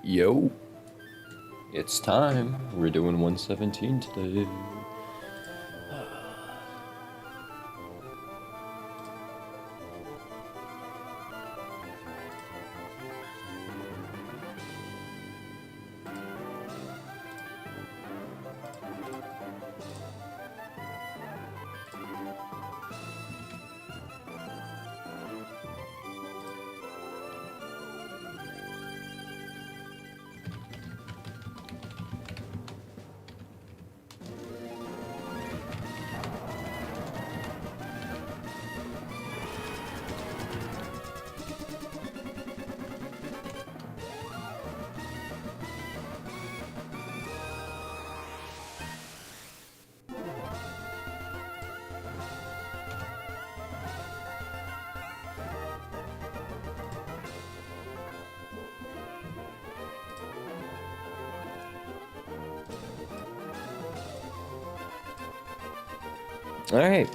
Yo, it's time. We're doing 117 today. Alright.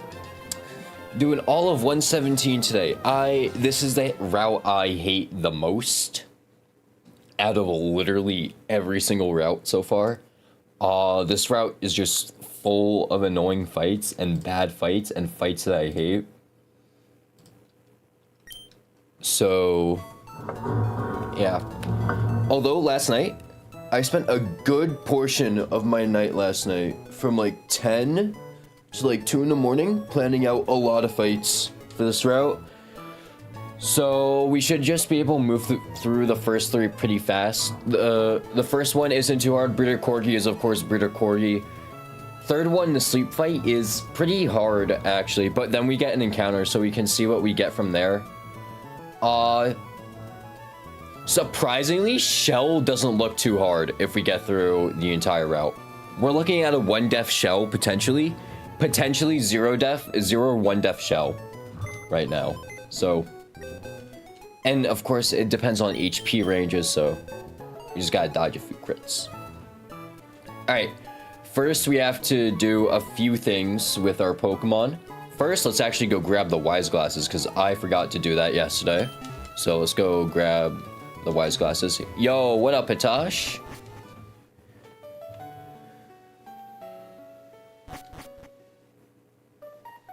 Doing all of 117 today. This is the route I hate the most out of literally every single route so far. This route is just full of annoying fights and bad fights and fights that I hate. So, yeah. Although last night, I spent a good portion of my night last night from like 10 to like 2 in the morning planning out a lot of fights for this route. So we should just be able to move through the first 3 pretty fast. The first one isn't too hard. Breeder Corgi is of course Breeder Corgi. Third one, the sleep fight, is pretty hard actually, but then we get an encounter so we can see what we get from there. Surprisingly, Shell doesn't look too hard if we get through the entire route. We're looking at a 1 death Shell potentially 0 death, 0 or 1 death Shell right now. So, and of course it depends on HP ranges, so you just gotta dodge a few crits. Alright, first we have to do a few things with our Pokemon. First, let's actually go grab the Wise Glasses, because I forgot to do that yesterday. So let's go grab the Wise Glasses. Yo, what up, Hitosh?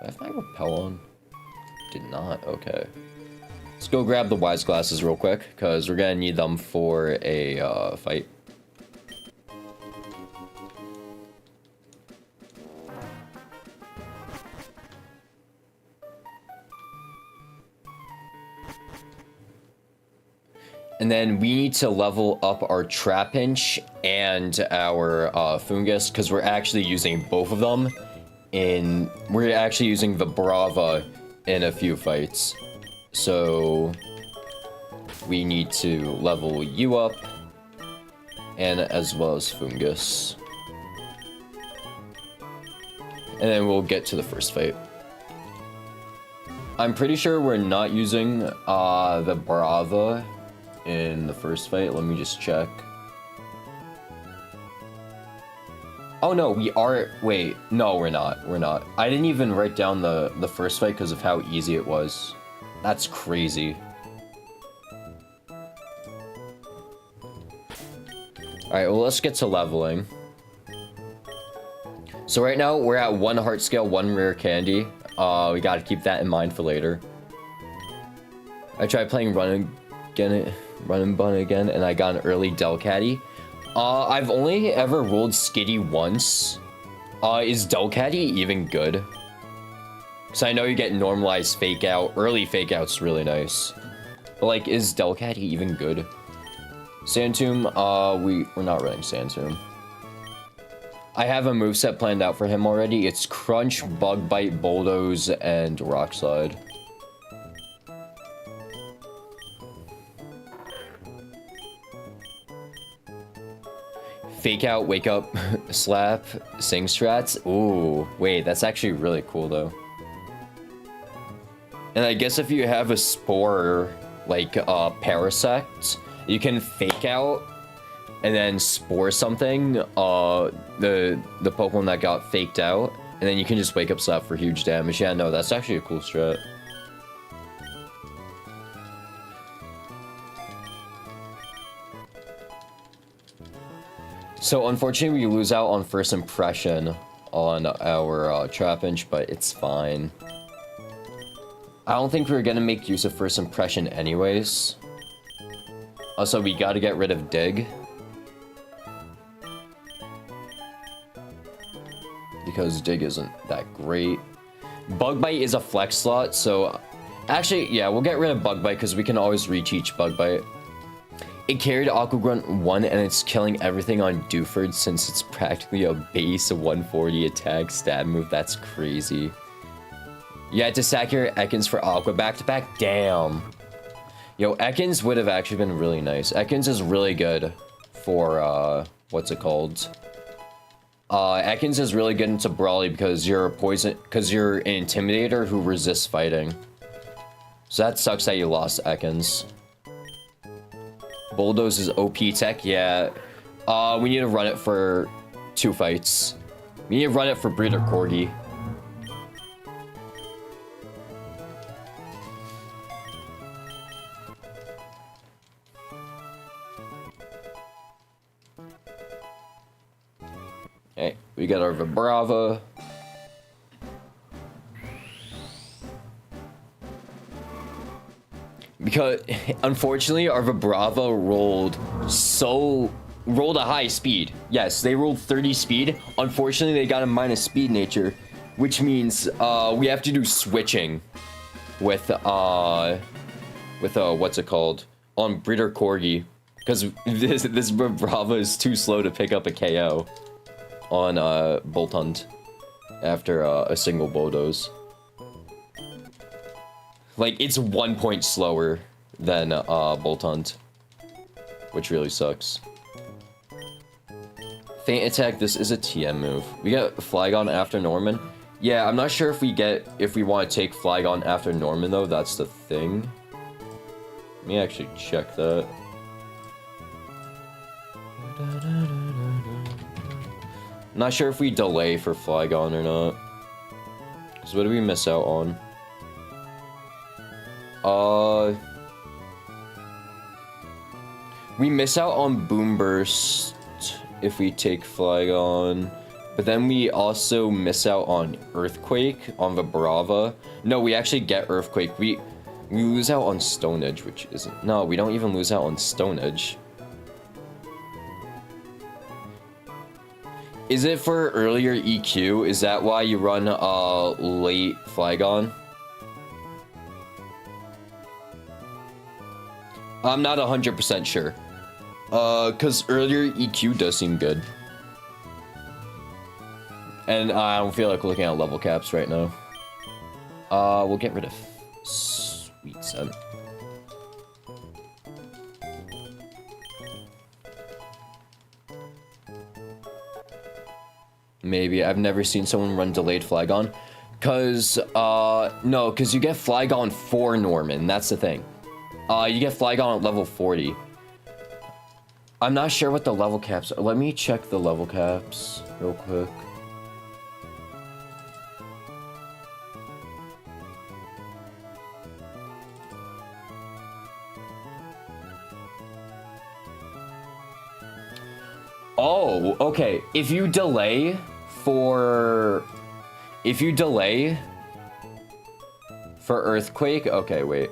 I have my repel on? Did not, okay. Let's go grab the Wise Glasses real quick, because we're gonna need them for a fight. And then we need to level up our Trapinch and our Fungus, because we're actually using both of them. We're actually using the Brava in a few fights. So we need to level you up, and as well as Fungus. And then we'll get to the first fight. I'm pretty sure we're not using the Brava in the first fight. Let me just check. Oh no, we are. Wait, no, we're not. We're not. I didn't even write down the first fight because of how easy it was. That's crazy. Alright, well, let's get to leveling. So right now, we're at 1 heart scale, 1 rare candy. We gotta keep that in mind for later. I tried playing Run Bun again, and I got an early Delcatty. I've only ever rolled Skitty once. Is Delcatty even good? So I know you get normalized fake out. Early fake out's really nice. But like, is Delcatty even good? Sandtomb, we're not running Sandtomb. I have a moveset planned out for him already. It's Crunch, Bug Bite, Bulldoze, and Rock Slide. Fake out, wake up, slap, sing strats. Ooh, wait, that's actually really cool though. And I guess if you have a spore, like Parasect, you can fake out and then spore something, the Pokemon that got faked out, and then you can just wake up slap for huge damage. Yeah, no, that's actually a cool strat. So unfortunately, we lose out on first impression on our Trapinch, but it's fine. I don't think we were gonna make use of first impression anyways. Also, we gotta get rid of Dig. Because Dig isn't that great. Bug Bite is a flex slot, so... Actually, yeah, we'll get rid of Bug Bite because we can always reteach Bug Bite. It carried Aqua Grunt 1 and it's killing everything on Dewford since it's practically a base 140 attack stab move. That's crazy. You had to sack your Ekans for Aqua back-to-back? Damn. Yo, Ekans would have actually been really nice. Ekans is really good for, what's it called? Ekans is really good into Brawly because you're an Intimidator who resists fighting. So that sucks that you lost Ekans. Bulldoze is OP tech, yeah. We need to run it for 2 fights. We need to run it for Breeder Corgi. Okay, we got our Vibrava. Because, unfortunately, our Vibrava rolled a high speed. Yes, they rolled 30 speed. Unfortunately, they got a minus speed nature, which means we have to do switching with what's it called? On Breeder Corgi. Because this Vibrava is too slow to pick up a KO on Bolt Hunt after a single Bulldoze. Like, it's 1 point slower than Bolt Hunt, which really sucks. Feint Attack, this is a TM move. We get Flygon after Norman. Yeah, I'm not sure if we want to take Flygon after Norman, though. That's the thing. Let me actually check that. Not sure if we delay for Flygon or not. Because what do we miss out on? We miss out on Boom Burst if we take Flygon. But then we also miss out on Earthquake on Vibrava. No, we actually get Earthquake. We lose out on Stone Edge, which isn't... No, we don't even lose out on Stone Edge. Is it for earlier EQ? Is that why you run late Flygon? I'm not 100% sure. Cause earlier EQ does seem good. And I don't feel like looking at level caps right now. We'll get rid of Sweet Scent. Maybe. I've never seen someone run delayed Flygon. Cause, no, cause you get Flygon for Norman. That's the thing. You get Flygon at level 40. I'm not sure what the level caps are. Let me check the level caps real quick. Oh, okay. If you delay for Earthquake, okay, wait.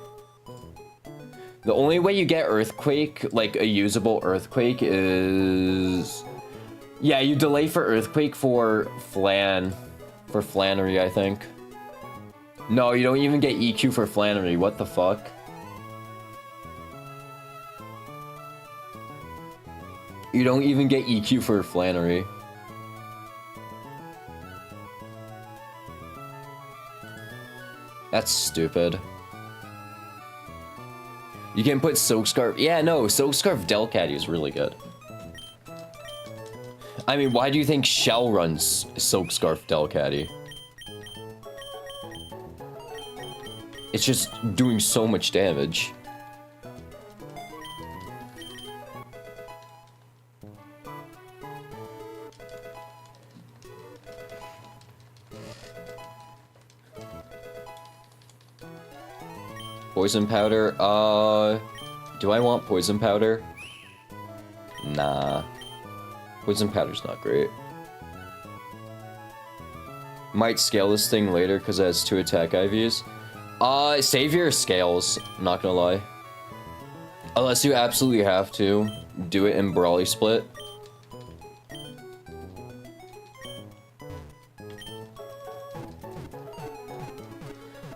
The only way you get Earthquake, like a usable Earthquake, is... Yeah, you delay for Earthquake for Flannery, I think. No, you don't even get EQ for Flannery, what the fuck? You don't even get EQ for Flannery. That's stupid. You can put Silk Scarf. Yeah, no, Silk Scarf Delcatty is really good. I mean, why do you think Shell runs Silk Scarf Delcatty? It's just doing so much damage. Poison Powder, do I want Poison Powder? Nah. Poison Powder's not great. Might scale this thing later because it has 2 attack IVs. Save your scales, I'm not gonna lie. Unless you absolutely have to, do it in Brawly Split.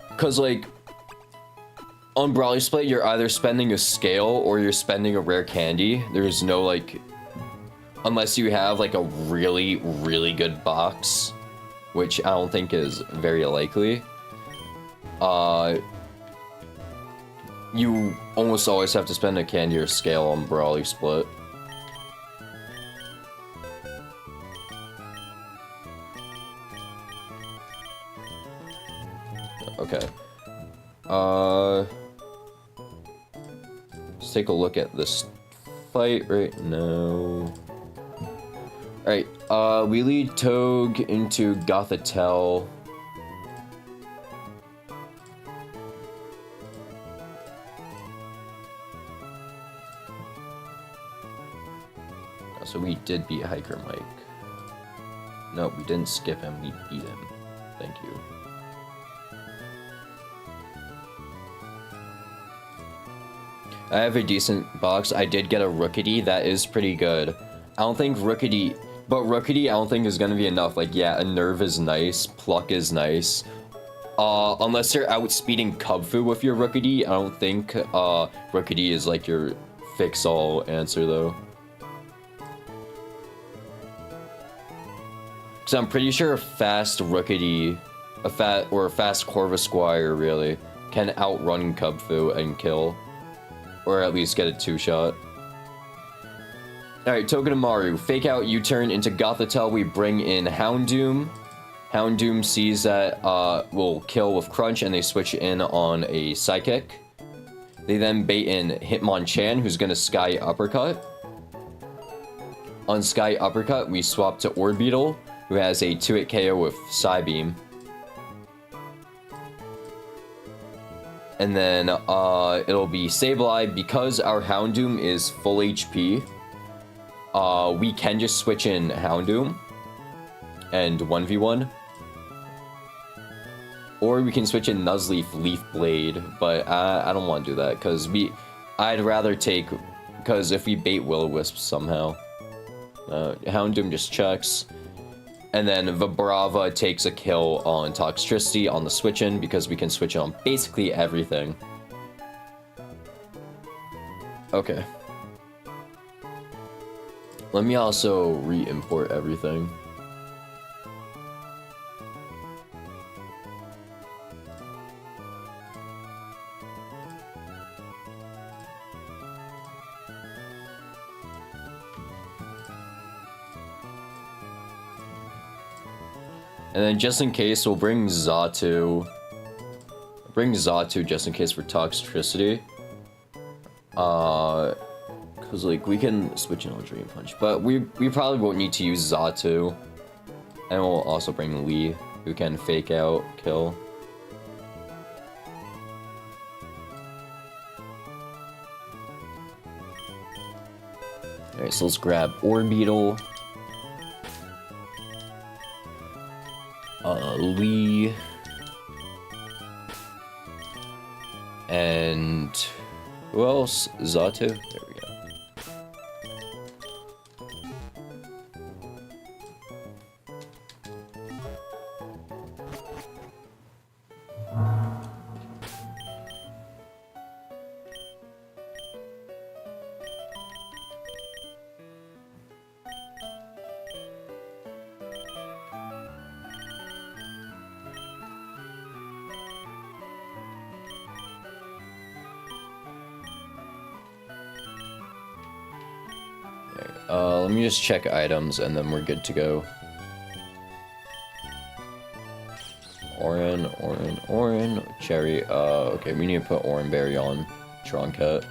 Because, like, on Brawly Split, you're either spending a scale or you're spending a rare candy. There's no, like, unless you have, like, a really, really good box, which I don't think is very likely. You almost always have to spend a candy or scale on Brawly Split. Okay. Let's take a look at this fight right now. Alright, we lead Togue into Gothitelle. So we did beat Hiker Mike. No, we didn't skip him, we beat him. Thank you. I have a decent box. I did get a Rookity, that is pretty good. I don't think Rookity, but Rookity I don't think is gonna be enough. Like, yeah, a Nerve is nice, Pluck is nice. Unless you're outspeeding Kubfu with your Rookity, I don't think, Rookity is like your fix-all answer though. Cause I'm pretty sure a fast Rookity, a fast Corvusquire really, can outrun Kubfu and kill. Or at least get a 2-shot. Alright, Togedemaru. Fake out U-turn into Gothitelle. We bring in Houndoom. Houndoom sees that will kill with Crunch and they switch in on a Psychic. They then bait in Hitmonchan, who's gonna Sky Uppercut. On Sky Uppercut, we swap to Orbeetle, who has a 2-hit KO with Psybeam. And then it'll be Sableye. Because our Houndoom is full HP, we can just switch in Houndoom and 1v1. Or we can switch in Nuzleaf, Leaf Blade, but I don't want to do that because I'd rather take, because if we bait Will-O-Wisp somehow, Houndoom just checks. And then Vibrava takes a kill on Toxtricity on the switch-in because we can switch on basically everything. Okay. Let me also re-import everything. And then just in case, we'll bring Xatu. Bring Xatu just in case for Toxtricity. Cause like we can switch in on Dream Punch, but we probably won't need to use Xatu. And we'll also bring Lee, who can fake out, kill. Alright, so let's grab Orbeetle. Lee. And who else? Xatu? There we go. Let me just check items and then we're good to go. Oran, Cherry. Okay, we need to put Oranberry on Troncat.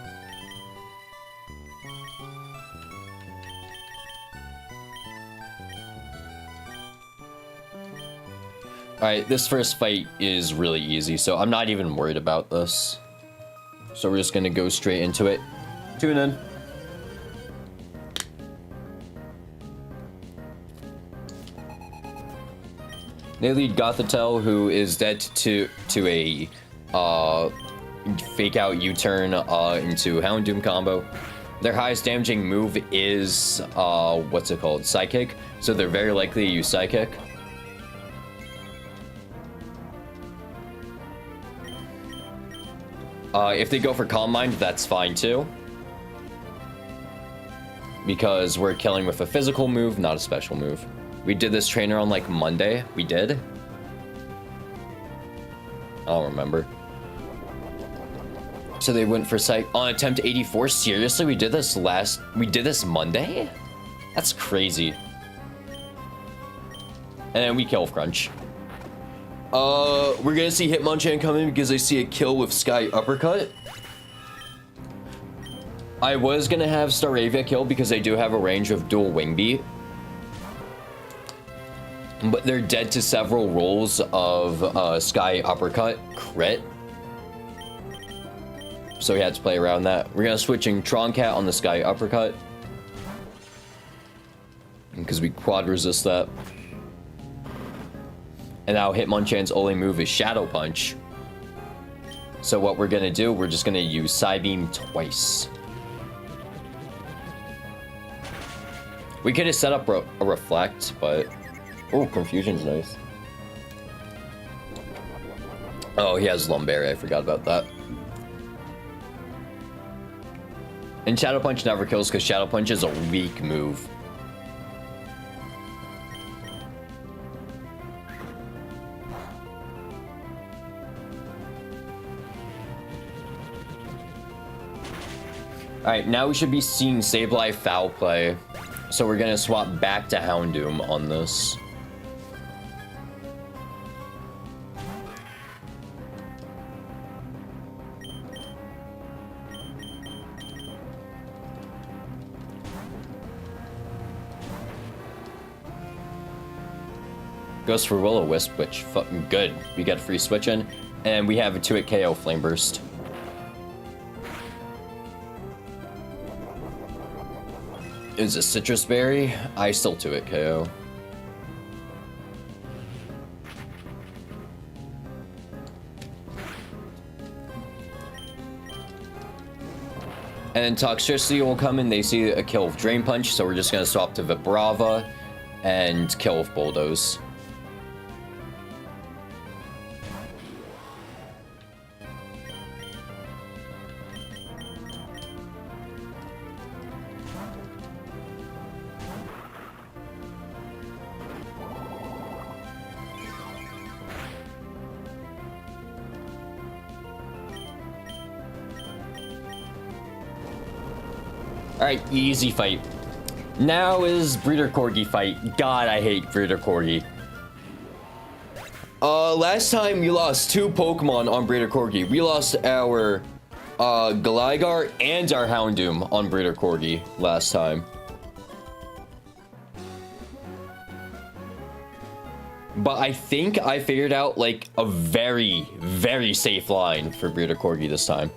Alright, this first fight is really easy, so I'm not even worried about this. So we're just gonna go straight into it. Tune in. They lead Gothitelle, who is dead to a fake out U-turn into Houndoom combo. Their highest damaging move is what's it called? Psychic. So they're very likely to use Psychic. If they go for Calm Mind, that's fine too. Because we're killing with a physical move, not a special move. We did this trainer on like Monday. We did? I don't remember. So they went for Psych on attempt 84. Seriously, we did this Monday? That's crazy. And then we kill with Crunch. We're gonna see Hitmonchan come in because I see a kill with Sky Uppercut. I was gonna have Staravia kill because I do have a range of dual Wing Beat. But they're dead to several rolls of Sky Uppercut crit. So we had to play around that. We're gonna switching Troncat on the Sky Uppercut. Because we quad resist that. And now Hitmonchan's only move is Shadow Punch. So what we're gonna do, we're just gonna use Psybeam twice. We could have set up a Reflect, but... Oh, Confusion's nice. Oh, he has Lumberry, I forgot about that. And Shadow Punch never kills because Shadow Punch is a weak move. Alright, now we should be seeing Sableye Foul Play. So we're gonna swap back to Houndoom on this. Goes for Will-O-Wisp, which fucking good. We get a free switch in, and we have a 2-hit KO Flame Burst. Is a Citrus Berry? I still 2-hit KO. And then Toxtricity will come in, they see a kill with Drain Punch, so we're just gonna swap to Vibrava and kill with Bulldoze. Alright, easy fight. Now is Breeder Corgi fight. God, I hate Breeder Corgi. Last time we lost 2 Pokemon on Breeder Corgi. We lost our Gligar and our Houndoom on Breeder Corgi last time. But I think I figured out like a very, very safe line for Breeder Corgi this time.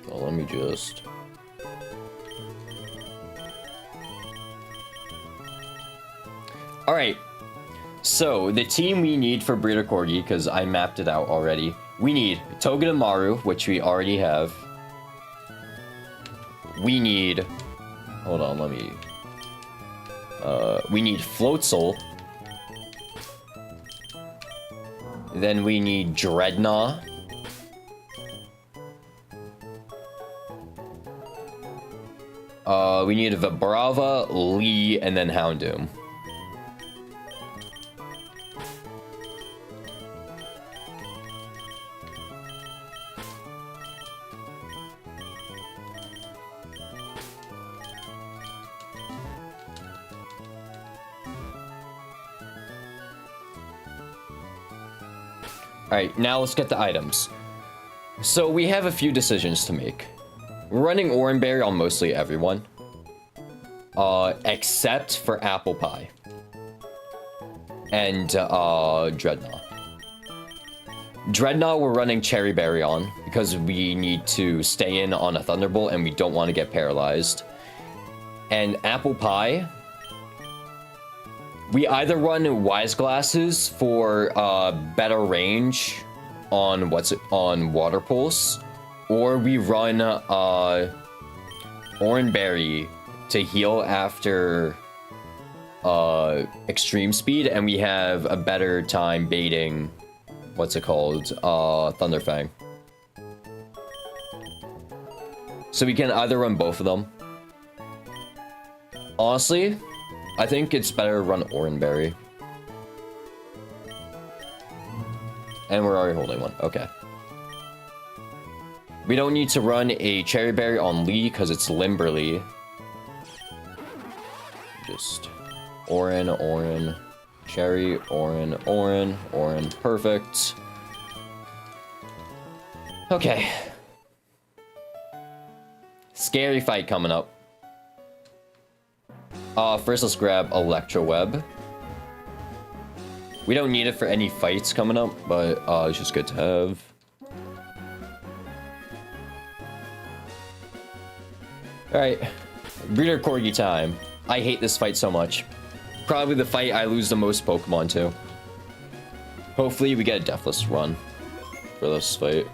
Oh, let me just... Alright, so the team we need for Breeder Corgi, because I mapped it out already, we need Togedemaru, which we already have. We need... Hold on, let me... we need Floatzel. Then we need Dreadnought. We need Vibrava, Lee, and then Houndoom. Alright, now let's get the items. So we have a few decisions to make. We're running Oranberry on mostly everyone. Except for Apple Pie. and Dreadnought. Dreadnought we're running Cherry Berry on because we need to stay in on a Thunderbolt and we don't want to get paralyzed. And Apple Pie, we either run Wise Glasses for better range on Water Pulse, or we run Oran Berry to heal after extreme speed, and we have a better time baiting Thunderfang. So we can either run both of them. Honestly, I think it's better to run Oran Berry. And we're already holding one. Okay. We don't need to run a Cherry Berry on Lee because it's Limberly. Just Oran, Cherry, Oran, perfect. Okay. Scary fight coming up. First let's grab Electro Web. We don't need it for any fights coming up, but it's just good to have. Alright. Breeder Corgi time. I hate this fight so much. Probably the fight I lose the most Pokemon to. Hopefully we get a Deathless run for this fight.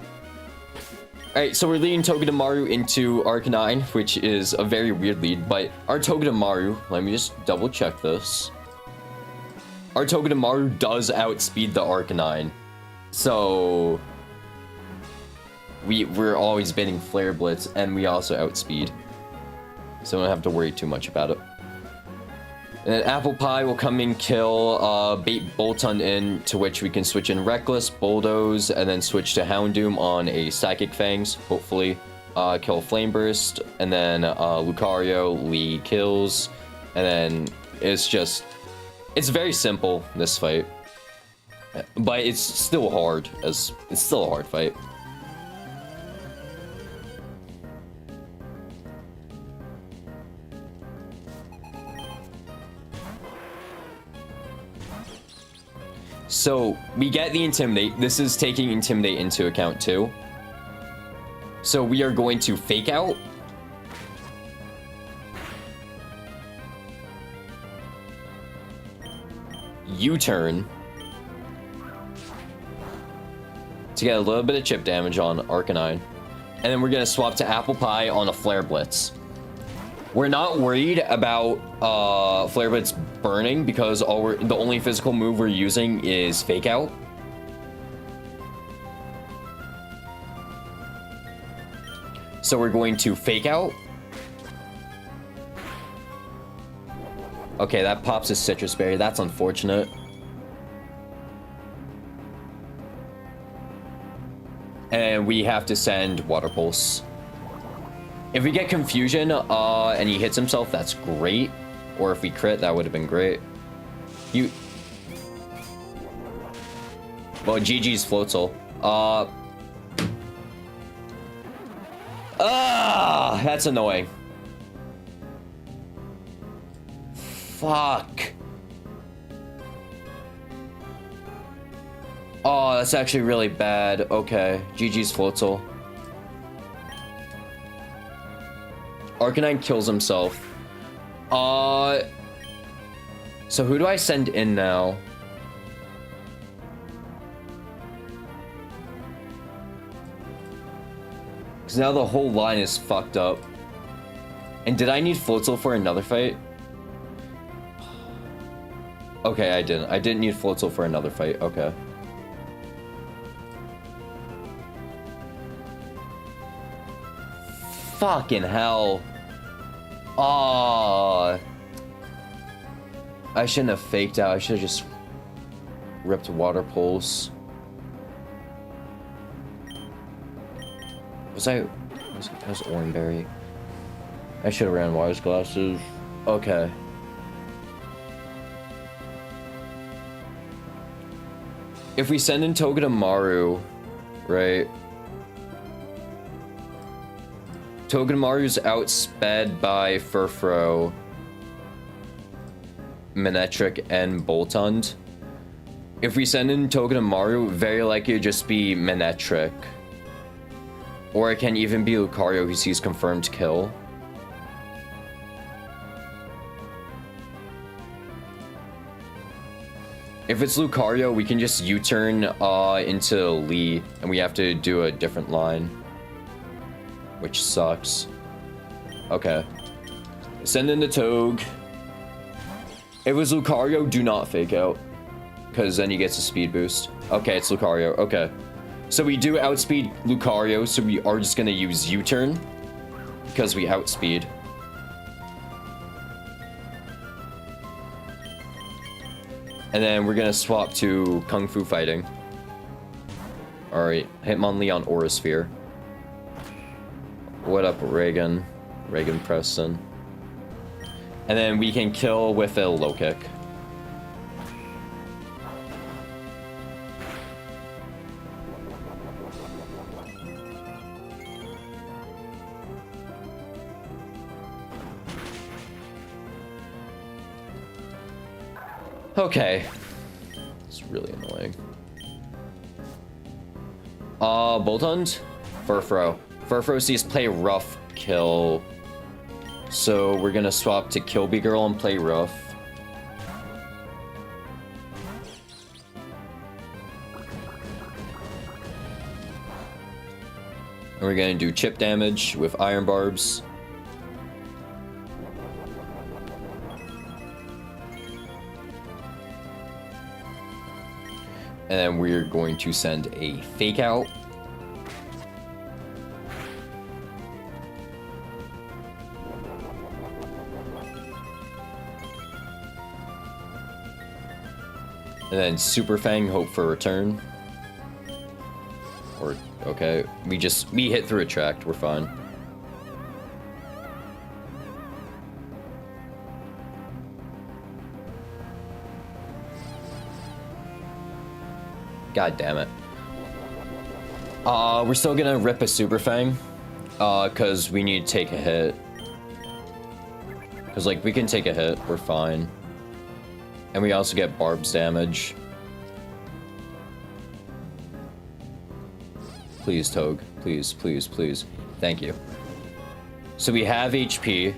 Alright, so we're leading Togedemaru into Arcanine, which is a very weird lead, but our Togedemaru, let me just double check this. Our Togedemaru does outspeed the Arcanine. So we're always banning Flare Blitz, and we also outspeed. So we don't have to worry too much about it. And then Apple Pie will come and kill Bait Boltund in, to which we can switch in Reckless, Bulldoze, and then switch to Houndoom on a Psychic Fangs, hopefully. Kill Flame Burst, and then Lucario, Lee kills, and then it's very simple, this fight. But it's still hard, it's still a hard fight. So, we get the Intimidate. This is taking Intimidate into account, too. So, we are going to Fake Out. U-turn. To get a little bit of chip damage on Arcanine. And then we're going to swap to Apple Pie on a Flare Blitz. We're not worried about Flare Blitz burning because the only physical move we're using is Fake Out. So we're going to Fake Out. Okay, that pops a Citrus Berry. That's unfortunate. And we have to send Water Pulse. If we get Confusion and he hits himself, that's great. Or if we crit, that would have been great. Well, GG's Floatzel. That's annoying. Fuck. Oh, that's actually really bad. Okay, GG's Floatzel. Arcanine kills himself. So who do I send in now? Because now the whole line is fucked up. And did I need Floatzel for another fight? Okay, I didn't. I didn't need Floatzel for another fight. Okay. Fucking hell. I shouldn't have faked out. I should have just ripped Water Pulse. Was Oranberry? I should have ran Wise Glasses. Okay. If we send in Togedemaru, right? Togedemaru's outsped by Furfrou, Manectric, and Boltund. If we send in Togedemaru, very likely it'd just be Manectric. Or it can even be Lucario who sees confirmed kill. If it's Lucario, we can just U-turn into Lee, and we have to do a different line. Which sucks. Okay. Send in the Toge. If it was Lucario, do not fake out. Because then he gets a speed boost. Okay, it's Lucario. Okay. So we do outspeed Lucario, so we are just going to use U-turn. Because we outspeed. And then we're going to swap to Kung Fu Fighting. Alright, Hitmonlee on Aura Sphere. What up, Reagan? Reagan Preston. And then we can kill with a low kick. Okay. It's really annoying. Boltund? Furfro. Furfro sees play rough, kill. So we're gonna swap to Kilby Girl and play rough. And we're gonna do chip damage with Iron Barbs. And then we're going to send a Fake Out. And then Super Fang, hope for return. Or, okay, we hit through Attract, we're fine. God damn it. We're still gonna rip a Super Fang. Cause we need to take a hit. Cause like, we can take a hit, we're fine. And we also get Barb's damage. Please, Toge. Please, please, please. Thank you. So we have HP.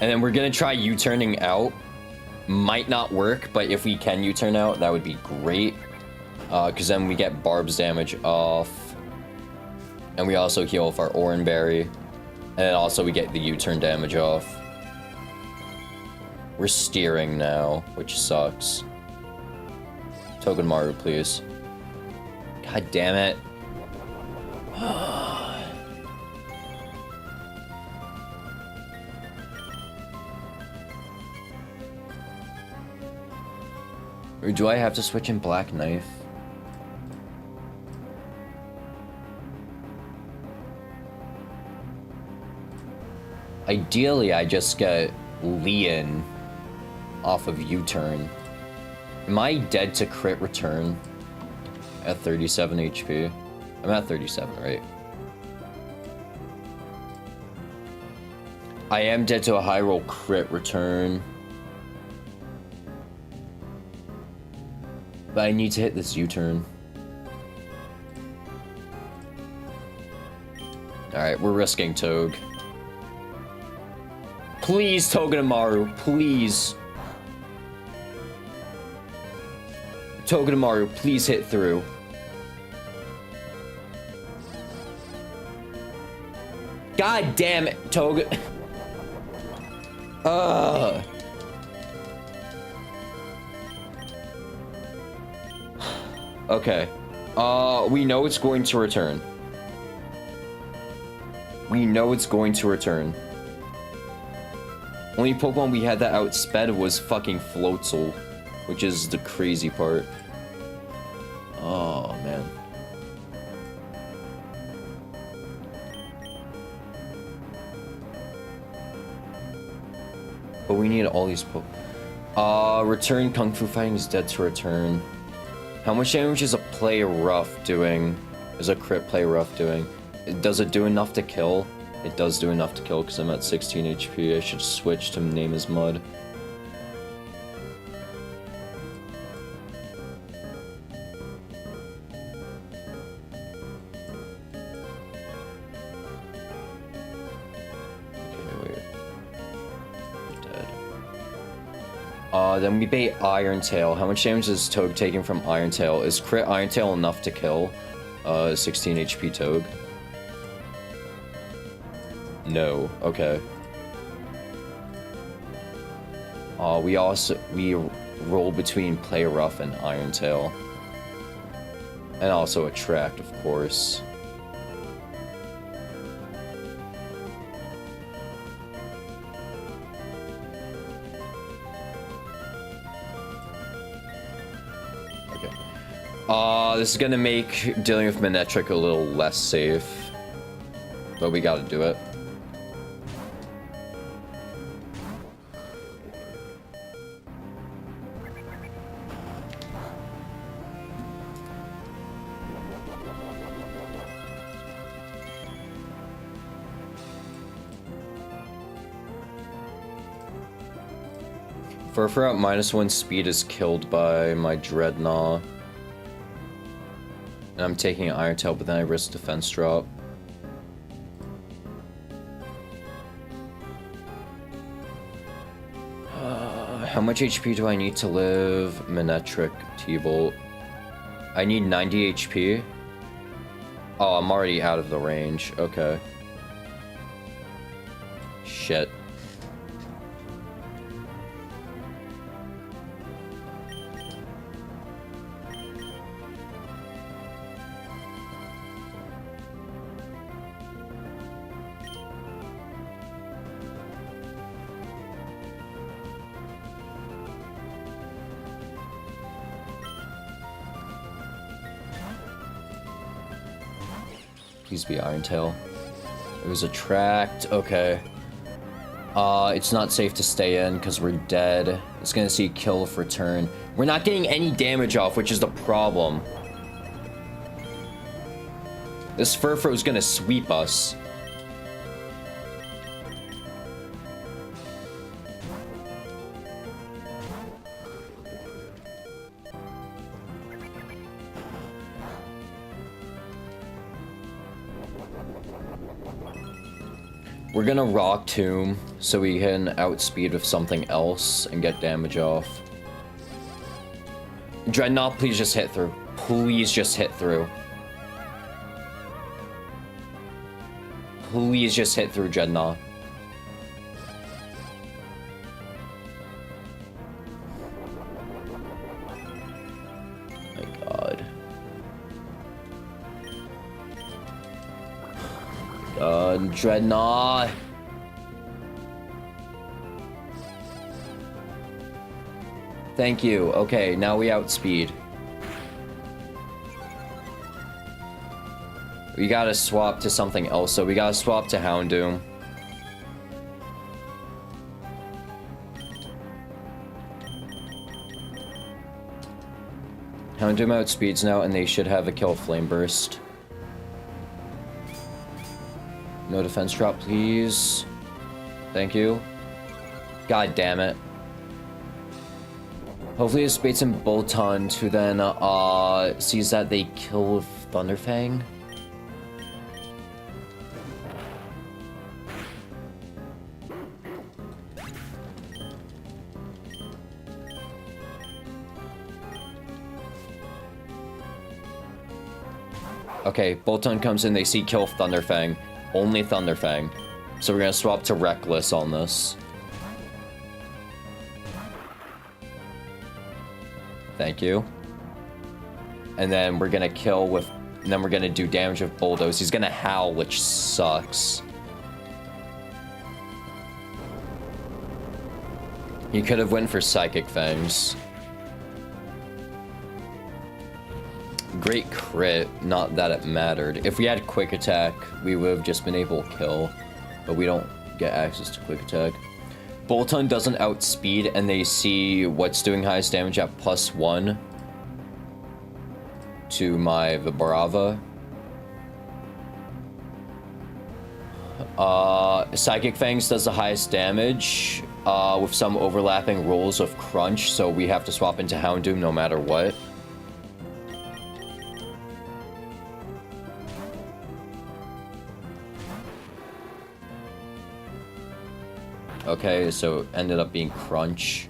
And then we're gonna try U-turning out. Might not work, but if we can U-turn out, that would be great. Because then we get Barb's damage off. And we also heal with our Oran Berry. And then also we get the U-turn damage off. We're steering now, which sucks. Togedemaru, please. God damn it. Or do I have to switch in Black Knife? Ideally, I just get Leon off of U-turn. Am I dead to crit return at 37 HP? I'm at 37, right? I am dead to a high roll crit return. But I need to hit this U-turn. Alright, we're risking Toge. Please, Togedemaru, please. Togedemaru, please hit through. God damn it, Toge. Okay. We know it's going to return. We know it's going to return. Only Pokemon we had that outsped was fucking Floatzel, which is the crazy part. Oh, man. But we need all these return Kung Fu Fighting is dead to return. How much damage is a play rough doing? Is a crit play rough doing? Does it do enough to kill? It does do enough to kill because I'm at 16 HP. I should switch to name as Mud. Then we bait Iron Tail. How much damage is Toad taking from Iron Tail? Is crit Iron Tail enough to kill 16 HP Toad? No. Okay. We roll between Play Rough and Iron Tail. And also Attract, of course. This is gonna make dealing with Manectric a little less safe, but we gotta do it. Furfur at -1 speed is killed by my Dreadnought. And I'm taking Iron Tail, but then I risk defense drop. How much HP do I need to live? Manectric, T-Bolt. I need 90 HP. Oh, I'm already out of the range. Okay. Shit. Please be Iron Tail. It was Attract. Okay. It's not safe to stay in because we're dead. It's gonna see kill if return. We're not getting any damage off, which is the problem. This Furfur is gonna sweep us. We're gonna Rock Tomb so we can outspeed with something else and get damage off. Dreadnought, please just hit through. Please just hit through. Please just hit through, Dreadnought. My god. Dreadnought. Thank you. Okay, now we outspeed. We gotta swap to something else, so we gotta swap to Houndoom. Houndoom outspeeds now, and they should have a kill Flame Burst. No defense drop, please. Thank you. God damn it. Hopefully it baits in Boltund, who then sees that they kill with Thunderfang. Okay, Boltund comes in, they see kill with Thunderfang. Only Thunderfang. So we're gonna swap to Reckless on this. Thank you. And then we're gonna kill with... And then we're gonna do damage with Bulldoze. He's gonna Howl, which sucks. He could have went for Psychic Fangs. Great crit, not that it mattered. If we had Quick Attack, we would have just been able to kill. But we don't get access to Quick Attack. Boltund doesn't outspeed, and they see what's doing highest damage at +1 to my Vibrava. Psychic Fangs does the highest damage, with some overlapping rolls of Crunch, so we have to swap into Houndoom no matter what. Okay, so ended up being Crunch.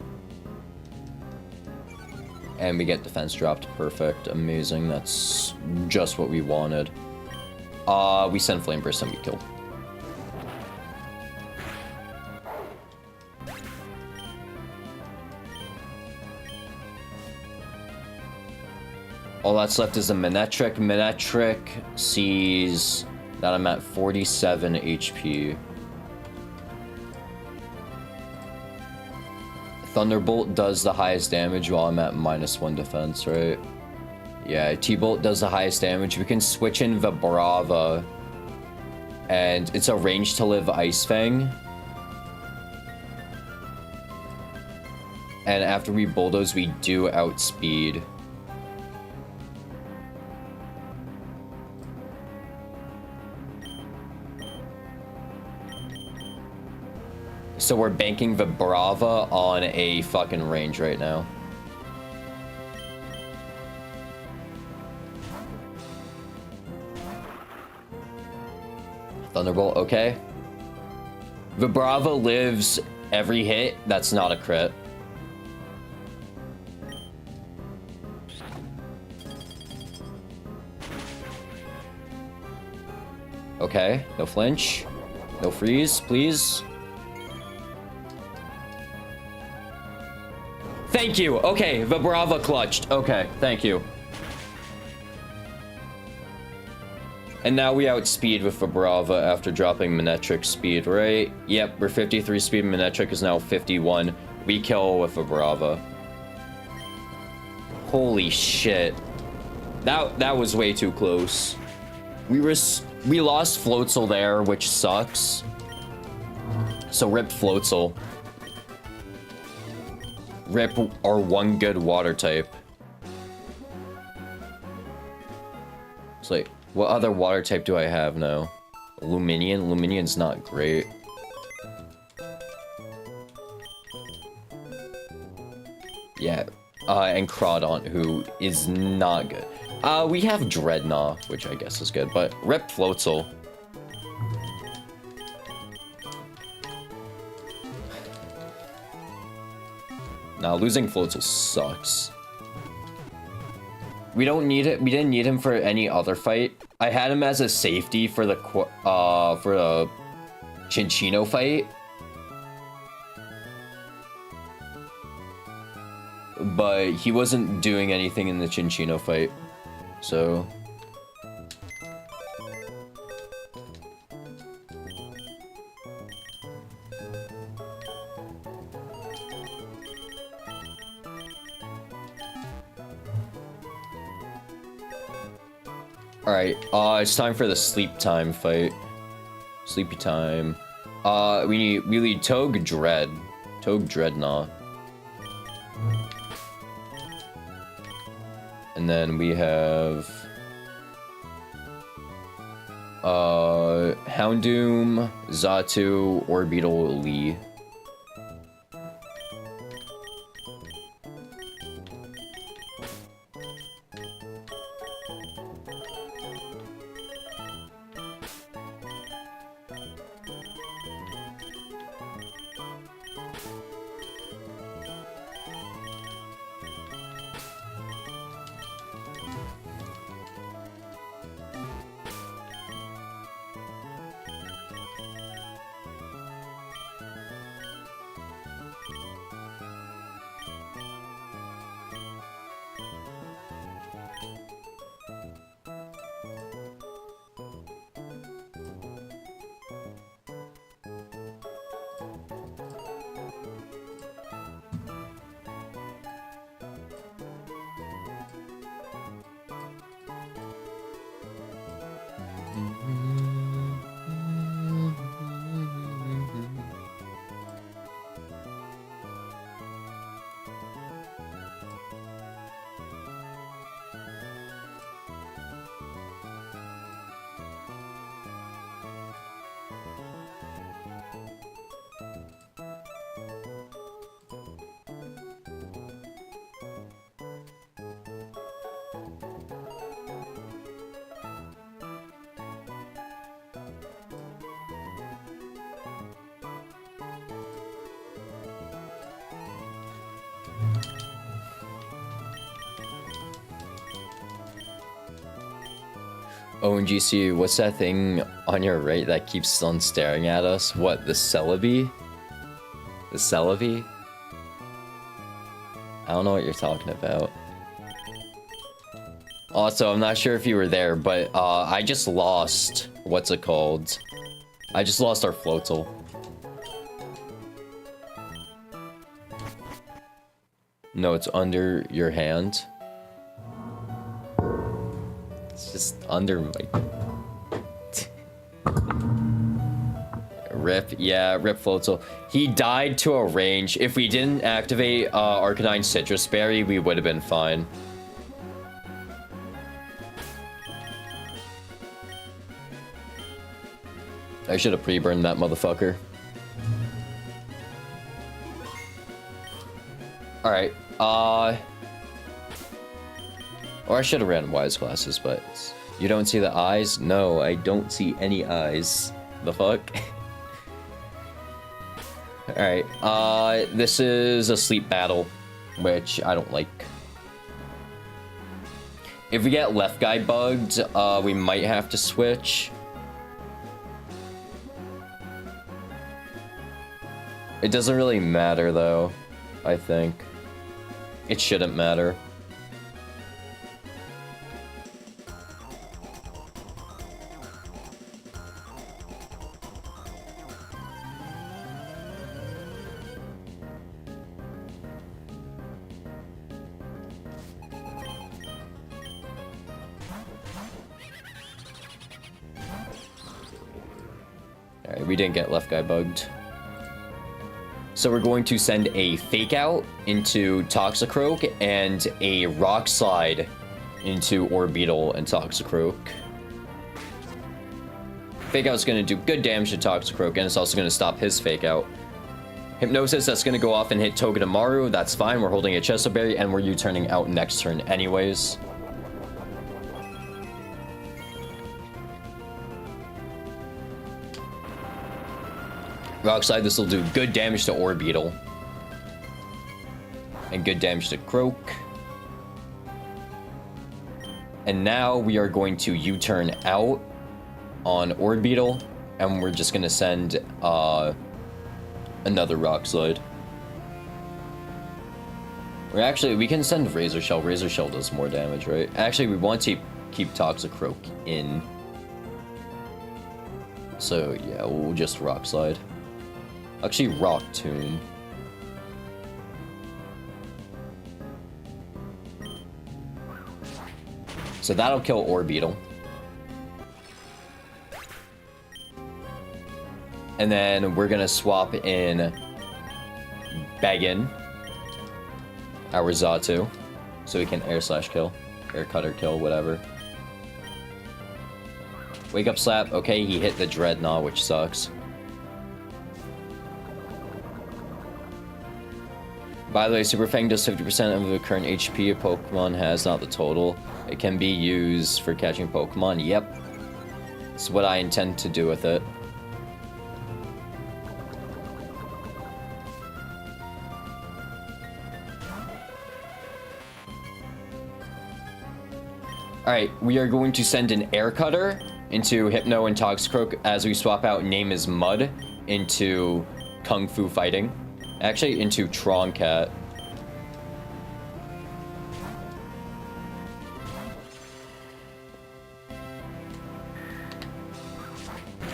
And we get defense dropped. Perfect. Amazing. That's just what we wanted. We send Flame Burst and we kill. All that's left is a Manectric. Manectric sees that I'm at 47 HP. Thunderbolt does the highest damage while I'm at -1 defense, right? Yeah, T-Bolt does the highest damage. We can switch in Vibrava. And it's a range to live Ice Fang. And after we bulldoze, we do outspeed. So we're banking Vibrava on a fucking range right now. Thunderbolt, okay. Vibrava lives every hit. That's not a crit. Okay, no flinch. No freeze, please. Thank you. Okay, Vibrava clutched. Okay, thank you. And now we outspeed with Vibrava after dropping Manectric's speed, right? Yep, we're 53 speed. Manectric is now 51. We kill with Vibrava. Holy shit. That was way too close. We lost Floatzel there, which sucks. So rip Floatzel. Rip our one good water type. It's like, what other water type do I have now? Luminion? Luminion's not great. Yeah. And Crawdaunt, who is not good. We have Dreadnought, which I guess is good, but rip Floatzel. Nah, losing Floatzel sucks. We don't need it. We didn't need him for any other fight. I had him as a safety for the Chinchino fight. But he wasn't doing anything in the Chinchino fight. So alright, it's time for the sleep time fight. Sleepy time. We need Togue Dread. Togue Dreadnought. And then we have Houndoom, Xatu, Orbital, Lee. OwenGC, what's that thing on your right that keeps on staring at us? What, the Celebi? The Celebi? I don't know what you're talking about. Also, I'm not sure if you were there, but I just lost... What's it called? I just lost our floatal. No, it's under your hand. It's just under my... Rip, yeah, Rip floatal. He died to a range. If we didn't activate Arcanine Citrus Berry, we would have been fine. I should have pre-burned that motherfucker. Alright, or I should have ran Wise Glasses, but... You don't see the eyes? No, I don't see any eyes. The fuck? Alright, this is a sleep battle, which I don't like. If we get left guy bugged, we might have to switch. It doesn't really matter, though, I think. It shouldn't matter. Alright, we didn't get left guy bugged. So we're going to send a Fake Out into Toxicroak and a Rock Slide into Orbeetle and Toxicroak. Fake Out's going to do good damage to Toxicroak, and it's also going to stop his Fake Out. Hypnosis, that's going to go off and hit Togedemaru. That's fine. We're holding a Chesto Berry, and we're U-turning out next turn anyways. Rock Slide, this will do good damage to Orbeetle. And good damage to Croak. And now we are going to U-turn out on Orbeetle. And we're just going to send another Rock Slide. Or actually, we can send Razor Shell. Razor Shell does more damage, right? Actually, we want to keep Toxicroak in. So, yeah, we'll just Rock Slide. Actually, Rock Tomb. So that'll kill Orbeetle. And then we're gonna swap in Beggin, our Xatu, so we can air slash kill, air cutter kill, whatever. Wake up slap. Okay, he hit the Dreadnought, which sucks. By the way, Super Fang does 50% of the current HP a Pokemon has, not the total. It can be used for catching Pokemon. Yep. That's what I intend to do with it. Alright, we are going to send an Air Cutter into Hypno and Toxicroak as we swap out Name is Mud into Kung Fu Fighting. Actually, into Troncat.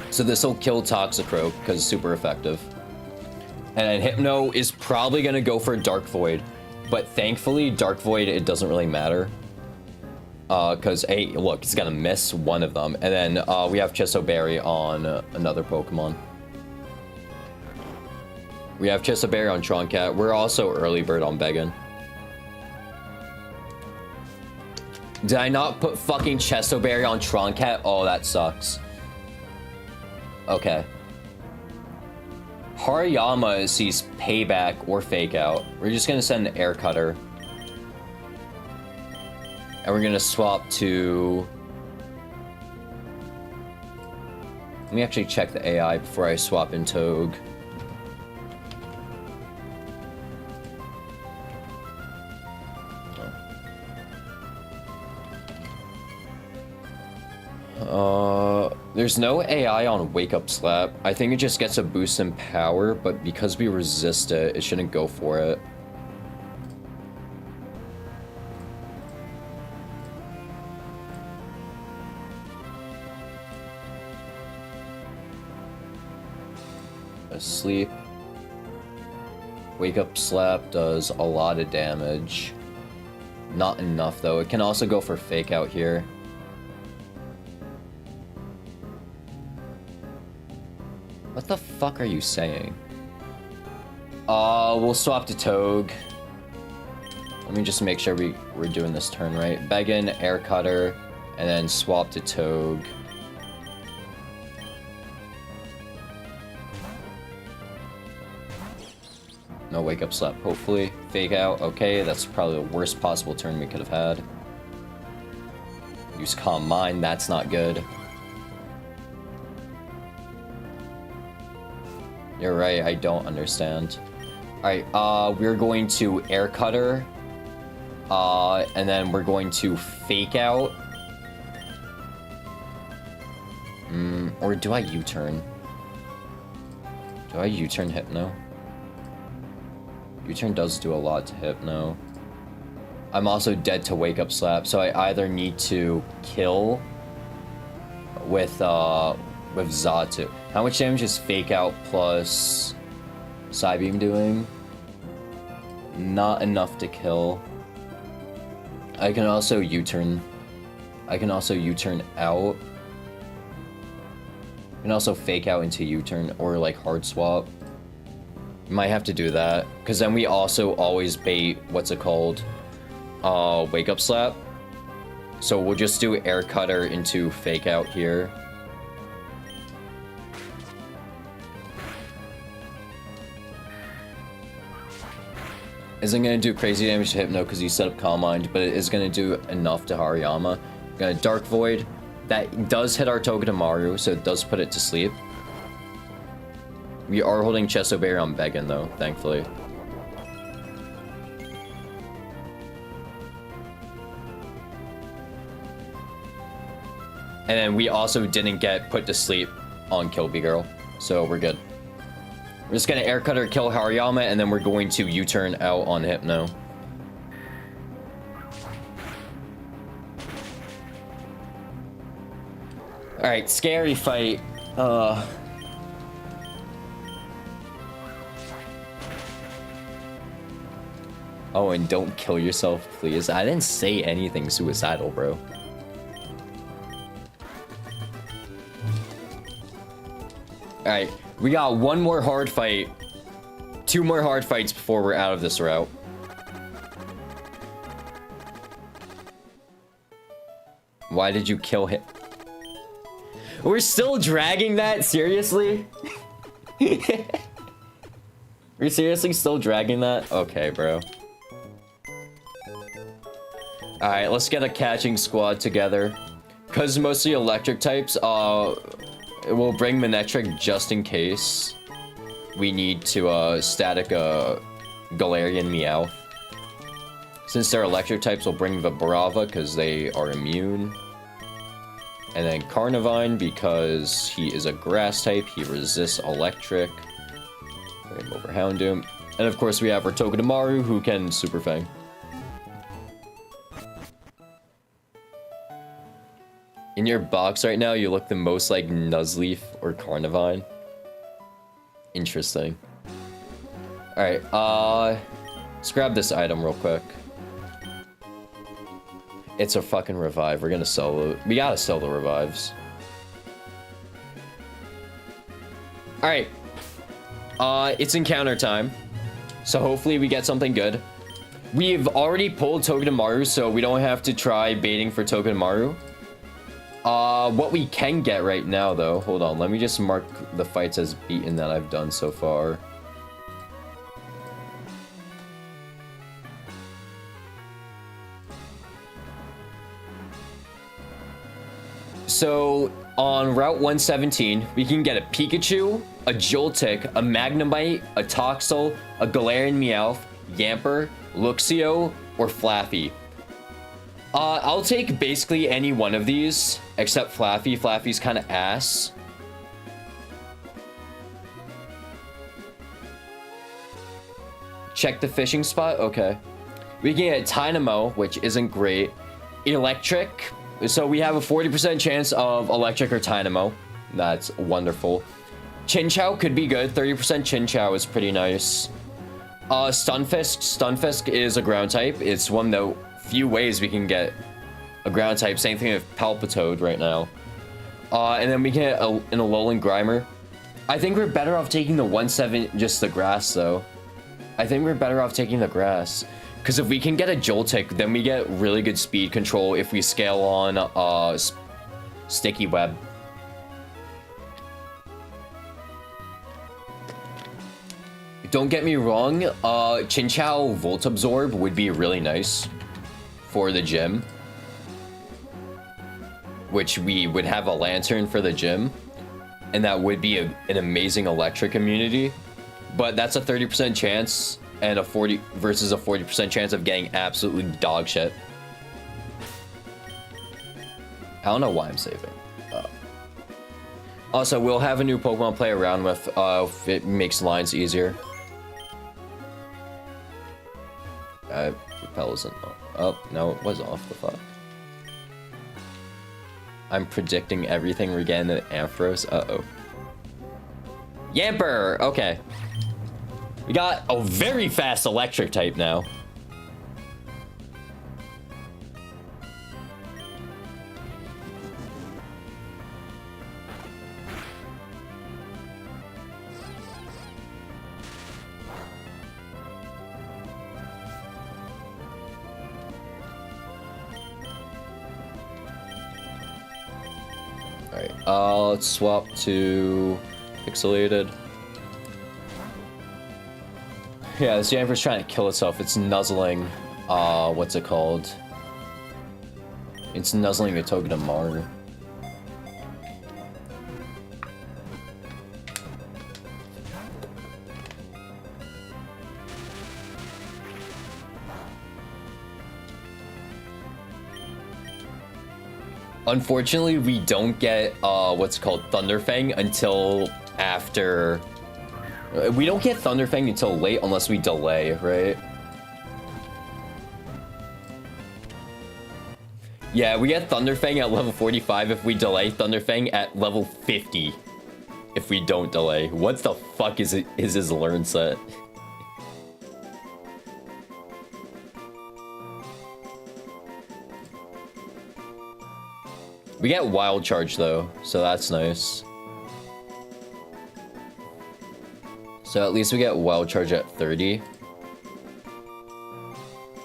So this will kill Toxicroak because it's super effective. And then Hypno is probably going to go for Dark Void. But thankfully, Dark Void, it doesn't really matter. Because, hey, look, it's going to miss one of them. And then we have Chesto Berry on another Pokemon. We have Chesto Berry on Troncat. We're also Early Bird on Beggin. Did I not put fucking Chesto Berry on Troncat? Oh, that sucks. Okay. Hariyama sees Payback or Fake Out. We're just gonna send an Air Cutter. And we're gonna swap to... Let me actually check the AI before I swap in Togue. There's no AI on Wake Up Slap. I think it just gets a boost in power, but because we resist it, it shouldn't go for it. Asleep. Wake Up Slap does a lot of damage. Not enough though. It can also go for Fake Out here. What the fuck are you saying? We'll swap to Togue. Let me just make sure we're doing this turn right. Beggin, Air Cutter, and then swap to Togue. No Wake Up Slap, hopefully. Fake Out, okay, that's probably the worst possible turn we could have had. Use Calm Mind, that's not good. You're right, I don't understand. Alright, we're going to Air Cutter. And then we're going to Fake Out. Or do I U-turn? Do I U-turn Hypno? U-turn does do a lot to Hypno. I'm also dead to Wake Up Slap, so I either need to kill with Zatu. How much damage is Fake Out plus Psybeam doing? Not enough to kill. I can also U-turn. I can also U-turn out. I can also Fake Out into U-turn or like hard swap. Might have to do that, because then we also always bait, what's it called? Wake Up Slap. So we'll just do Air Cutter into Fake Out here. Isn't gonna do crazy damage to Hypno because you set up Calm Mind, but it is gonna do enough to Hariyama. Gonna Dark Void. That does hit our Togedemaru, so it does put it to sleep. We are holding Chesto Berry on Beggin though, thankfully. And then we also didn't get put to sleep on Kilby Girl, so we're good. We're just gonna Air Cutter, kill Hariyama, and then we're going to U-turn out on Hypno. Alright, scary fight. Oh, and don't kill yourself, please. I didn't say anything suicidal, bro. Alright, we got one more hard fight. 2 more hard fights before we're out of this route. Why did you kill him? We're still dragging that? Seriously? We're seriously still dragging that? Okay, bro. Alright, let's get a catching squad together. Because mostly electric types, we'll bring Manectric just in case we need to static Galarian Meowth. Since they're electric types, we'll bring Vibrava because they are immune. And then Carnivine because he is a grass type, he resists electric. Bring him over Houndoom. And of course we have our Togedemaru who can Super Fang. In your box right now, you look the most like Nuzleaf or Carnivine. Interesting. Alright, let's grab this item real quick. It's a fucking revive. We're gonna sell it. We gotta sell the revives. Alright. It's encounter time. So hopefully we get something good. We've already pulled Togedemaru, so we don't have to try baiting for Togedemaru. What we can get right now, though... Hold on, let me just mark the fights as beaten that I've done so far. So, on Route 117, we can get a Pikachu, a Joltik, a Magnemite, a Toxel, a Galarian Meowth, Yamper, Luxio, or Flaffy. I'll take basically any one of these, except Flaffy. Flaffy's kind of ass. Check the fishing spot? Okay. We can get Dynamo, which isn't great. Electric. So we have a 40% chance of electric or Dynamo. That's wonderful. Chinchou could be good. 30% Chinchou is pretty nice. Stunfisk. Stunfisk is a ground type. It's one of the few ways we can get a ground type. Same thing with Palpitoad right now. And then we get an Alolan Grimer. I think we're better off taking the 1-7, just the grass, though. I think we're better off taking the grass. Because if we can get a Joltik, then we get really good speed control if we scale on Sticky Web. Don't get me wrong, Chinchou Volt Absorb would be really nice for the gym. Which we would have a Lantern for the gym. And that would be an amazing electric immunity. But that's a 30% chance and a 40 versus a 40% chance of getting absolutely dog shit. I don't know why I'm saving. Also, we'll have a new Pokemon to play around with if it makes lines easier. Repel isn't off. Oh, no, it was off. The fuck. I'm predicting everything we're getting at Ampharos. Uh-oh. Yamper! Okay. We got a very fast electric type now. Alright, let's swap to Pixelated. Yeah, this Yamper's trying to kill itself. It's nuzzling, what's it called? It's nuzzling a Togedemaru. Unfortunately, we don't get, what's called Thunderfang until after... We don't get Thunderfang until late unless we delay, right? Yeah, we get Thunderfang at level 45 if we delay, Thunderfang at level 50 if we don't delay. What the fuck is his learn set? We get Wild Charge though, so that's nice. So at least we get Wild Charge at 30.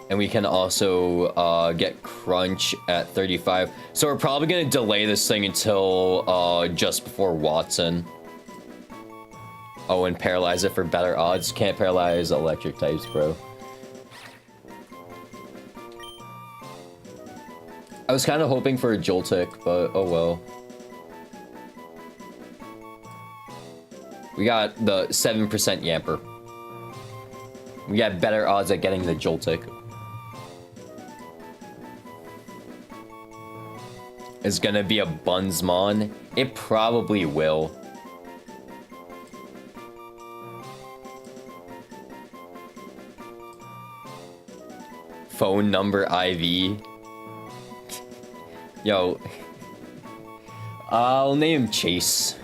And we can also get Crunch at 35. So we're probably going to delay this thing until just before Watson. Oh, and Paralyze it for better odds. Can't paralyze electric types, bro. I was kind of hoping for a Joltik, but oh well. We got the 7% Yamper. We got better odds at getting the Joltik. It's gonna be a Bunsmon. It probably will. Phone number IV. Yo. I'll name him Chase.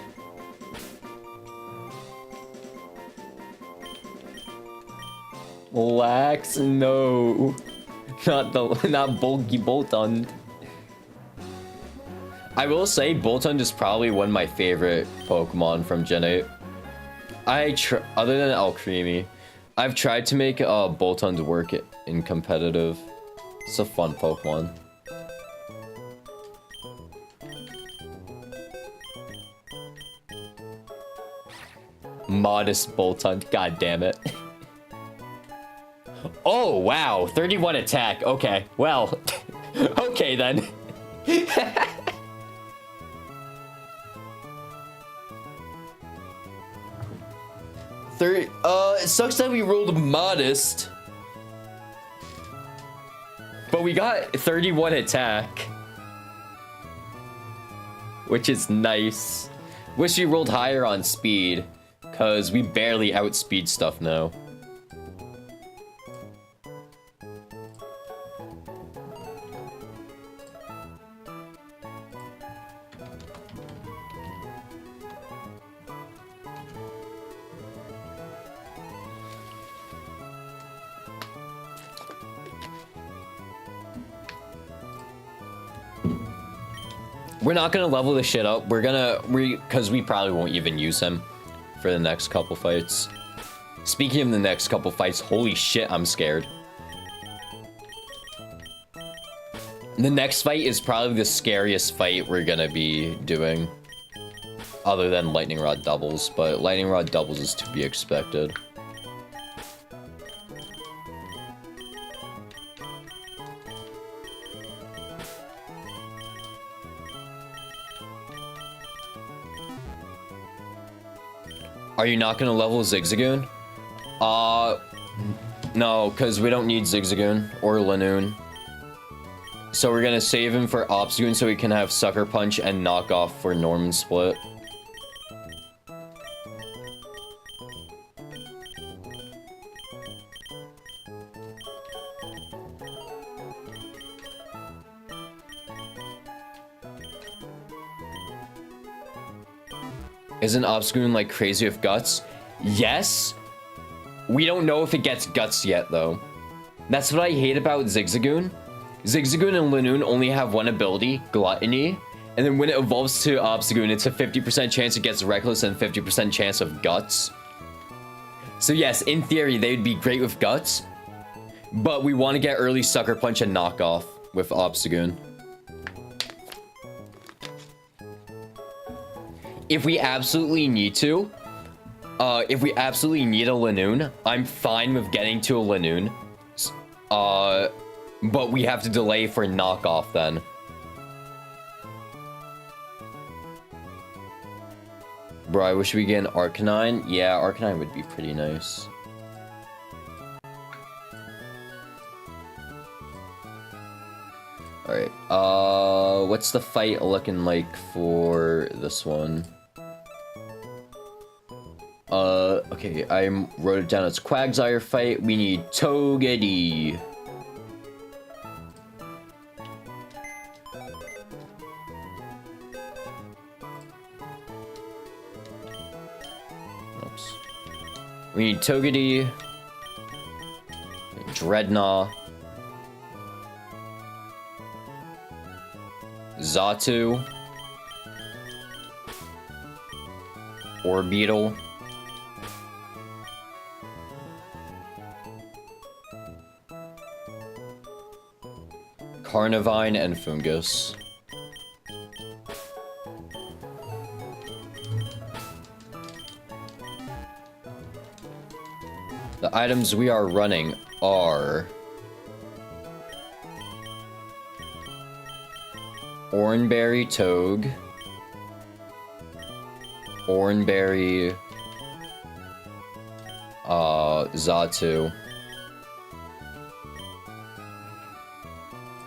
Lax, no. Not Bulky Boltund. I will say Boltund is probably one of my favorite Pokemon from Gen 8. Other than Alcremie, I've tried to make Boltund work in competitive. It's a fun Pokemon. Modest Boltund, god damn it. Oh wow, 31 attack. Okay, well, okay then. It sucks that we rolled modest. But we got 31 attack, which is nice. Wish we rolled higher on speed, because we barely outspeed stuff now. We're not gonna level this shit up. Because we probably won't even use him for the next couple fights. Speaking of the next couple fights, holy shit, I'm scared. The next fight is probably the scariest fight we're gonna be doing. Other than Lightning Rod doubles, but Lightning Rod doubles is to be expected. Are you not gonna level Zigzagoon? No, because we don't need Zigzagoon or Lanoon. So we're gonna save him for Obstagoon so we can have Sucker Punch and Knock Off for Norman Split. Isn't Obstagoon like crazy with guts? Yes. We don't know if it gets guts yet though. That's what I hate about Zigzagoon. Zigzagoon and Lanoon only have one ability, Gluttony. And then when it evolves to Obstagoon, it's a 50% chance it gets Reckless and 50% chance of guts. So yes, in theory, they'd be great with guts. But we want to get early Sucker Punch and Knock Off with Obstagoon. If we absolutely need to, if we absolutely need a Lanoon, I'm fine with getting to a Lanoon. But we have to delay for Knock Off then. Bro, I wish we get an Arcanine. Yeah, Arcanine would be pretty nice. Alright, what's the fight looking like for this one? Okay, I wrote it down. It's Quagsire fight. We need Togepi. Oops. We need Togepi, Dreadnought, Xatu, Orbeetle, Carnivine, and Fungus. The items we are running are Oranberry Toge, Oranberry Xatu.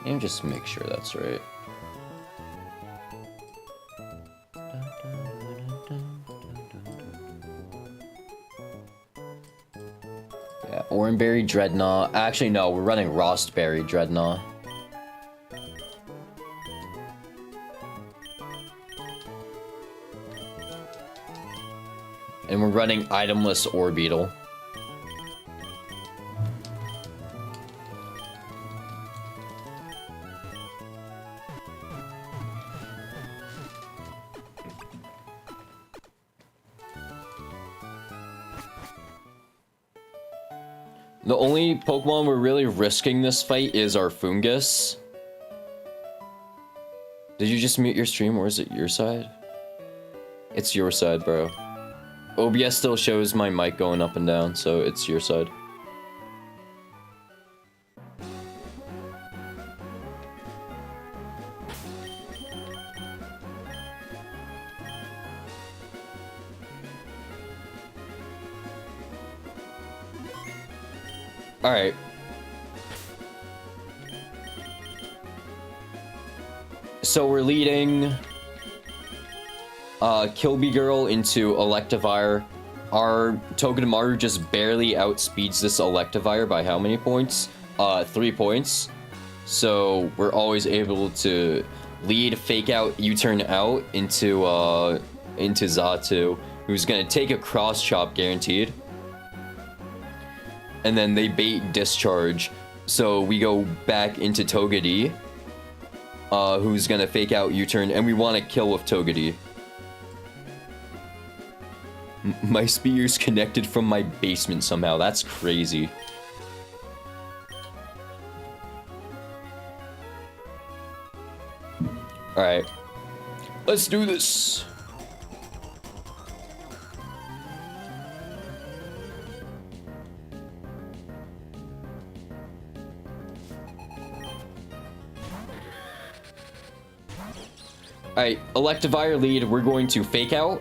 Let me just make sure that's right. Yeah, Oranberry Dreadnought. Actually, no, we're running Rostberry Dreadnought. And we're running itemless Orbeetle. The only Pokemon we're really risking this fight is our Fungus. Did you just mute your stream or is it your side? It's your side, bro. OBS still shows my mic going up and down, so it's your side. Alright. So we're leading Kilby Girl into Electivire. Our Togedemaru just barely outspeeds this Electivire by how many points? 3 points. So we're always able to lead Fake Out, U-turn out into Xatu, who's gonna take a cross chop guaranteed. And then they bait Discharge. So we go back into Togedemaru, who's gonna Fake Out, U-turn, and we want to kill with Togedemaru. My spear's connected from my basement somehow. That's crazy. Alright. Let's do this. Alright, Electivire lead. We're going to Fake Out.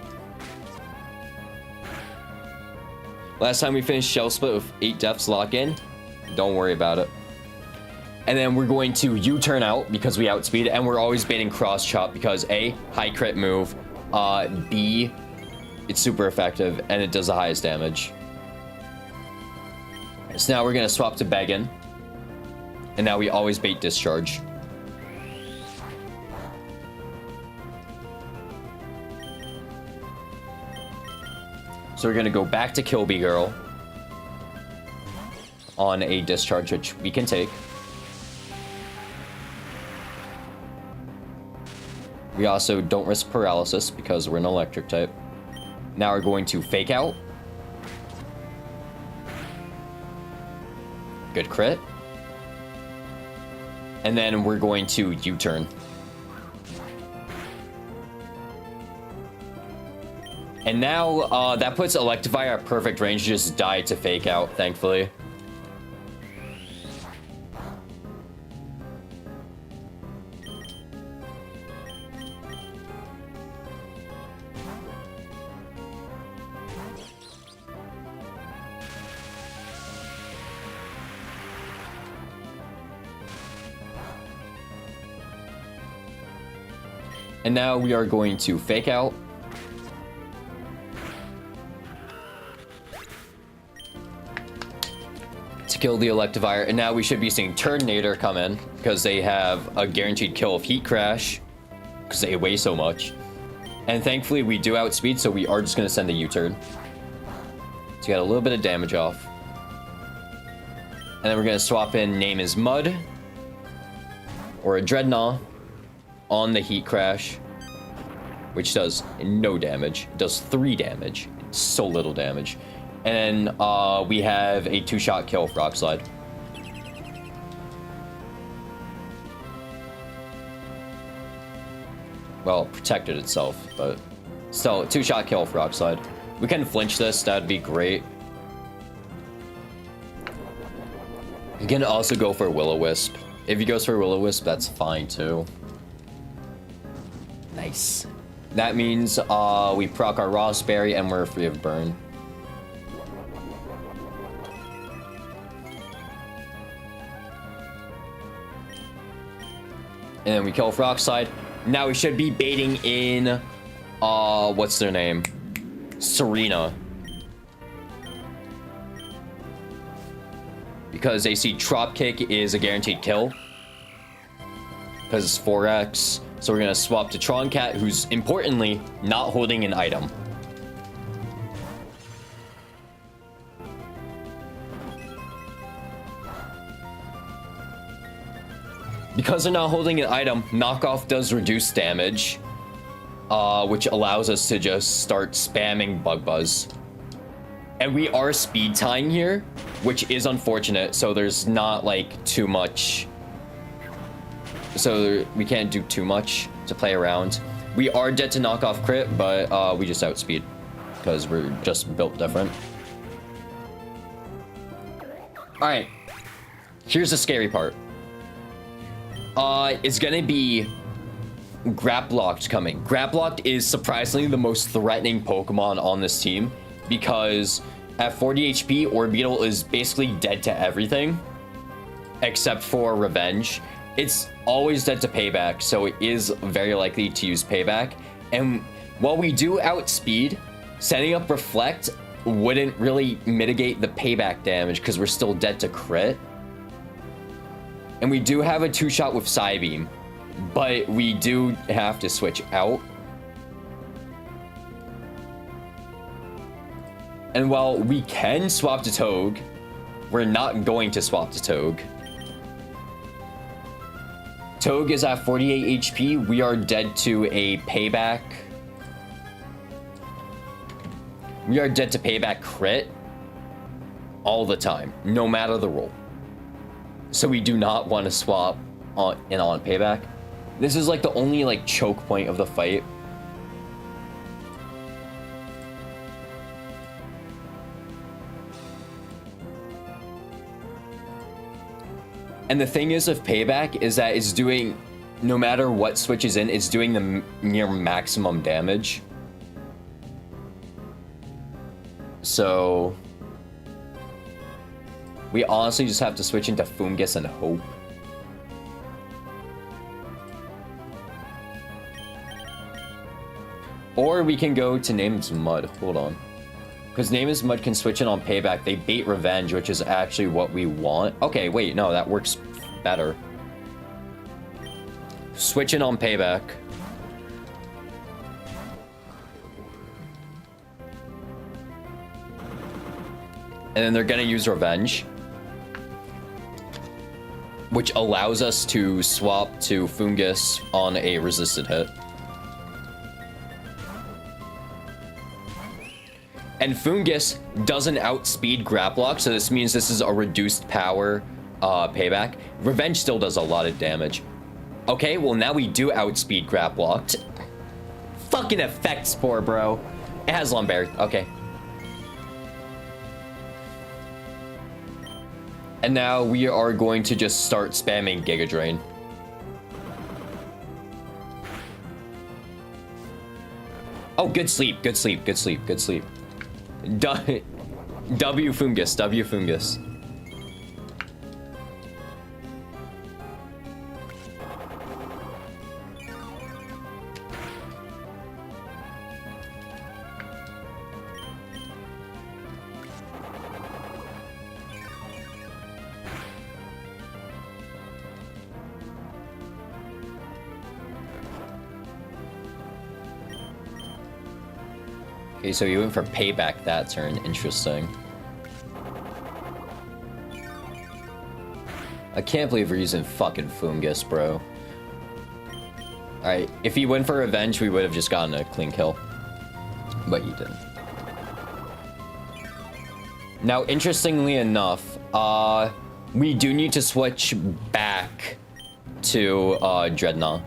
Last time we finished Shell Split with 8 deaths lock in. Don't worry about it. And then we're going to U-turn out because we outspeed, and we're always baiting Cross Chop because A, high crit move, B, it's super effective, and it does the highest damage. So now we're gonna swap to Beggin. And now we always bait Discharge. So we're gonna go back to Kilby Girl on a Discharge, which we can take. We also don't risk Paralysis because we're an electric type. Now we're going to Fake Out. Good crit. And then we're going to U-turn. And now, that puts Electivire at perfect range to just die to Fake Out, thankfully. And now we are going to Fake Out. To kill the Electivire, and now we should be seeing Turtonator come in because they have a guaranteed kill of Heat Crash because they weigh so much. And thankfully we do outspeed, so we are just going to send the U-turn to get a little bit of damage off. And then we're going to swap in Name is Mud or a Dreadnought on the Heat Crash, which does no damage. It does 3 damage. It's so little damage. And then we have a 2-shot kill with Rock Slide. Well, it protected itself, but still, 2-shot kill with Rock Slide. We can flinch this, that'd be great. You can also go for Will-O-Wisp. If he goes for Will-O-Wisp, that's fine too. Nice. That means we proc our Raspberry and we're free of burn. And then we kill with Rock Slide. Now we should be baiting in, what's their name? Serena. Because they see Trop Kick is a guaranteed kill. Because it's 4x. So we're going to swap to Troncat, who's importantly not holding an item. Because they're not holding an item, Knockoff does reduce damage, which allows us to just start spamming Bug Buzz. And we are speed tying here, which is unfortunate, so there's not like too much. So we can't do too much to play around. We are dead to Knockoff crit, but we just outspeed because we're just built different. All right, here's the scary part. It's gonna be Graplocked coming. Graplocked is surprisingly the most threatening Pokemon on this team because at 40 HP, Orbeetle is basically dead to everything except for Revenge. it's always dead to payback, so it is very likely to use payback. And while we do outspeed, setting up reflect wouldn't really mitigate the payback damage because we're still dead to crit. And we do have a 2-shot with Psybeam, but we do have to switch out. And while we can swap to Togue, we're not going to swap to Togue. Togue is at 48 HP. We are dead to a payback. We are dead to payback crit all the time, no matter the roll. So we do not want to swap on payback. This is like the only like choke point of the fight. And the thing is with payback is that it's doing, no matter what switches in, it's doing the near maximum damage. So we honestly just have to switch into Fungus and hope. Or we can go to Name's Mud. Hold on. Because Name's Mud can switch in on payback. They bait revenge, which is actually what we want. Okay, wait, no, that works better. Switch in on payback. And then they're gonna use revenge, which allows us to swap to Fungus on a resisted hit. And Fungus doesn't outspeed Graplock, so this means this is a reduced power payback. Revenge still does a lot of damage. Okay, well now we do outspeed Graplock. Fucking effect spore, bro. It has Lombardi. Okay. And now we are going to just start spamming Giga Drain. Oh, good sleep, good sleep, good sleep, good sleep. W Fungus, W Fungus. Okay, so you went for payback that turn. Interesting. I can't believe we're using fucking Fungus, bro. Alright, if he went for revenge, we would have just gotten a clean kill. But he didn't. Now, interestingly enough, we do need to switch back to Dreadnought.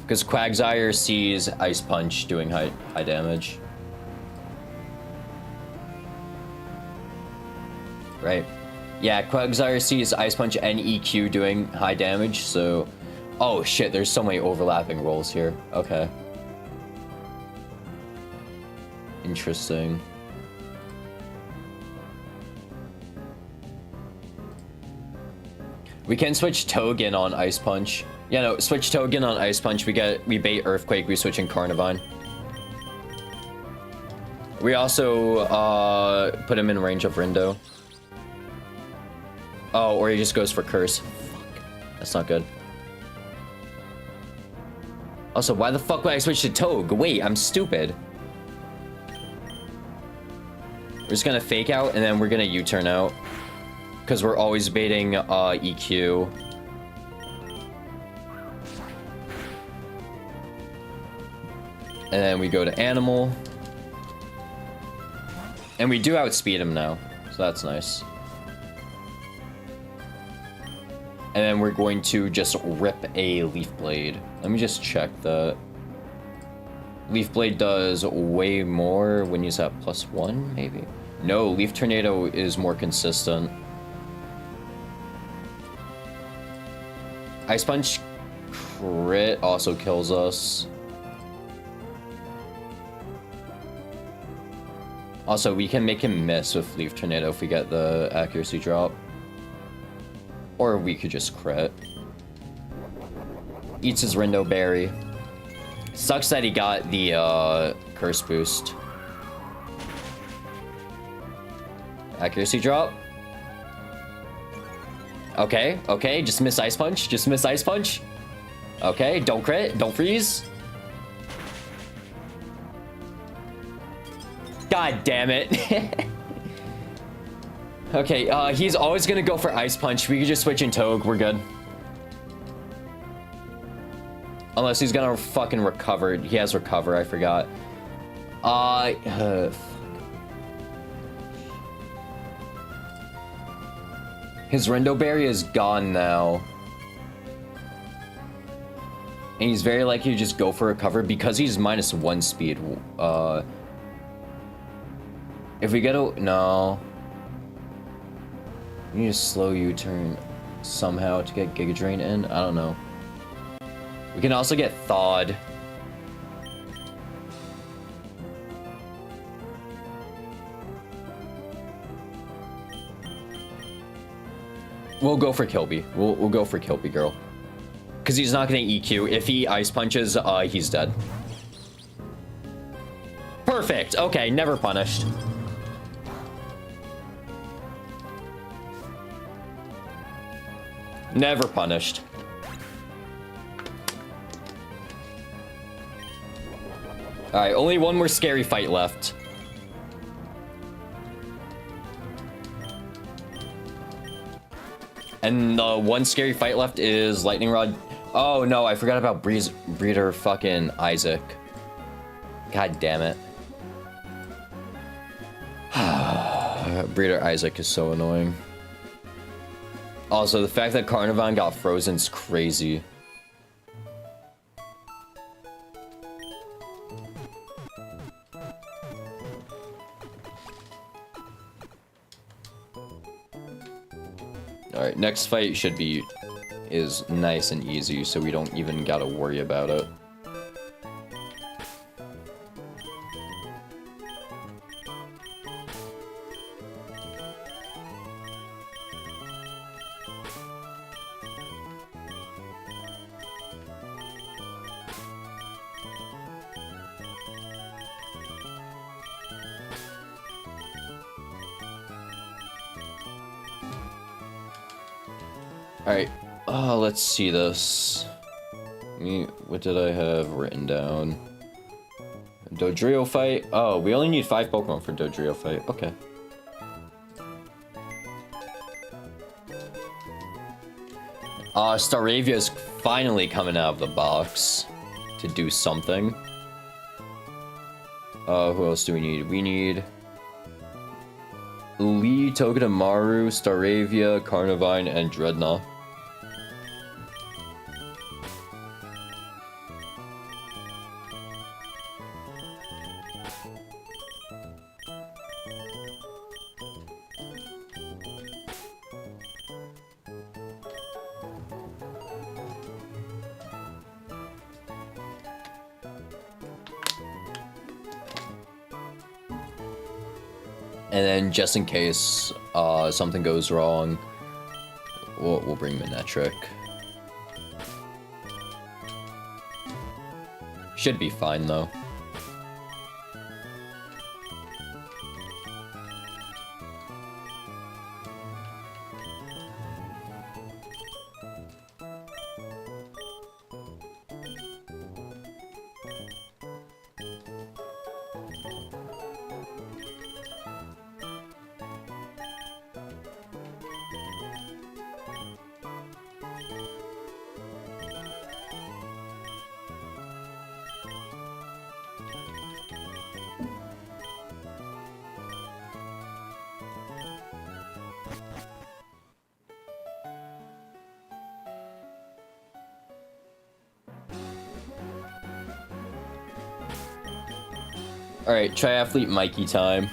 Because Quagsire sees Ice Punch doing high damage. Right. Yeah, Quagsire sees Ice Punch and EQ doing high damage, so... Oh shit, there's so many overlapping rolls here. Okay. Interesting. We can switch Togen on Ice Punch. Yeah, no, switch Togen on Ice Punch. We bait Earthquake, we switch in Carnivine. We also put him in range of Rindo. Oh, or he just goes for Curse. Fuck. That's not good. Also, why the fuck would I switch to Togue? Wait, I'm stupid. We're just gonna fake out and then we're gonna U-turn out. Because we're always baiting EQ. And then we go to Animal. And we do outspeed him now. So that's nice. And then we're going to just rip a Leaf Blade. Let me just check that. Leaf Blade does way more when he's at +1, maybe? No, Leaf Tornado is more consistent. Ice Punch crit also kills us. Also, we can make him miss with Leaf Tornado if we get the accuracy drop. Or we could just crit. Eats his Rindo Berry. Sucks that he got the curse boost. Accuracy drop. Okay, okay, just miss Ice Punch. Just miss Ice Punch. Okay, don't crit, don't freeze. God damn it. Okay, he's always gonna go for Ice Punch. We could just switch in Togue, we're good. Unless he's gonna fucking recover. He has recover, I forgot. His Rindo Berry is gone now. And he's very likely to just go for recover because he's -1 speed. If we get a... No. We need a slow U-turn somehow to get Giga Drain in. I don't know. We can also get Thawed. We'll go for Kilby. We'll go for Kilby, girl. Because he's not going to EQ. If he Ice Punches, he's dead. Perfect. Okay, never punished. Never punished. Alright, only one more scary fight left. And the one scary fight left is Lightning Rod. Oh no, I forgot about Breeder fucking Isaac. God damn it. Breeder Isaac is so annoying. Also, the fact that Carnivine got frozen's crazy. Alright, next fight is nice and easy, so we don't even gotta worry about it. Alright, let's see this. What did I have written down? Dodrio fight? Oh, we only need 5 Pokemon for Dodrio fight. Okay. Staravia is finally coming out of the box to do something. Who else do we need? We need Lee, Togedemaru, Staravia, Carnivine, and Dreadnought. And then, just in case something goes wrong, we'll bring Manectric. Should be fine, though. Alright, Triathlete Mikey time.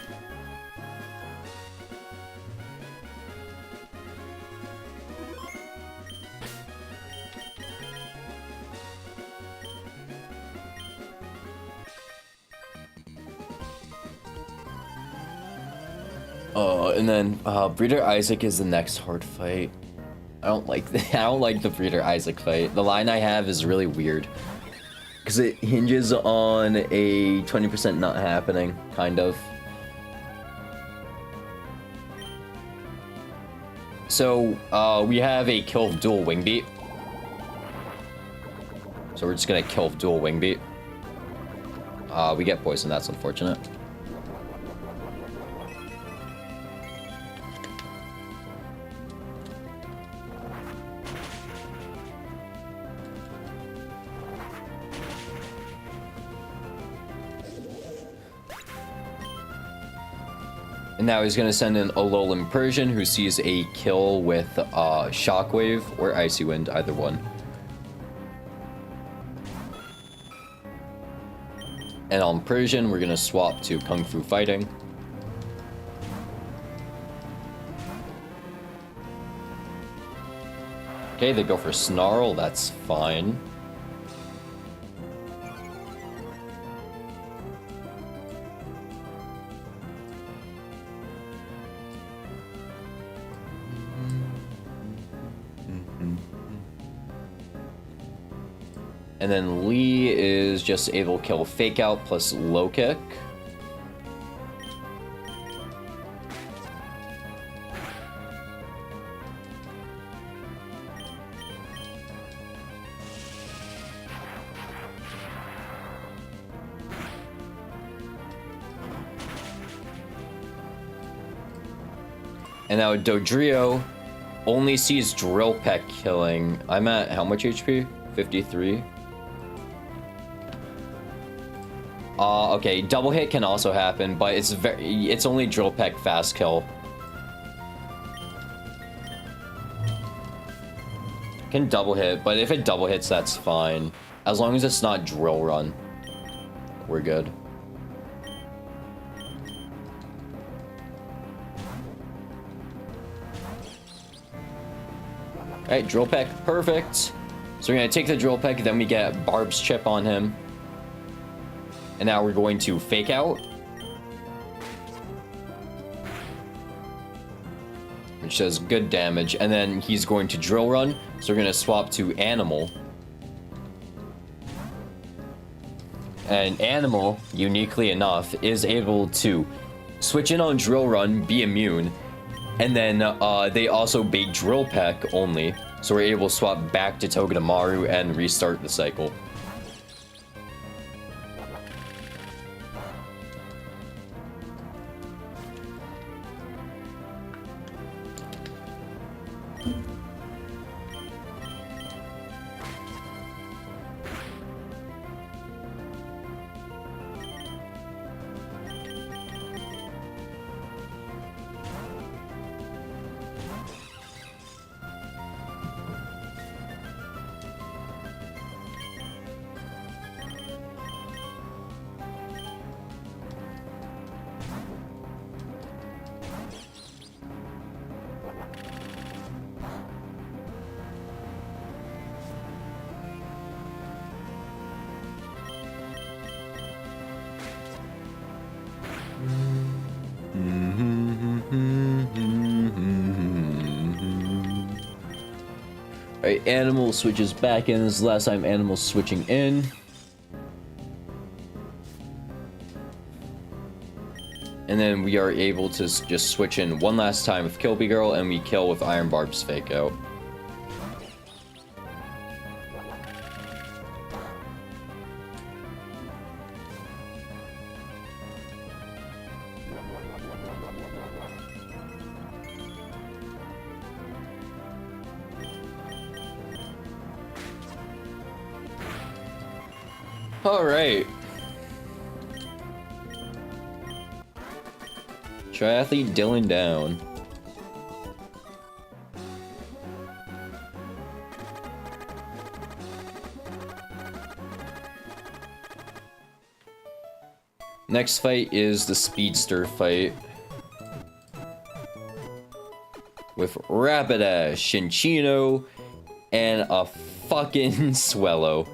And then Breeder Isaac is the next hard fight. I don't like the Breeder Isaac fight. The line I have is really weird. Because it hinges on a 20% not happening, kind of. So, we have a kill of dual wing beat. So we're just gonna kill dual wing beat. We get poison, that's unfortunate. And now he's gonna send in Alolan Persian, who sees a kill with Shockwave or Icy Wind, either one. And on Persian, we're gonna swap to Kung Fu Fighting. Okay, they go for Snarl, that's fine. And then Lee is just able to kill Fake Out plus Low Kick. And now Dodrio only sees Drill Peck killing. I'm at how much HP? 53. Okay, double hit can also happen, but it's only Drill Peck fast kill. Can double hit, but if it double hits, that's fine. As long as it's not Drill Run, we're good. Alright, Drill Peck, perfect. So we're gonna take the Drill Peck, then we get Barb's Chip on him. And now we're going to Fake Out. Which does good damage. And then he's going to Drill Run. So we're going to swap to Animal. And Animal, uniquely enough, is able to switch in on Drill Run, be immune. And then they also bait Drill Peck only. So we're able to swap back to Togedemaru and restart the cycle. Alright, Animal switches back in. This is the last time Animal switching in. And then we are able to just switch in one last time with Kilby Girl, and we kill with Iron Barb's Fake Out. Alright. Triathlete Dylan down. Next fight is the Speedster fight. With Rapidash, Shinchino, and a fucking Swellow.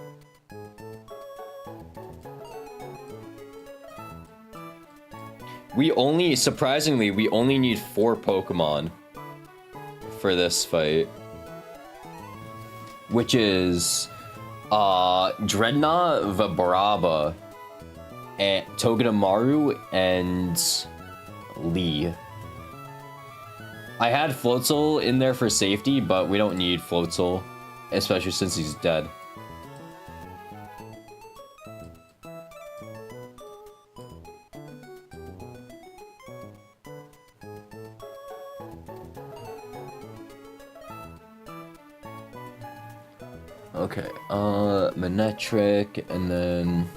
Surprisingly, we only need 4 Pokemon for this fight. which is Dreadnought, Vibrava, and Togedemaru, and Lee. I had Floatzel in there for safety, but we don't need Floatzel, especially since he's dead. Okay, Manectric, and then...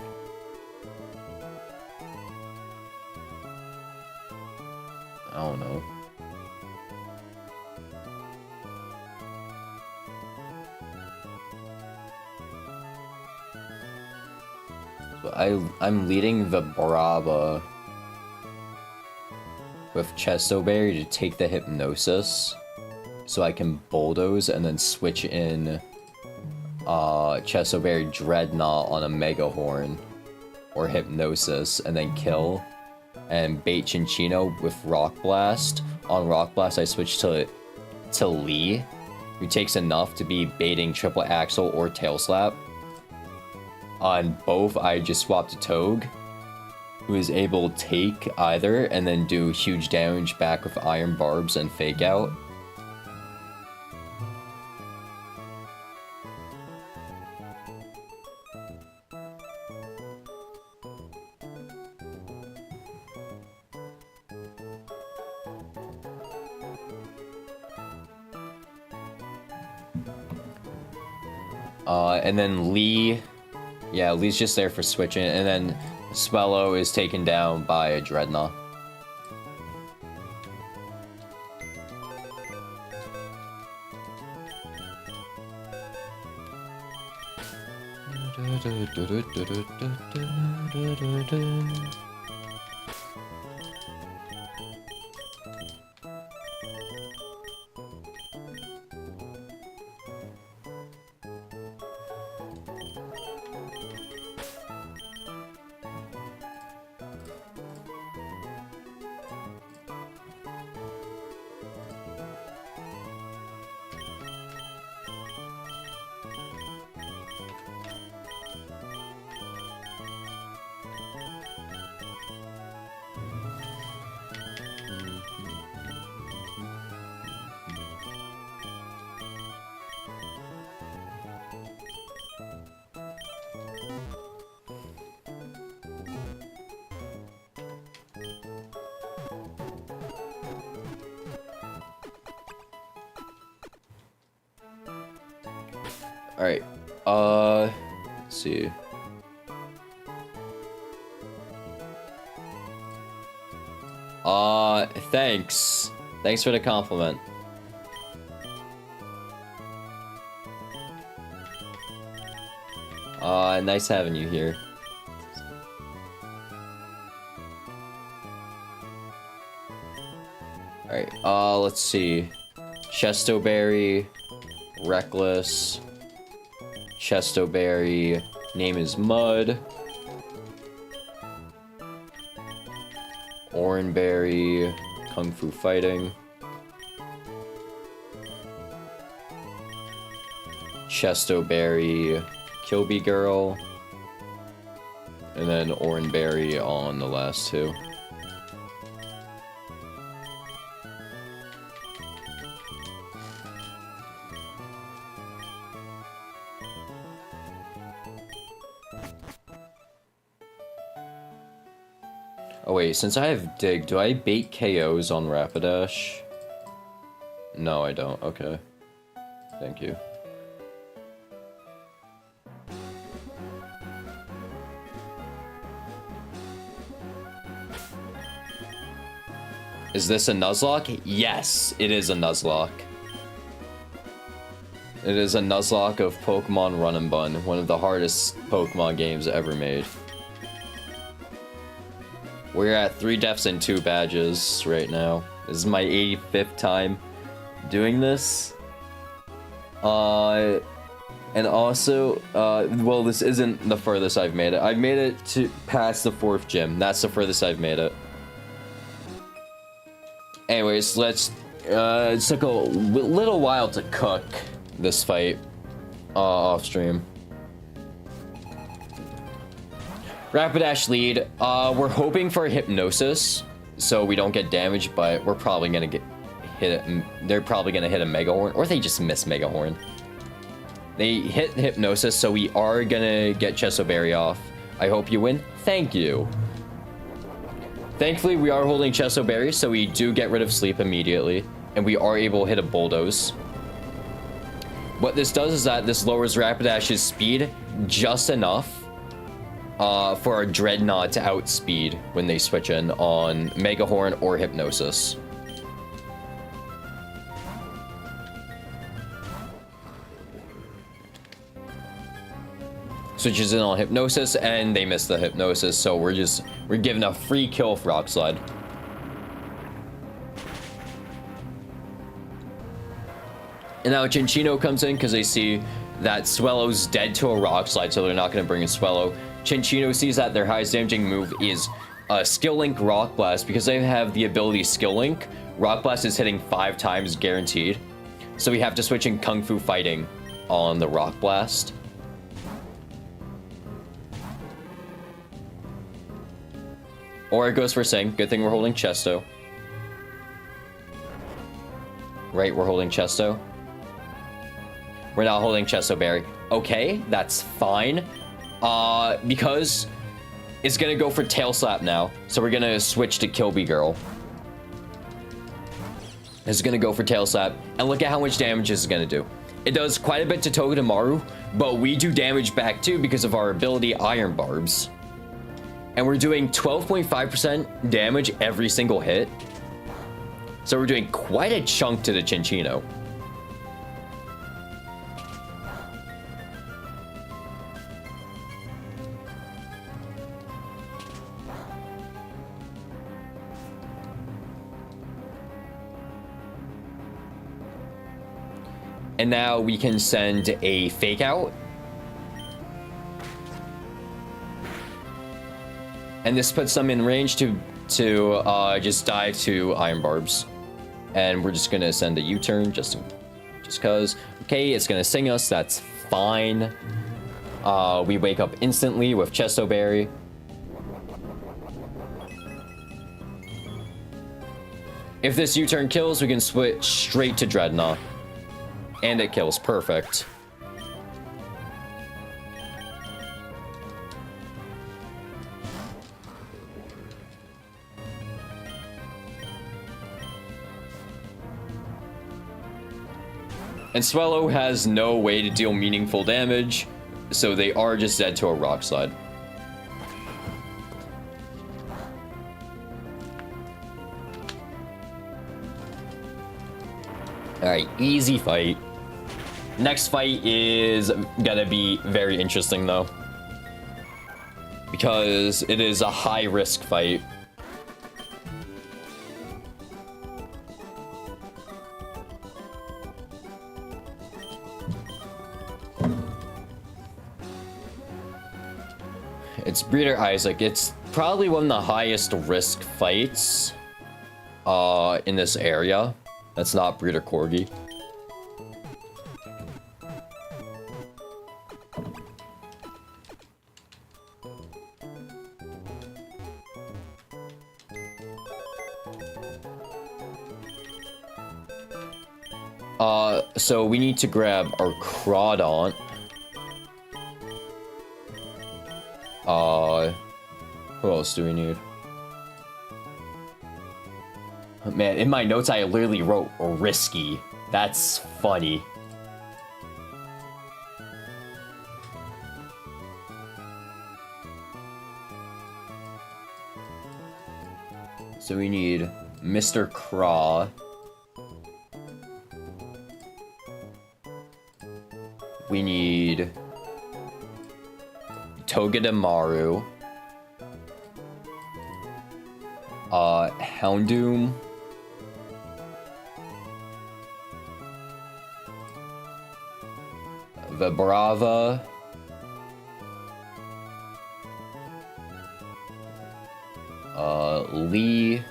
I don't know. So I'm leading the Brava with Chestoberry to take the Hypnosis, so I can Bulldoze and then switch in Chestoberry Dreadnought on a Mega Horn or Hypnosis and then kill, and bait Chinchino with Rock Blast. On Rock Blast I switch to Lee, who takes enough to be baiting Triple Axle or Tail Slap. On both I just swap to Togue, who is able to take either and then do huge damage back with Iron Barbs and Fake Out. And then Lee, yeah, Lee's just there for switching, and then Swellow is taken down by a Dreadnought. Alright, let's see. Thanks. Thanks for the compliment. Nice having you here. Alright, let's see. Chestoberry, Reckless, Chestoberry, name is Mud, Oranberry, Kung Fu Fighting, Chestoberry, Kilby Girl, and then Oranberry on the last two. Oh wait, since I have Dig, do I bait KOs on Rapidash? No, I don't. Okay. Thank you. Is this a Nuzlocke? Yes, it is a Nuzlocke. It is a Nuzlocke of Pokemon Run Bun, one of the hardest Pokemon games ever made. We're at 3 deaths and 2 badges right now. This is my 85th time doing this. And also, well, this isn't the furthest I've made it. I've made it to past the 4th gym. That's the furthest I've made it. Anyways, let's, it took a little while to cook this fight. off stream. Rapidash lead. We're hoping for a hypnosis, so we don't get damaged, but we're probably gonna get hit. They're probably gonna hit a Mega Horn, or they just miss Mega Horn. They hit hypnosis, so we are gonna get Chesto Berry off. I hope you win. Thank you. Thankfully, we are holding Chesto Berry, so we do get rid of sleep immediately, and we are able to hit a Bulldoze. What this does is that this lowers Rapidash's speed just enough for our Dreadnought to outspeed when they switch in on Mega Horn or Hypnosis. Switches in on Hypnosis, and they miss the Hypnosis, so we're giving a free kill for Rock Slide. And now Chinchino comes in because they see that Swellow's dead to a Rock Slide, so they're not going to bring in Swellow. Chinchino sees that their highest damaging move is Skill Link Rock Blast. Because they have the ability Skill Link, Rock Blast is hitting 5 times guaranteed. So we have to switch in Kung Fu Fighting on the Rock Blast. Or it goes for Sing. Good thing we're holding Chesto. Right, we're holding Chesto. We're not holding Chesto Berry. Okay, that's fine. Because it's gonna go for Tail Slap now. So we're gonna switch to Kilby Girl. It's gonna go for Tail Slap. And look at how much damage this is gonna do. It does quite a bit to Togedemaru, but we do damage back too because of our ability Iron Barbs. And we're doing 12.5% damage every single hit. So we're doing quite a chunk to the Chinchino. And now we can send a Fake Out. And this puts them in range to just dive to Iron Barbs. And we're just gonna send a U-turn just cause. Okay, it's gonna sing us, that's fine. We wake up instantly with Chesto Berry. If this U-turn kills, we can switch straight to Dreadnought. And it kills, perfect. And Swellow has no way to deal meaningful damage, so they are just dead to a Rock Slide. Alright, easy fight. Next fight is gonna be very interesting though, because it is a high-risk fight. It's Breeder Isaac. It's probably one of the highest risk fights in this area. That's not Breeder Corgi. So we need to grab our Crawdaunt. Who else do we need? Man, in my notes I literally wrote risky. That's funny. So we need Mr. Craw. We need Togedemaru. Houndoom. Vibrava. Lee.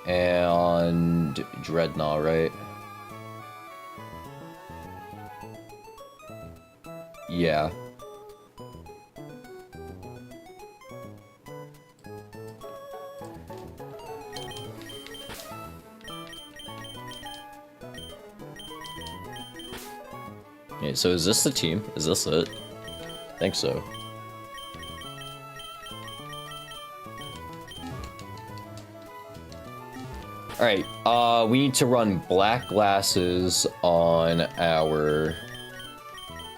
And Dreadnought, right? Yeah. Okay, so is this the team? Is this it? I think so. Alright, we need to run black glasses on our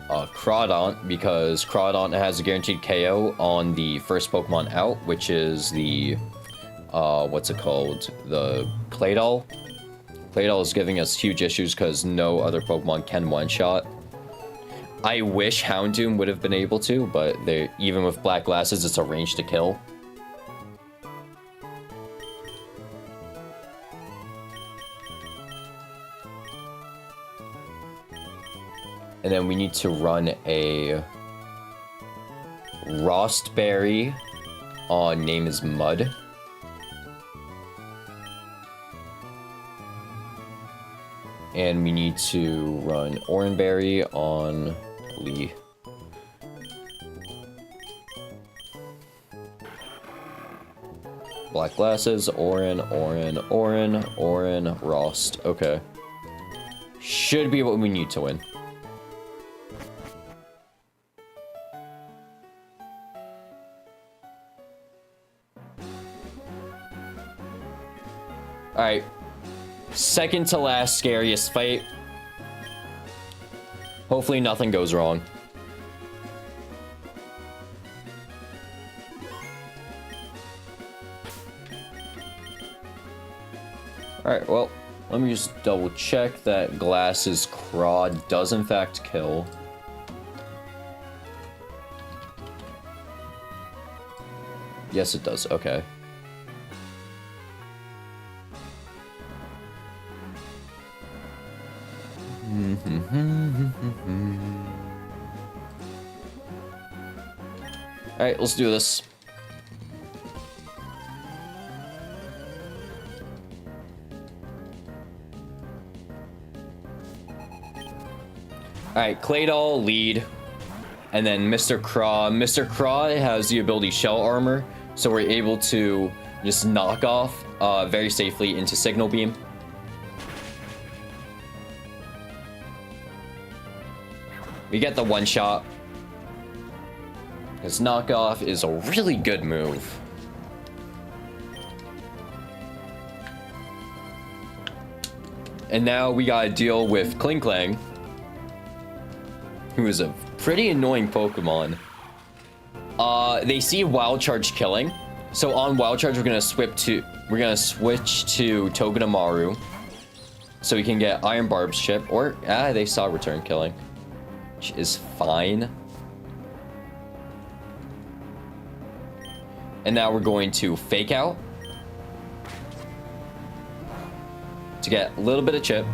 Crawdaunt, because Crawdaunt has a guaranteed KO on the first Pokemon out, which is the, what's it called? The Claydol. Claydol is giving us huge issues because no other Pokemon can one-shot. I wish Houndoom would have been able to, but even with black glasses, it's a range to kill. And then we need to run a Rostberry on name is Mud. And we need to run Oranberry on Lee. Black glasses, Oran, Rost. Okay. Should be what we need to win. Alright. Second to last scariest fight. Hopefully nothing goes wrong. Alright, well, let me just double check that Glass's Craw does in fact kill. Yes, it does. Okay. Alright, let's do this. Alright, Claydol lead. And then Mr. Craw. Mr. Craw has the ability Shell Armor, so we're able to just knock off very safely into Signal Beam. We get the one shot. Because knockoff is a really good move. And now we gotta deal with Klinklang, who is a pretty annoying Pokemon. They see Wild Charge killing, so on Wild Charge we're gonna switch to Togedemaru, so we can get Iron Barb's chip, or they saw Return killing, which is fine. And now we're going to Fake Out to get a little bit of chip,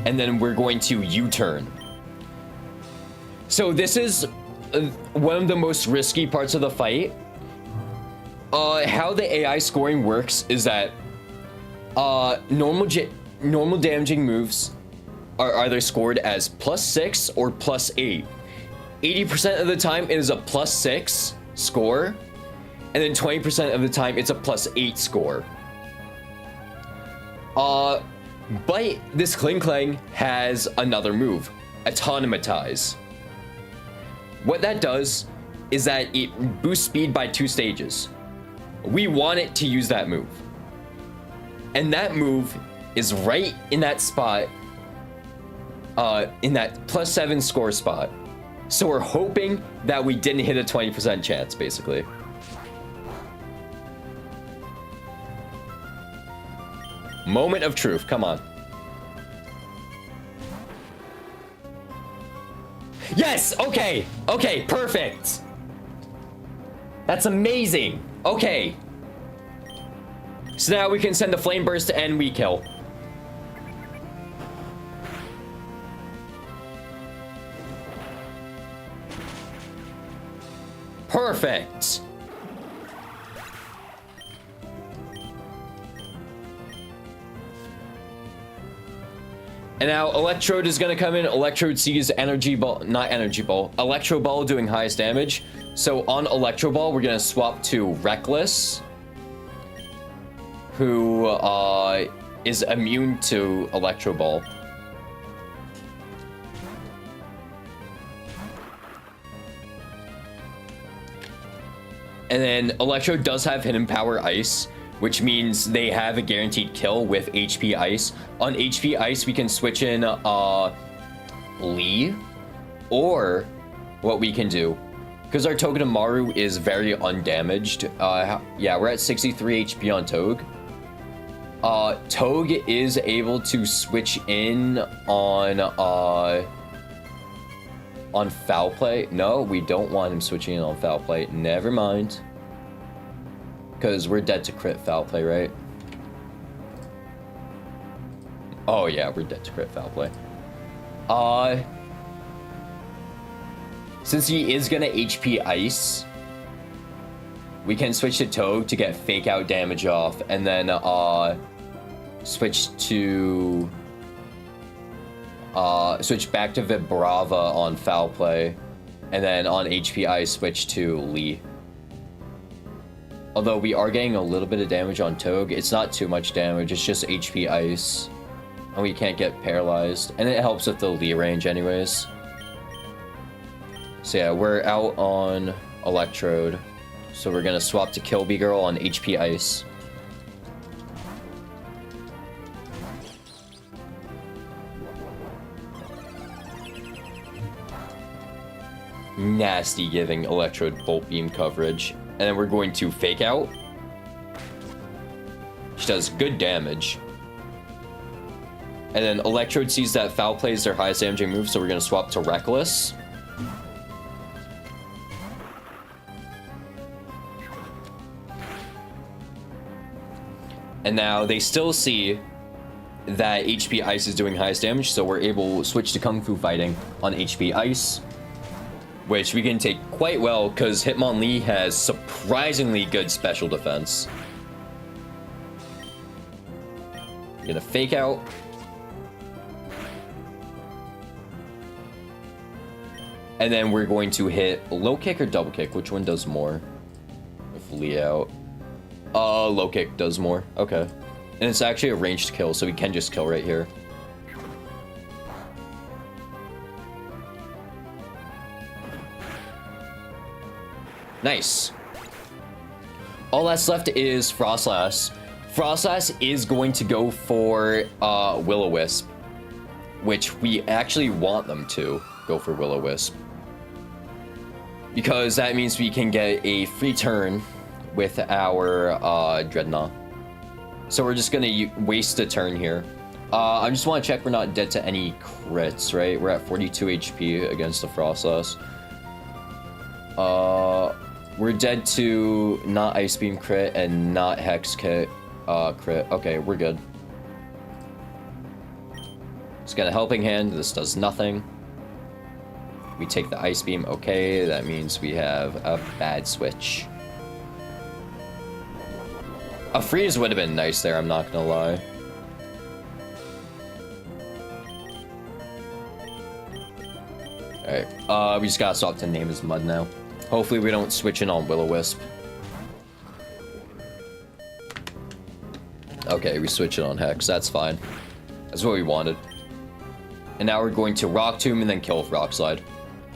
and then we're going to U-turn. So this is one of the most risky parts of the fight. How the AI scoring works is that normal damaging moves are either scored as +6 or +8. 80% of the time it is a +6 score, and then 20% of the time it's a +8 score. But this Klinklang has another move, Autonomatize. What that does is that it boosts speed by 2 stages. We want it to use that move. And that move is right in that spot, in that +7 score spot. So we're hoping that we didn't hit a 20% chance, basically. Moment of truth, come on. Yes, okay, okay, perfect. That's amazing. Okay. So now we can send the Flame Burst to end weak kill. Perfect. And now Electrode is gonna come in. Electrode sees Energy Ball, not Energy Ball, Electro Ball doing highest damage. So on Electro Ball, we're gonna swap to Reckless, who is immune to Electro Ball. And then Electro does have Hidden Power Ice, which means they have a guaranteed kill with HP Ice. On HP Ice, we can switch in Lee, or what we can do, because our Togedemaru is very undamaged. Yeah, we're at 63 HP on Tog. Tog is able to switch in on Foul Play. No, we don't want him switching in on Foul Play. Never mind. Because we're dead to crit Foul Play, right? Oh yeah, we're dead to crit Foul Play. Since he is gonna HP Ice, we can switch to Tog to get Fake Out damage off, and then switch to switch back to Vibrava on Foul Play, and then on HP Ice switch to Lee. Although we are getting a little bit of damage on Tog, it's not too much damage, it's just HP Ice. And we can't get paralyzed. And it helps with the Lee range anyways. So yeah, we're out on Electrode. So we're gonna swap to Kilby Girl on HP Ice. Nasty giving Electrode Bolt Beam coverage. And then we're going to Fake Out. She does good damage. And then Electrode sees that Foul Play is their highest damaging move, so we're going to swap to Reckless. And now they still see that HP Ice is doing highest damage, so we're able to switch to Kung Fu Fighting on HP Ice, which we can take quite well because Hitmonlee has surprisingly good special defense. I'm gonna Fake Out. And then we're going to hit Low Kick or Double Kick. Which one does more? With Lee out. Low Kick does more. Okay. And it's actually a ranged kill, so we can just kill right here. Nice. All that's left is Frostlass. Frostlass is going to go for Will-O-Wisp, which we actually want them to go for Will-O-Wisp, because that means we can get a free turn with our Dreadnought. So we're just gonna waste a turn here. I just want to check we're not dead to any crits, right? We're at 42 HP against the Frostlass. We're dead to not Ice Beam crit and not Hex crit. Okay, we're good. Just got a Helping Hand. This does nothing. We take the Ice Beam. Okay, that means we have a bad switch. A freeze would have been nice there, I'm not gonna lie. Alright, we just gotta swap to Name as Mud now. Hopefully we don't switch in on Will-O-Wisp. Okay, we switch it on Hex, that's fine. That's what we wanted. And now we're going to Rock Tomb and then kill with Rock Slide.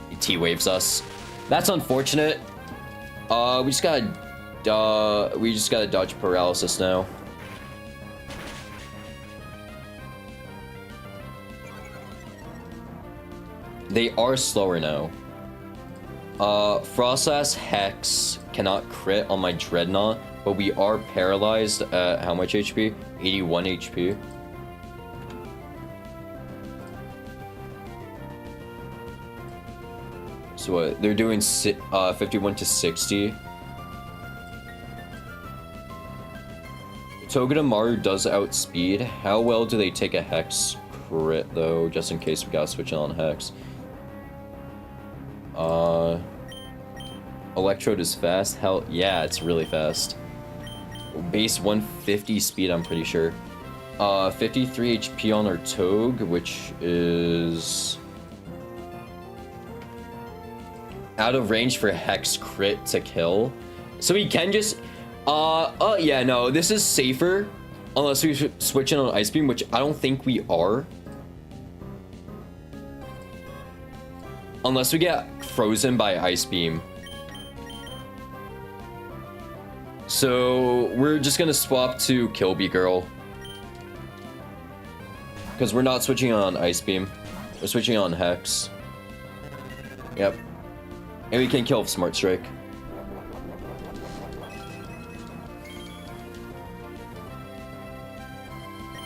He T-Waves us. That's unfortunate. We just gotta dodge Paralysis now. They are slower now. Frostlass Hex cannot crit on my Dreadnought, but we are paralyzed at how much HP? 81 HP. So what? They're doing 51 to 60. Togedemaru does outspeed. How well do they take a Hex crit though? Just in case we gotta switch it on Hex. Electrode is fast. Hell, yeah, it's really fast. Base 150 speed, I'm pretty sure. 53 HP on our Togue, which is out of range for Hex crit to kill. So we can just, yeah, no, this is safer unless we switch in on Ice Beam, which I don't think we are. Unless we get frozen by Ice Beam. So we're just gonna swap to Kilby Girl. Because we're not switching on Ice Beam. We're switching on Hex. Yep. And we can kill Smart Strike.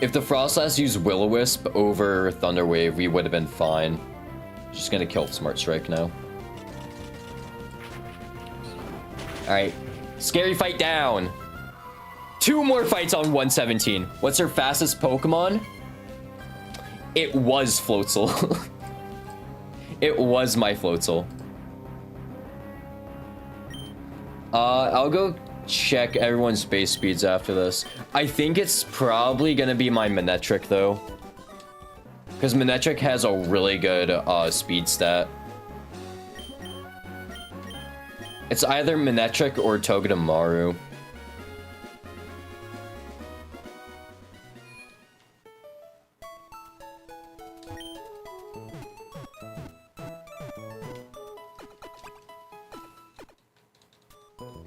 If the Frostlass used Will-O-Wisp over Thunder Wave, we would have been fine. Just gonna kill Smart Strike now. Alright. Scary fight down. 2 more fights on 117. What's her fastest Pokemon? It was Floatzel. It was my Floatzel. I'll go check everyone's base speeds after this. I think it's probably gonna be my Manectric though. Because Manectric has a really good speed stat. It's either Manectric or Togedemaru.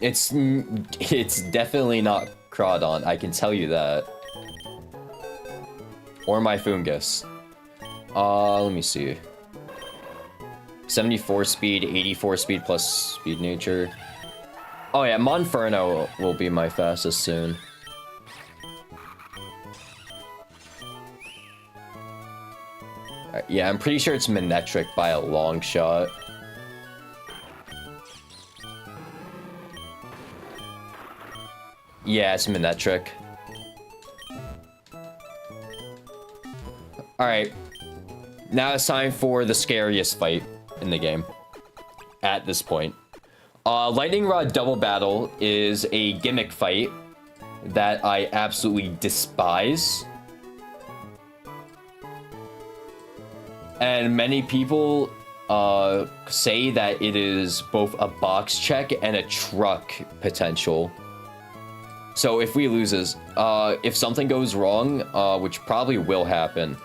It's definitely not Crawdon, I can tell you that. Or my Fungus. Let me see. 74 speed, 84 speed plus speed nature. Oh yeah, Monferno will be my fastest soon. Yeah, I'm pretty sure it's Manectric by a long shot. Yeah, it's Manectric. Alright. Now it's time for the scariest fight in the game. At this point. Lightning Rod Double Battle is a gimmick fight that I absolutely despise. And many people say that it is both a box check and a truck potential. So if we lose this, if something goes wrong, which probably will happen,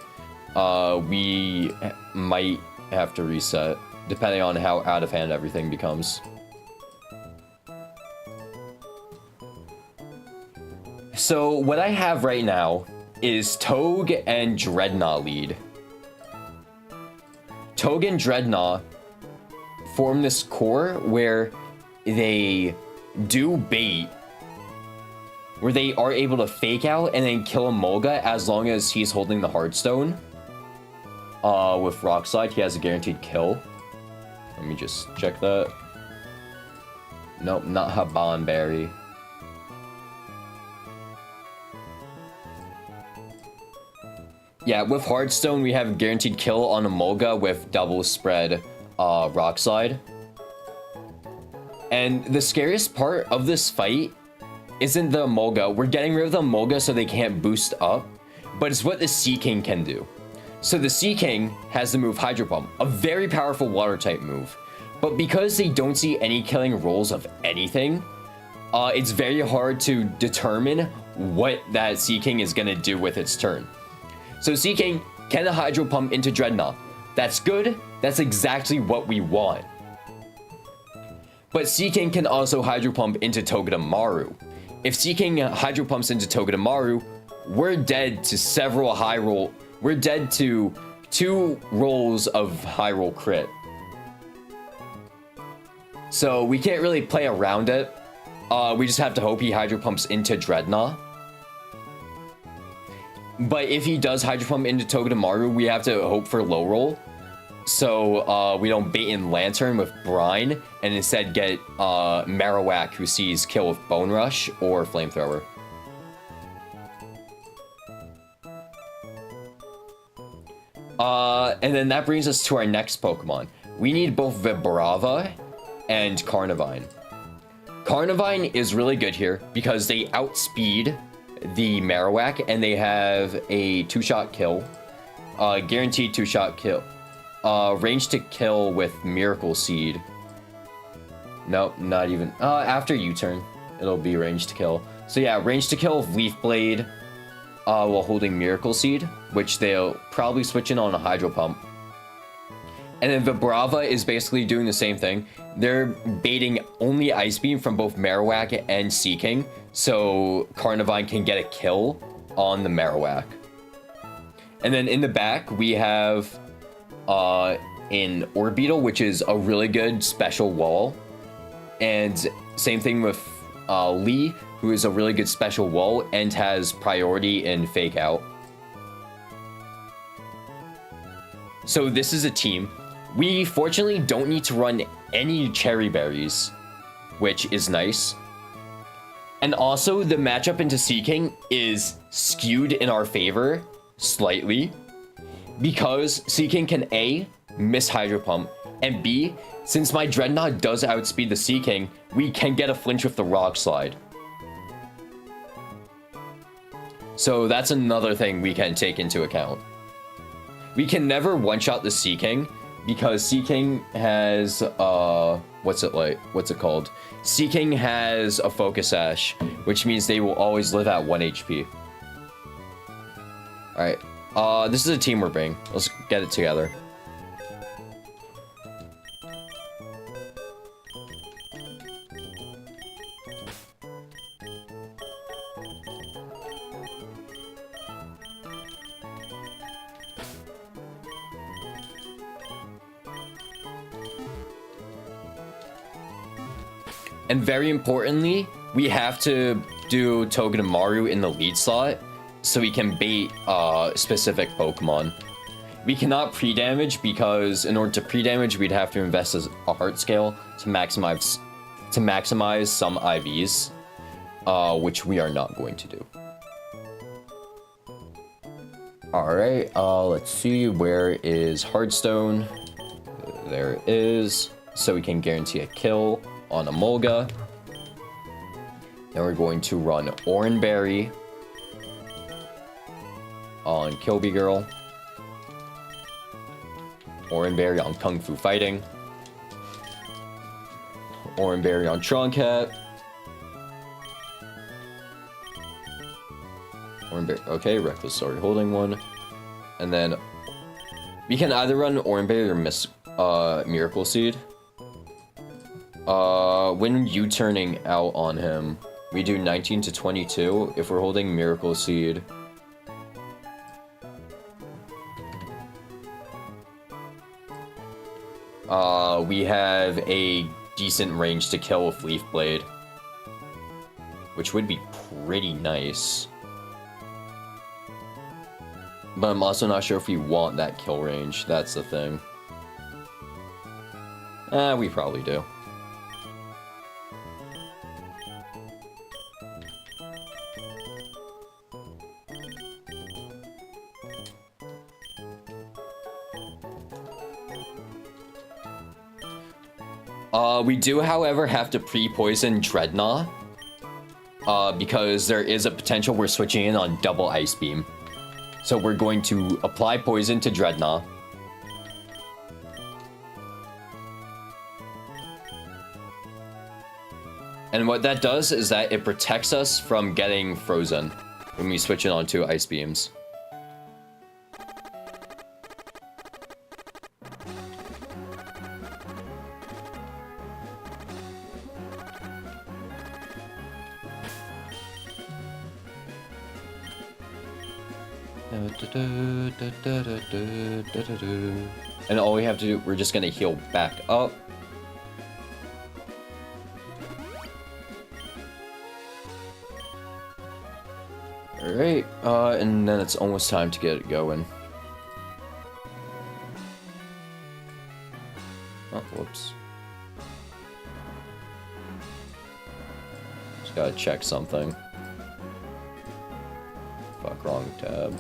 we might have to reset, depending on how out of hand everything becomes. So what I have right now is Togue and Dreadnought lead. Togue and Dreadnought form this core where they do bait, where they are able to fake out and then kill Emolga as long as he's holding the Heartstone. With Rock Slide, he has a guaranteed kill. Let me just check that. Nope, not Habanberry. Yeah, with Heartstone, we have guaranteed kill on Emolga with double spread Rock Slide. And the scariest part of this fight isn't the Emolga. We're getting rid of the Emolga so they can't boost up, but it's what the Sea King can do. So the Sea King has the move Hydro Pump, a very powerful water type move. But because they don't see any killing rolls of anything, it's very hard to determine what that Sea King is going to do with its turn. So Sea King can Hydro Pump into Dreadnought. That's good. That's exactly what we want. But Sea King can also Hydro Pump into Togedemaru. If Sea King Hydro Pumps into Togedemaru, we're dead to several high roll. We're dead to 2 rolls of high roll crit. So we can't really play around it. We just have to hope he Hydro Pumps into Dreadnought. But if he does Hydro Pump into Togedemaru, we have to hope for low roll. So we don't bait in Lantern with Brine and instead get Marowak, who sees kill with Bone Rush or Flamethrower. And then that brings us to our next Pokemon. We need both Vibrava and Carnivine. Carnivine is really good here because they outspeed the Marowak, and they have a 2-shot kill, guaranteed 2-shot kill, range to kill with Miracle Seed. Nope, not even. After U-turn, it'll be range to kill. So yeah, range to kill Leaf Blade while holding Miracle Seed, which they'll probably switch in on a Hydro Pump. And then Vibrava is basically doing the same thing. They're baiting only Ice Beam from both Marowak and Seaking, so Carnivine can get a kill on the Marowak. And then in the back, we have an Orbeetle, which is a really good special wall. And same thing with Lee, who is a really good special wall and has priority in Fake Out. So this is a team. We fortunately don't need to run any Cherry Berries, which is nice. And also, the matchup into Seaking is skewed in our favor slightly, because Seaking can A, miss Hydro Pump, and B, since my Dreadnought does outspeed the Seaking, we can get a flinch with the Rock Slide. So that's another thing we can take into account. We can never one-shot the Seaking, because Seaking has, what's it called? Seaking has a Focus Sash, which means they will always live at 1 HP. Alright, this is a team we're bringing. Let's get it together. And very importantly, we have to do Togedemaru in the lead slot so we can bait specific Pokemon. We cannot pre-damage because in order to pre-damage, we'd have to invest a heart scale to maximize some IVs, which we are not going to do. Alright, let's see, where is Hearthstone? There it is. So we can guarantee a kill on Emolga. Then we're going to run Oranberry on Kilby Girl. Oranberry on Kung Fu Fighting. Oranberry on Troncat. Oranberry, okay, Reckless Story holding one. And then we can either run Oranberry or miss Miracle Seed. When U-turning out on him, we do 19 to 22 if we're holding Miracle Seed. We have a decent range to kill with Leaf Blade, which would be pretty nice. But I'm also not sure if we want that kill range. That's the thing. We probably do. We do, however, have to pre-poison Dreadnought, because there is a potential we're switching in on double Ice Beam. So we're going to apply poison to Dreadnought. And what that does is that it protects us from getting frozen when we switch it onto Ice Beams. And all we have to do, we're just gonna heal back up. Alright, and then it's almost time to get it going. Oh, whoops. Just gotta check something. Fuck, wrong tab.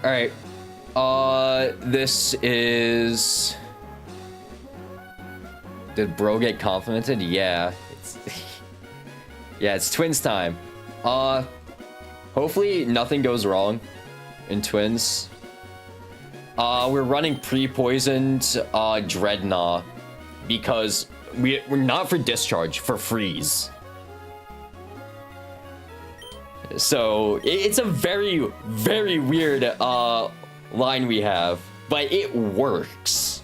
Alright. This is... Did bro get complimented? Yeah. Yeah, it's twins time. Hopefully nothing goes wrong in twins. We're running pre-poisoned Dreadnought because we're not for discharge, for freeze. So it's a very, very weird line we have, but it works.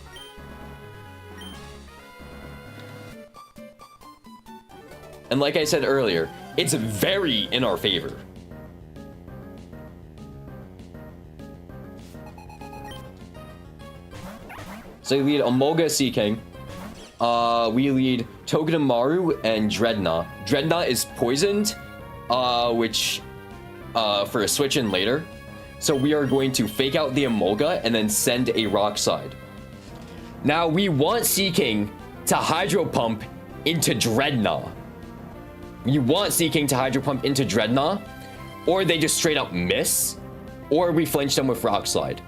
And like I said earlier, it's very in our favor. So we lead Emolga Sea King. We lead Togedemaru and Dreadnought. Dreadnought is poisoned, which for a switch in later. So we are going to fake out the Emolga and then send a Rock Slide. Now we want Sea King to Hydro Pump into Dreadnought. You want Sea King to Hydro Pump into Dreadnought, or they just straight up miss, or we flinch them with Rock Slide.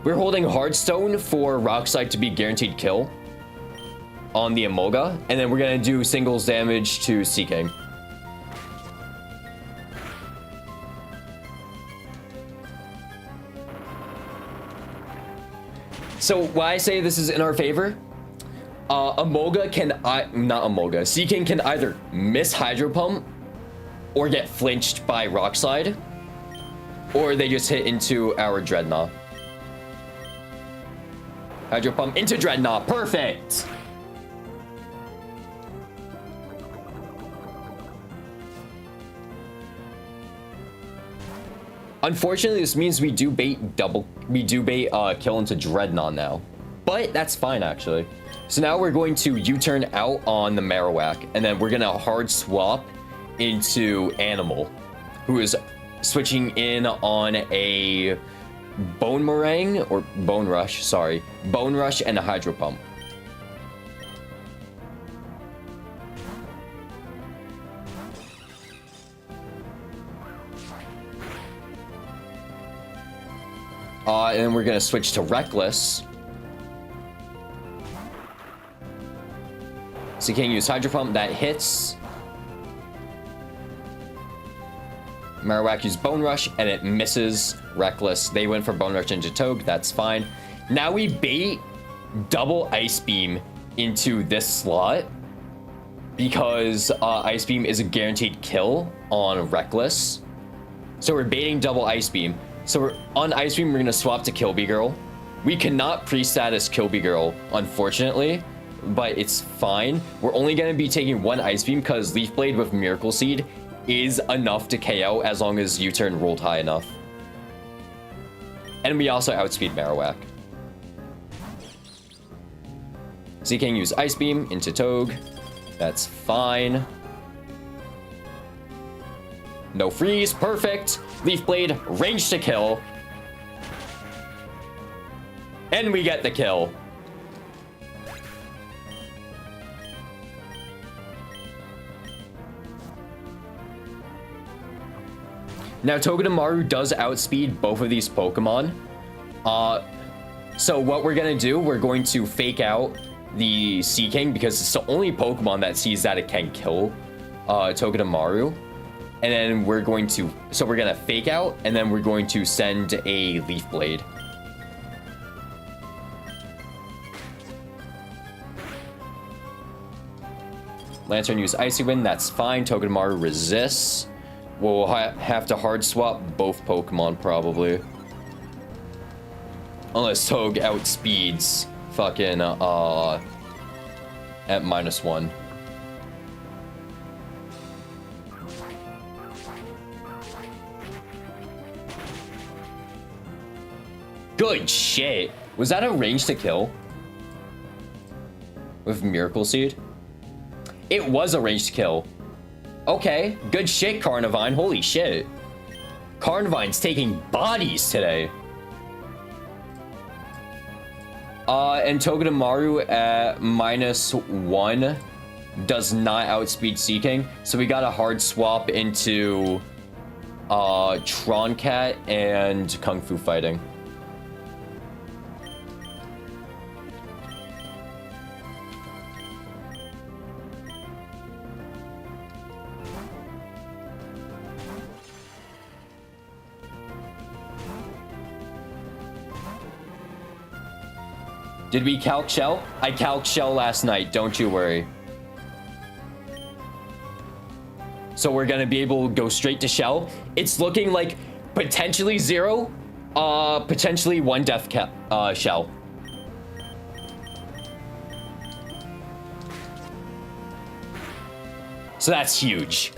We're holding Heartstone for Rock Slide to be guaranteed kill on the Emolga, and then we're gonna do singles damage to Sea King. So why I say this is in our favor? Emolga can, not Emolga, Sea King can either miss Hydro Pump or get flinched by Rock Slide, or they just hit into our Dreadnought. Hydro Pump into Dreadnought, perfect! Unfortunately, this means we do bait kill into Dreadnought now. But that's fine, actually. So now we're going to U-turn out on the Marowak, and then we're gonna hard swap into Animal, who is switching in on a Bone Meringue, or Bone Rush, sorry. Bone Rush and a Hydro Pump. And then we're gonna switch to Reckless. So you can use Hydro Pump, that hits. Marowak used Bone Rush, and it misses Reckless. They went for Bone Rush into Togue, that's fine. Now we bait double Ice Beam into this slot, because Ice Beam is a guaranteed kill on Reckless. So we're baiting double Ice Beam. So we're on Ice Beam, we're gonna swap to Kilby Girl. We cannot pre-status Kilby Girl, unfortunately, but it's fine. We're only gonna be taking one Ice Beam because Leaf Blade with Miracle Seed is enough to KO as long as U-turn rolled high enough. And we also outspeed Marowak. So you can use Ice Beam into Togue. That's fine. No freeze, perfect. Leaf Blade, range to kill. And we get the kill. Now Togedemaru does outspeed both of these Pokemon. So what we're gonna do, we're going to fake out the Sea King because it's the only Pokemon that sees that it can kill Togedemaru. And then we're going to, so we're gonna fake out, and then we're going to send a Leaf Blade. Lantern use Icy Wind, that's fine. Togedemaru resists. We'll have to hard swap both Pokemon probably. Unless Togue outspeeds fucking at -1. Good shit. Was that a range to kill? With Miracle Seed? It was a range to kill. Okay, good shit, Carnivine. Holy shit. Carnivine's taking bodies today. And Togedemaru at -1 does not outspeed Sea King. So we got a hard swap into Tron Cat, and Kung Fu Fighting. Did we calc shell? I calc shell last night, don't you worry. So we're gonna be able to go straight to shell. It's looking like potentially 0, potentially 1 death shell. So that's huge.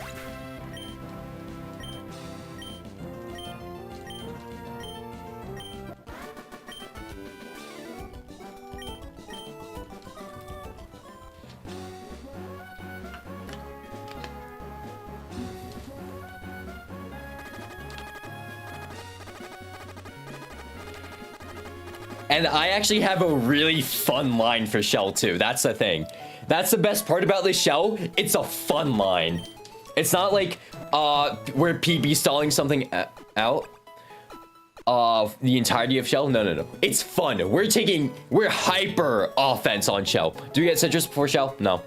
And I actually have a really fun line for shell too. That's the thing. That's the best part about this shell. It's a fun line. It's not like we're PB stalling something out the entirety of shell. No. It's fun. We're hyper offense on shell. Do we get citrus before shell? No.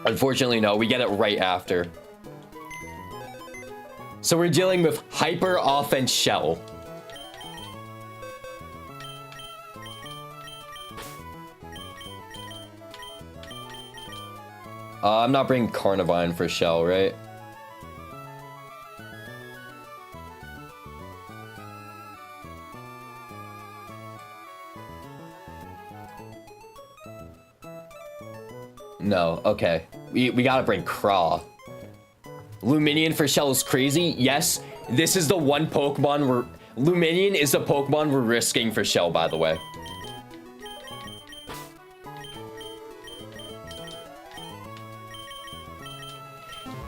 Unfortunately, no. We get it right after. So we're dealing with hyper offense shell. I'm not bringing Carnivine for shell, right? No, okay. We gotta bring Craw. Luminion for shell is crazy. Yes, this is the one Pokemon Luminion is the Pokemon we're risking for shell, by the way.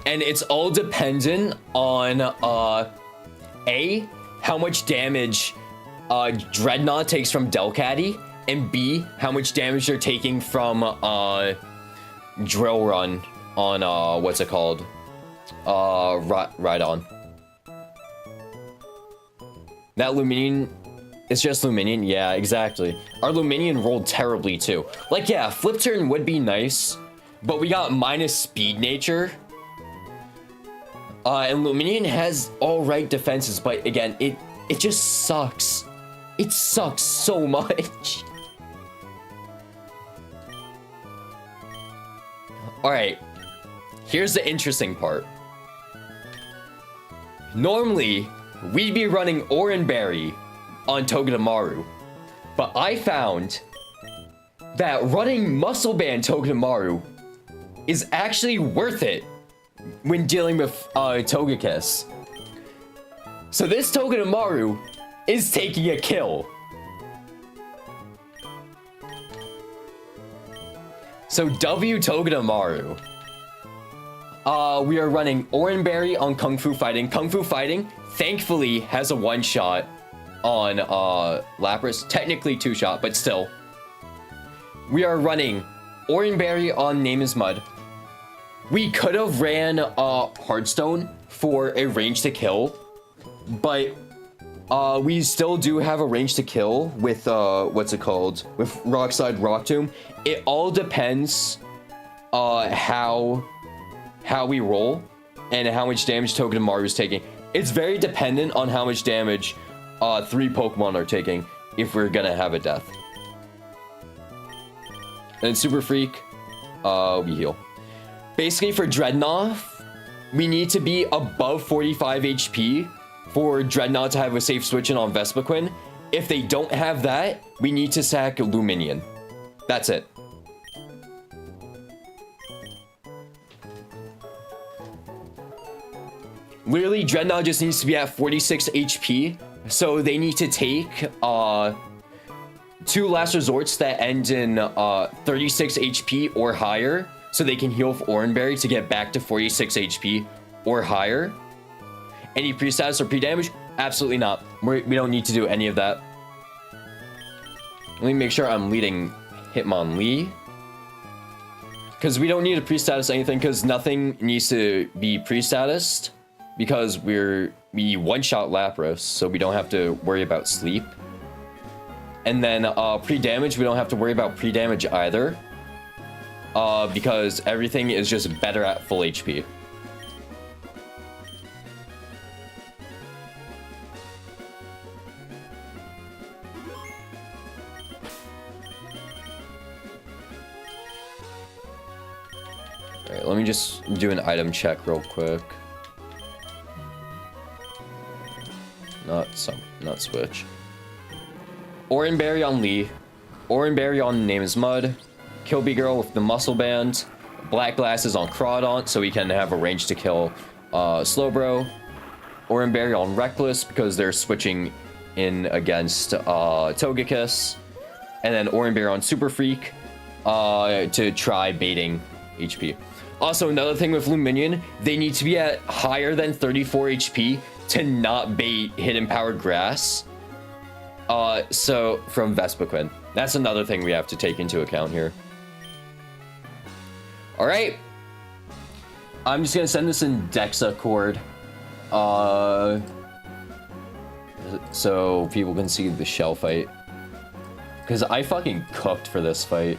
And it's all dependent on, A, how much damage Dreadnought takes from Delcatty, and B, how much damage they're taking from Drill Run on, what's it called? Rhydon. That Luminion, it's just Luminion? Yeah, exactly. Our Luminion rolled terribly, too. Like, yeah, Flip Turn would be nice, but we got minus Speed Nature. And Luminion has all right defenses, but again, it just sucks. It sucks so much. Alright, here's the interesting part. Normally, we'd be running Oranberry on Togedemaru, but I found that running Muscle Band Togedemaru is actually worth it when dealing with Togekiss. So this Togedemaru is taking a kill. So W Togedemaru. We are running Oranberry on Kung Fu Fighting. Kung Fu Fighting, thankfully, has a one-shot on Lapras. Technically two-shot, but still. We are running Oranberry on Name is Mud. We could have ran Heartstone for a range to kill, but we still do have a range to kill with what's it called? With Rockslide Rock Tomb. It all depends how we roll and how much damage Togedemaru is taking. It's very dependent on how much damage 3 Pokemon are taking if we're gonna have a death. And Super Freak, we heal. Basically, for Dreadnought, we need to be above 45 HP for Dreadnought to have a safe switch in on Vespiquen. If they don't have that, we need to sack Luminion. That's it. Literally, Dreadnought just needs to be at 46 HP, so they need to take 2 last resorts that end in 36 HP or higher, so they can heal for Oranberry to get back to 46 HP or higher. Any pre-status or pre-damage? Absolutely not. We don't need to do any of that. Let me make sure I'm leading Hitmonlee. Because we don't need to pre-status anything, because nothing needs to be pre-statused. Because we're we one-shot Lapras, so we don't have to worry about sleep. And then pre-damage, we don't have to worry about pre-damage either. Because everything is just better at full HP. Alright, let me just do an item check real quick. Not switch. Oran Berry on Lee. Oran Berry on Name is Mud. Kilby Girl with the Muscle Band. Black Glasses on Crawdaunt, so we can have a range to kill Slowbro. Oran Berry on Reckless, because they're switching in against Togekiss. And then Oran Berry on Super Freak to try baiting HP. Also, another thing with Luminion, they need to be at higher than 34 HP to not bait Hidden Powered Grass. So, from Vespiquen. That's another thing we have to take into account here. Alright. I'm just gonna send this in Dexa Chord. So people can see the shell fight. Because I fucking cooked for this fight.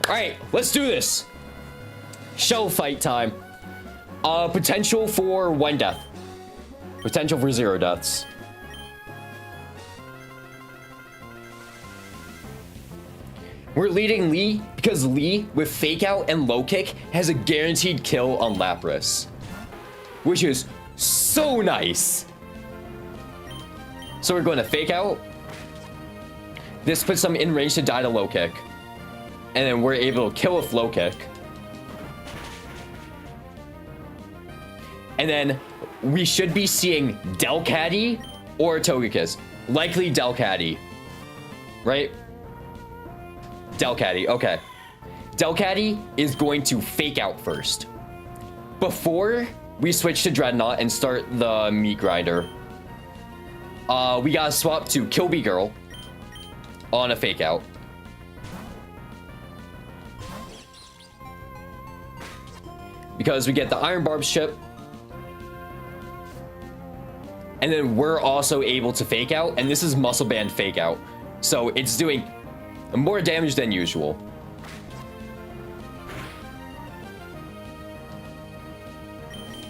Alright, let's do this. Shell fight time. Potential for 1 death. Potential for 0 deaths. We're leading Lee because Lee, with Fake Out and Low Kick, has a guaranteed kill on Lapras. Which is so nice. So we're going to Fake Out. This puts them in range to die to Low Kick. And then we're able to kill with Low Kick. And then we should be seeing Delcatty or Togekiss. Likely Delcatty. Right? Delcatty, okay. Delcatty is going to Fake Out first. Before we switch to Dreadnought and start the Meat Grinder, we gotta swap to Kilby Girl on a Fake Out. Because we get the Iron Barbs chip. And then we're also able to Fake Out. And this is Muscle Band Fake Out. So it's doing more damage than usual.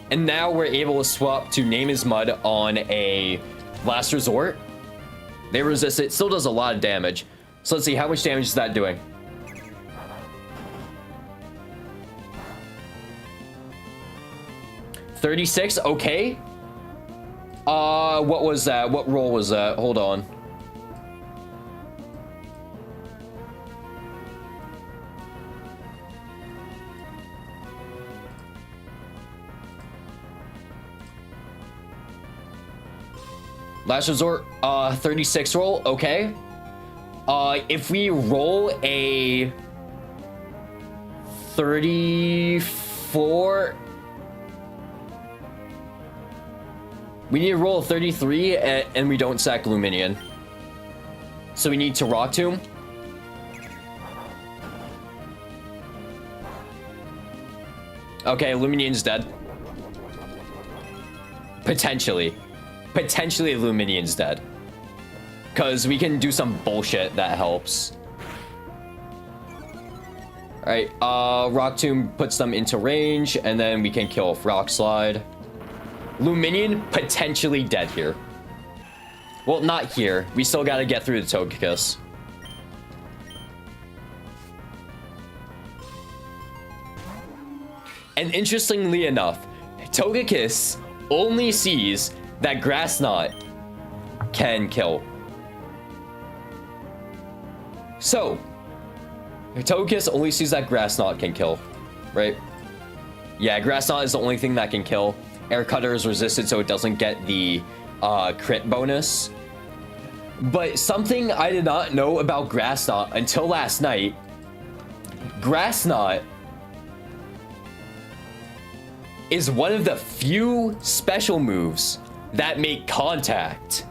And now we're able to swap to Name is Mud on a Last Resort. They resist it. Still does a lot of damage. So let's see, how much damage is that doing? 36, okay. What was that? What roll was that? Hold on. Last Resort, 36 roll, okay. If we roll a 34, we need to roll a 33 and we don't sack Luminion. So we need to Rock Tomb. Okay, Luminion's dead. Potentially. Potentially Luminion's dead. Because we can do some bullshit that helps. Alright, Rock Tomb puts them into range, and then we can kill with Rock Slide. Luminion potentially dead here. Well, not here. We still gotta get through the Togekiss. And interestingly enough, Togekiss only sees that Grass Knot can kill. So, Togekiss only sees that Grass Knot can kill, right? Yeah, Grass Knot is the only thing that can kill. Air Cutter is resisted, so it doesn't get the crit bonus. But something I did not know about Grass Knot until last night. Grass Knot is one of the few special moves that make contact.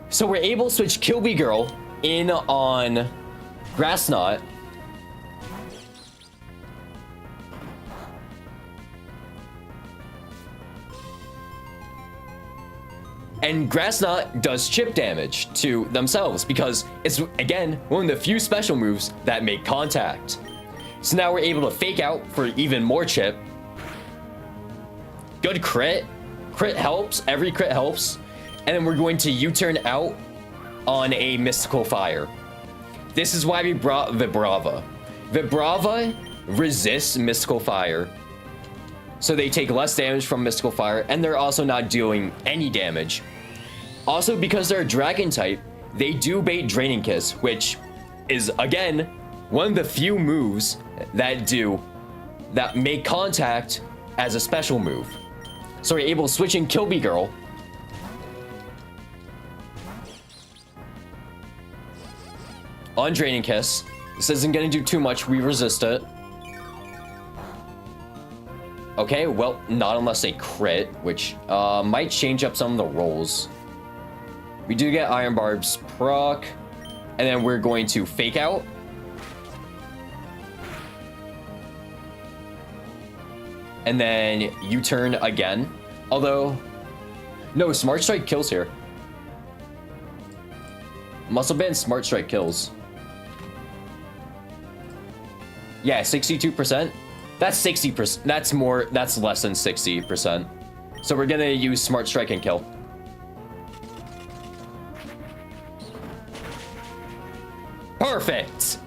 So we're able to switch Kilby Girl in on Grass Knot. And Grass Knot does chip damage to themselves because it's, again, one of the few special moves that make contact. So now we're able to fake out for even more chip. Good crit. Crit helps. Every crit helps. And then we're going to U-turn out on a Mystical Fire. This is why we brought Vibrava. Vibrava resists Mystical Fire. So they take less damage from Mystical Fire, and they're also not doing any damage. Also, because they're a Dragon type, they do bait Draining Kiss, which is, again, one of the few moves that make contact as a special move. So we're able to switch in Kilby Girl. On Draining Kiss. This isn't gonna do too much, we resist it. Okay, well, not unless they crit, which might change up some of the rolls. We do get Iron Barb's proc, and then we're going to fake out. And then U-turn again. Although, no, Smart Strike kills here. Muscle Band Smart Strike kills. Yeah, 62%. That's 60%. That's less than 60%. So we're gonna use Smart Strike and kill. Perfect.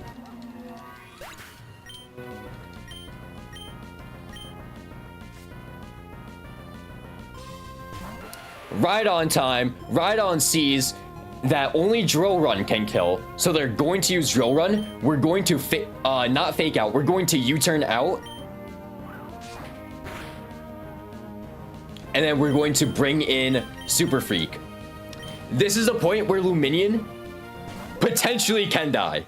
Right on time. Right on sees that only Drill Run can kill. So they're going to use Drill Run. We're going to not fake out. We're going to U-turn out. And then we're going to bring in Super Freak. This is a point where Luminion potentially can die.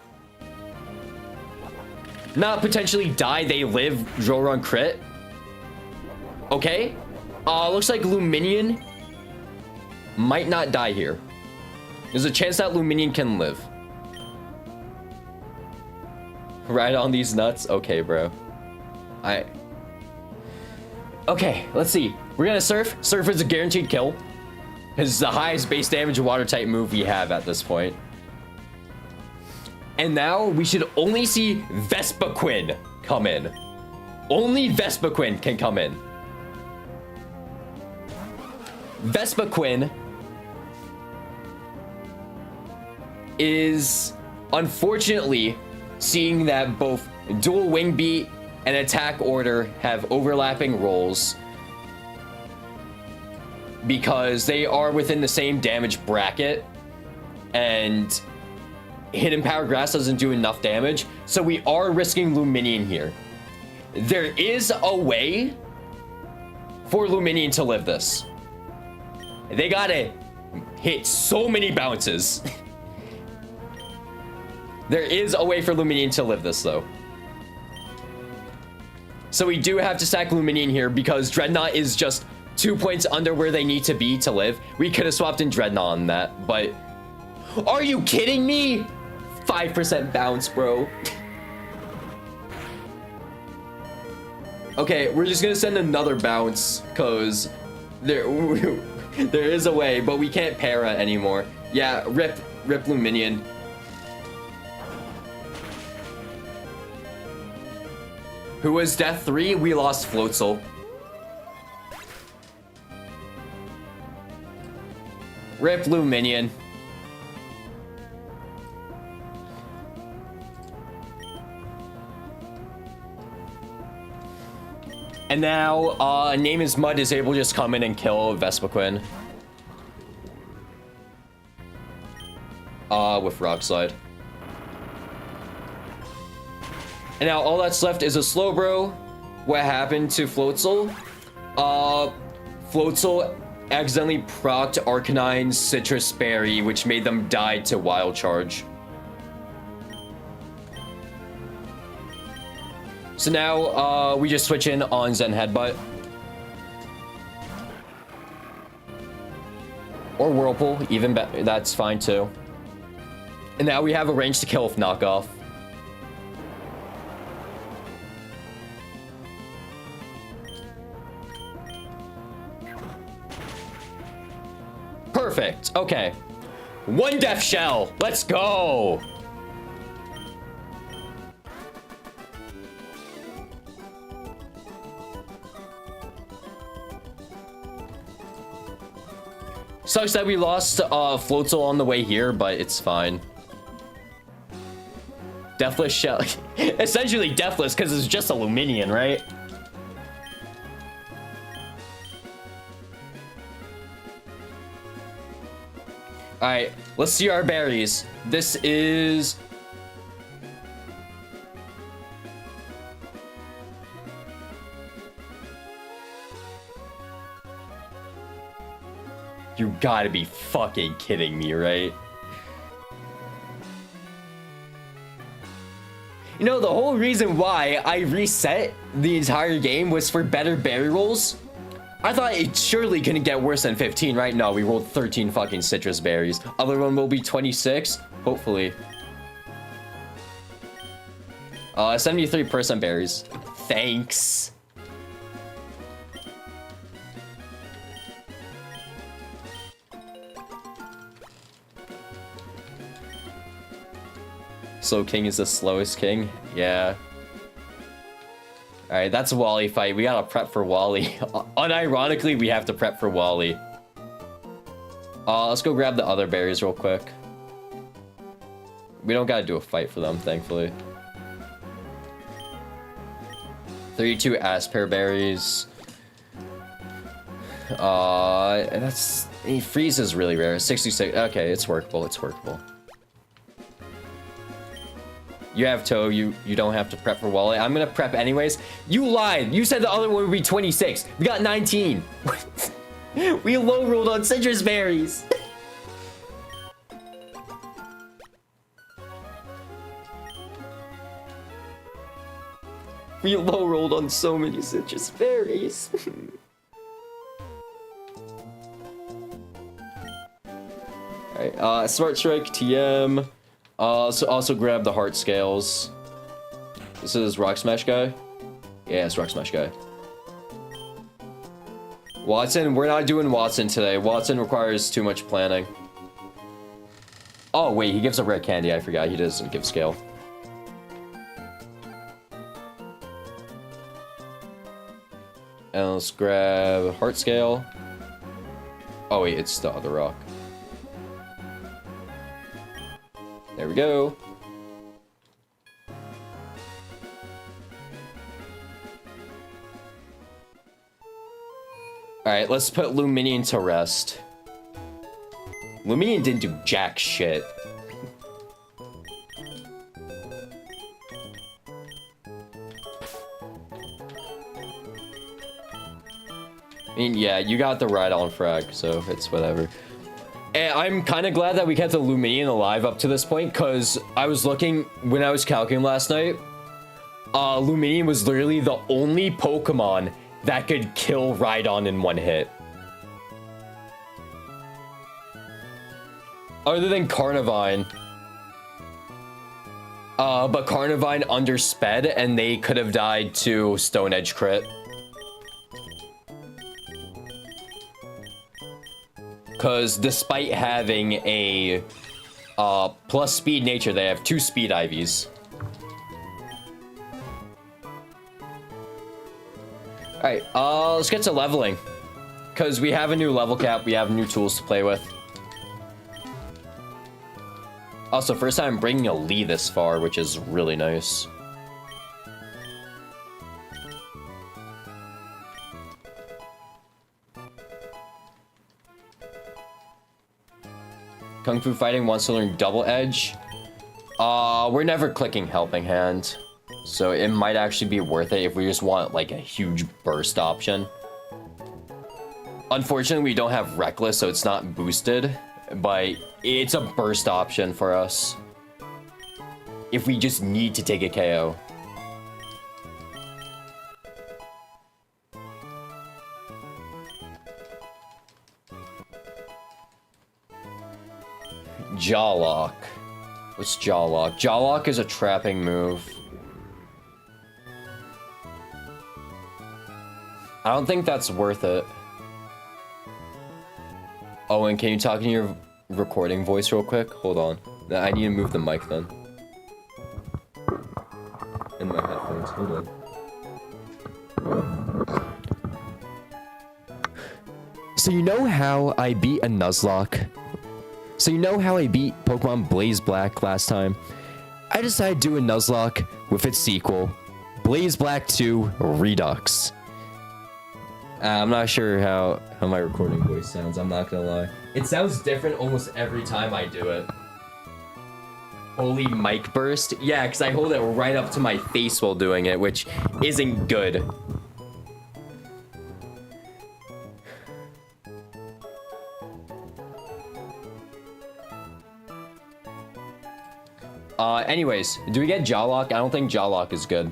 Not potentially die, they live, Drill Run crit. Okay. Looks like Luminion might not die here. There's a chance that Luminion can live. Right on these nuts? Okay, bro. Okay, let's see. We're gonna Surf. Surf is a guaranteed kill. It's the highest base damage water type move we have at this point. And now we should only see Vespiquen come in. Only Vespiquen can come in. Vespiquen is unfortunately seeing that both Dual Wing Beat and Attack Order have overlapping roles because they are within the same damage bracket, and Hidden Power Grass doesn't do enough damage, so we are risking Luminion here. There is a way for Luminion to live this. They gotta hit so many bounces. There is a way for Luminion to live this, though. So we do have to sack Luminion here because Dreadnought is just 2 points under where they need to be to live. We could have swapped in Dreadnought on that, but... Are you kidding me? 5% bounce, bro. Okay, we're just gonna send another bounce, because there is a way, but we can't para anymore. Yeah, rip Luminion. Who was Death 3? We lost Floatzel. Rip Luminion. And now, Name is Mud is able to just come in and kill Vespiquen. With Rock Slide. And now all that's left is a Slowbro. What happened to Floatzel? Floatzel accidentally procced Arcanine's Citrus Berry, which made them die to Wild Charge. So now, we just switch in on Zen Headbutt. Or Whirlpool, even better. That's fine too. And now we have a range to kill with Knockoff. Perfect. Okay. One Death Shell. Let's go. Sucks that we lost Floatzel on the way here, but it's fine. Deathless Shell. Essentially deathless because it's just a Luminion, right? Alright, let's see our berries. This is... You gotta be fucking kidding me, right? You know, the whole reason why I reset the entire game was for better berry rolls. I thought it surely couldn't get worse than 15, right? No, we rolled 13 fucking citrus berries. Other one will be 26, hopefully. 73% berries. Thanks. Slow King is the slowest king. Yeah. Alright, that's a Wally fight. We gotta prep for Wally. Unironically, we have to prep for Wally. Let's go grab the other berries real quick. We don't gotta do a fight for them, thankfully. 32 Aspear berries. That's... Freeze is really rare. 66. Okay, it's workable. It's workable. You have Toe, you don't have to prep for Wally. I'm gonna prep anyways. You lied! You said the other one would be 26. We got 19. We low rolled on citrus berries. We low rolled on so many citrus berries. Alright, Smart Strike, TM. So also grab the heart scales. This is Rock Smash guy. Yeah, it's Rock Smash guy. Watson, we're not doing Watson today. Watson requires too much planning. Oh wait, he gives a rare candy. I forgot he doesn't give scale. And let's grab heart scale. Oh wait, it's the other rock. There we go. Alright, let's put Luminion to rest. Luminion didn't do jack shit. I mean, yeah, you got the ride-on frag, so it's whatever. And I'm kind of glad that we kept the Luminion alive up to this point, because I was looking, when I was calculating last night, Luminion was literally the only Pokemon that could kill Rhydon in one hit. Other than Carnivine. But Carnivine undersped, and they could have died to Stone Edge crit. Because despite having a plus speed nature, they have 2 speed IVs. Alright, let's get to leveling. Because we have a new level cap, we have new tools to play with. Also, first time bringing a Lee this far, which is really nice. Kung Fu Fighting wants to learn Double Edge. We're never clicking Helping Hand. So it might actually be worth it if we just want like a huge burst option. Unfortunately, we don't have Reckless, so it's not boosted, but it's a burst option for us if we just need to take a KO. Jaw Lock. What's Jaw Lock? Jaw Lock is a trapping move. I don't think that's worth it. Owen, can you talk in your recording voice real quick? Hold on. I need to move the mic then. In my headphones. Hold on. So you know how I beat a Nuzlocke? So you know how I beat Pokemon Blaze Black last time? I decided to do a Nuzlocke with its sequel, Blaze Black 2 Redux. I'm not sure how my recording voice sounds, I'm not gonna lie. It sounds different almost every time I do it. Holy mic burst? Yeah, because I hold it right up to my face while doing it, which isn't good. Anyways, do we get Jaw Lock? I don't think Jaw Lock is good.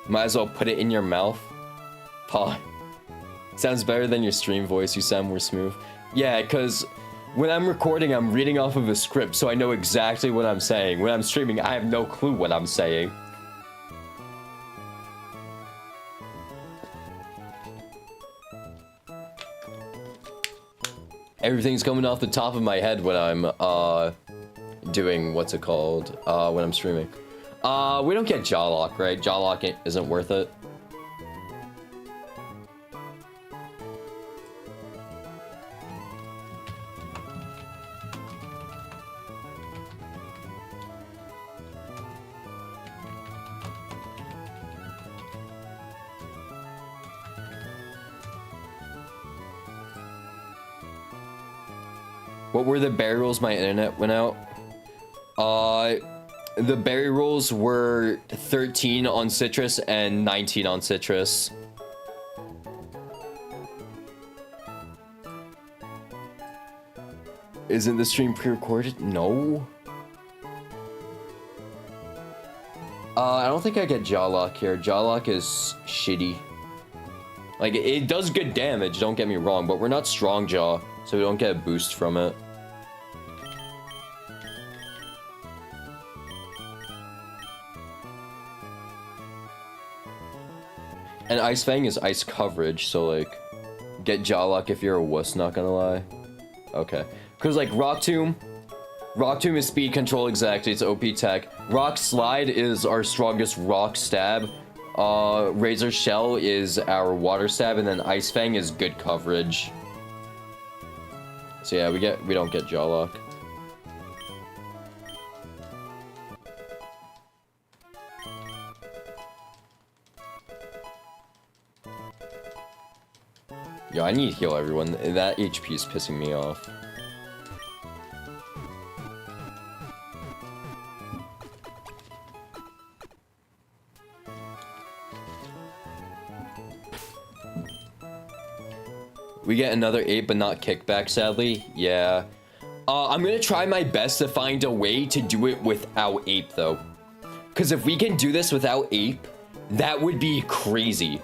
Might as well put it in your mouth. Paw. Sounds better than your stream voice. You sound more smooth. Yeah, because when I'm recording, I'm reading off of a script, so I know exactly what I'm saying. When I'm streaming, I have no clue what I'm saying. Everything's coming off the top of my head when I'm, doing, what's it called, when I'm streaming. We don't get Jaw Lock, right? Jaw Lock isn't worth it. What were the berry rolls? My internet went out. The berry rolls were 13 on citrus and 19 on citrus. Isn't the stream pre-recorded? No. I don't think I get Jaw Lock here. Jaw Lock is shitty. Like, it does good damage, don't get me wrong, but we're not Strong Jaw, so we don't get a boost from it. And Ice Fang is ice coverage, so like, get Jaw Lock if you're a wuss, not gonna lie. Okay. Because like, Rock Tomb is speed control exactly, it's OP tech. Rock Slide is our strongest rock stab. Razor Shell is our water stab, and then Ice Fang is good coverage. So yeah, we don't get Jaw Lock. Yo, I need to heal everyone. That HP is pissing me off. We get another 8, but not kickback, sadly. Yeah. I'm gonna try my best to find a way to do it without Ape, though. Because if we can do this without Ape, that would be crazy.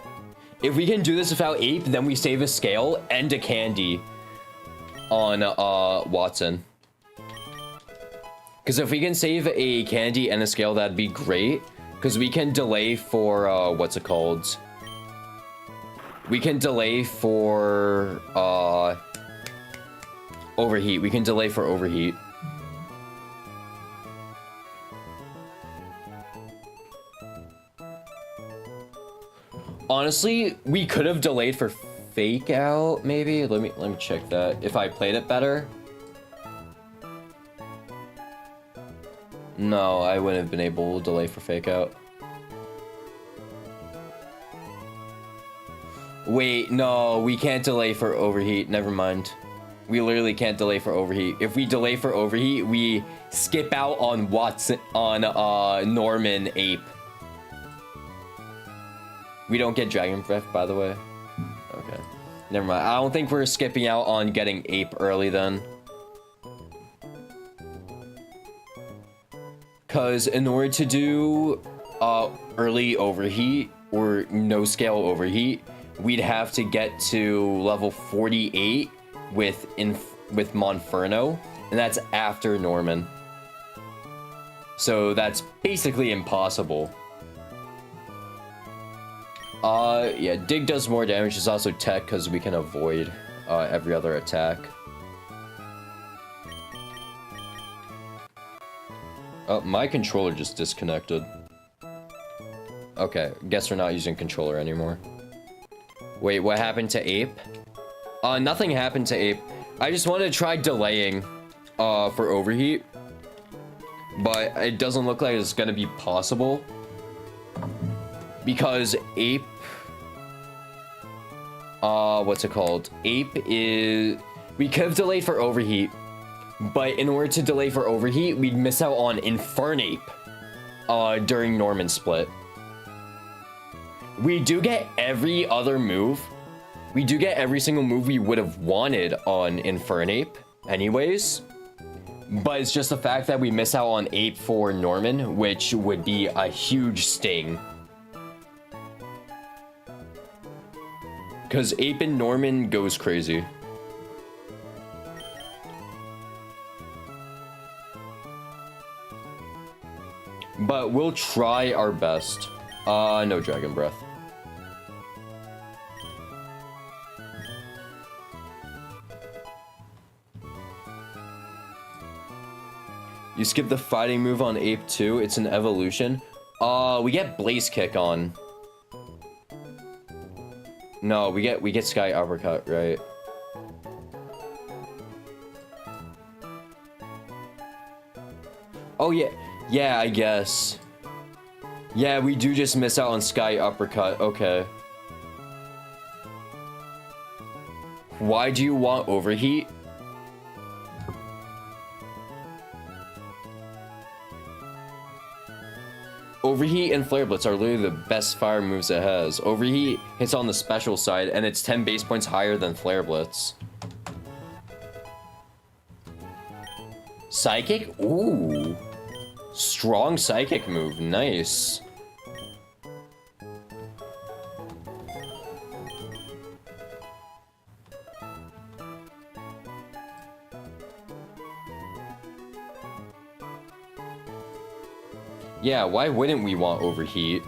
If we can do this without Ape, then we save a scale and a candy on Watson. Because if we can save a candy and a scale, that'd be great. Because we can delay for, what's it called? We can delay for, overheat. We can delay for overheat. Honestly, we could have delayed for fake out, maybe. Let me check that. If I played it better. No, I wouldn't have been able to delay for fake out. Wait, no, we can't delay for overheat. Never mind. We literally can't delay for overheat. If we delay for overheat, we skip out on Watson, on Norman Ape. We don't get Dragon Breath, by the way. Okay. Never mind. I don't think we're skipping out on getting Ape early then. Because in order to do early overheat or no scale overheat, we'd have to get to level 48 with Monferno, and that's after Norman. So that's basically impossible. Yeah, Dig does more damage. It's also tech because we can avoid every other attack. Oh, my controller just disconnected. Okay, guess we're not using controller anymore. Wait, what happened to Ape? Nothing happened to Ape. I just wanted to try delaying for overheat, but it doesn't look like it's gonna be possible because Ape, what's it called? Ape is, we could have delayed for overheat, but in order to delay for overheat, we'd miss out on Infernape during Norman split. We do get every other move. We do get every single move we would have wanted on Infernape anyways. But it's just the fact that we miss out on Ape for Norman, which would be a huge sting. Because Ape and Norman goes crazy. But we'll try our best. No Dragon Breath. You skip the fighting move on Ape too. It's an evolution. We get Blaze Kick on. No, we get Sky Uppercut, right? Oh yeah. Yeah, I guess. Yeah, we do just miss out on Sky Uppercut. Okay. Why do you want Overheat? Overheat and Flare Blitz are literally the best fire moves it has. Overheat hits on the special side, and it's 10 base points higher than Flare Blitz. Psychic? Ooh. Strong Psychic move. Nice. Yeah, why wouldn't we want Overheat?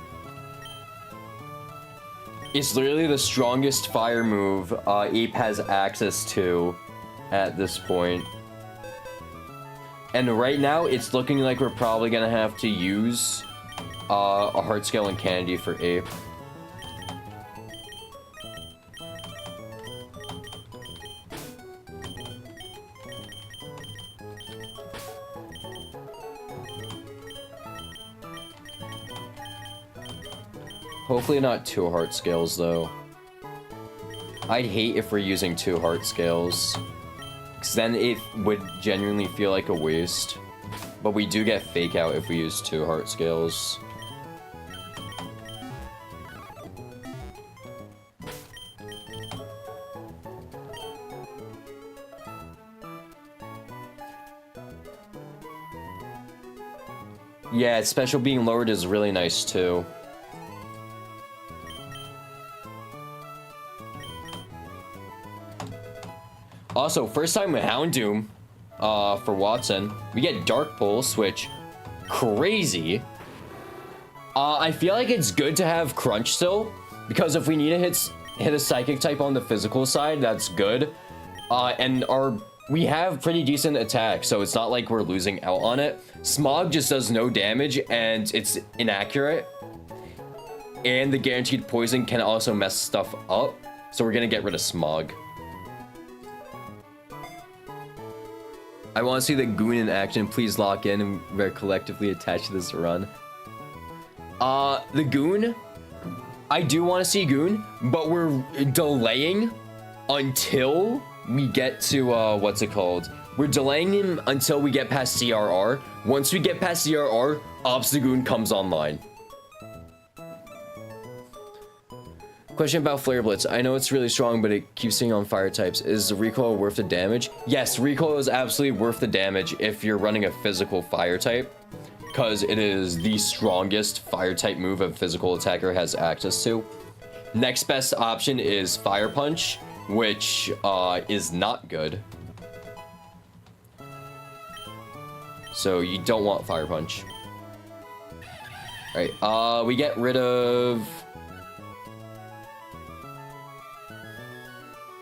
It's literally the strongest fire move Ape has access to at this point. And right now, it's looking like we're probably gonna have to use a Heart Scale and Candy for Ape. Hopefully not 2 Heart Scales, though. I'd hate if we're using 2 Heart Scales, because then it would genuinely feel like a waste. But we do get Fake Out if we use 2 Heart Scales. Yeah, special being lowered is really nice, too. Also, first time with Houndoom for Watson, we get Dark Pulse, which crazy. I feel like it's good to have Crunch still, because if we need to hit a Psychic type on the physical side, that's good. And we have pretty decent attack, so it's not like we're losing out on it. Smog just does no damage, and it's inaccurate. And the guaranteed poison can also mess stuff up, so we're gonna get rid of Smog. I want to see the Goon in action. Please lock in, and we're collectively attached to this run. The Goon, I do want to see Goon, but we're delaying until we get to, what's it called? We're delaying him until we get past CRR. Once we get past CRR, Obstagoon comes online. Question about Flare Blitz. I know it's really strong, but it keeps staying on fire types. Is the recoil worth the damage? Yes, recoil is absolutely worth the damage if you're running a physical fire type, because it is the strongest fire type move a physical attacker has access to. Next best option is Fire Punch, which is not good. So you don't want Fire Punch. Alright, we get rid of...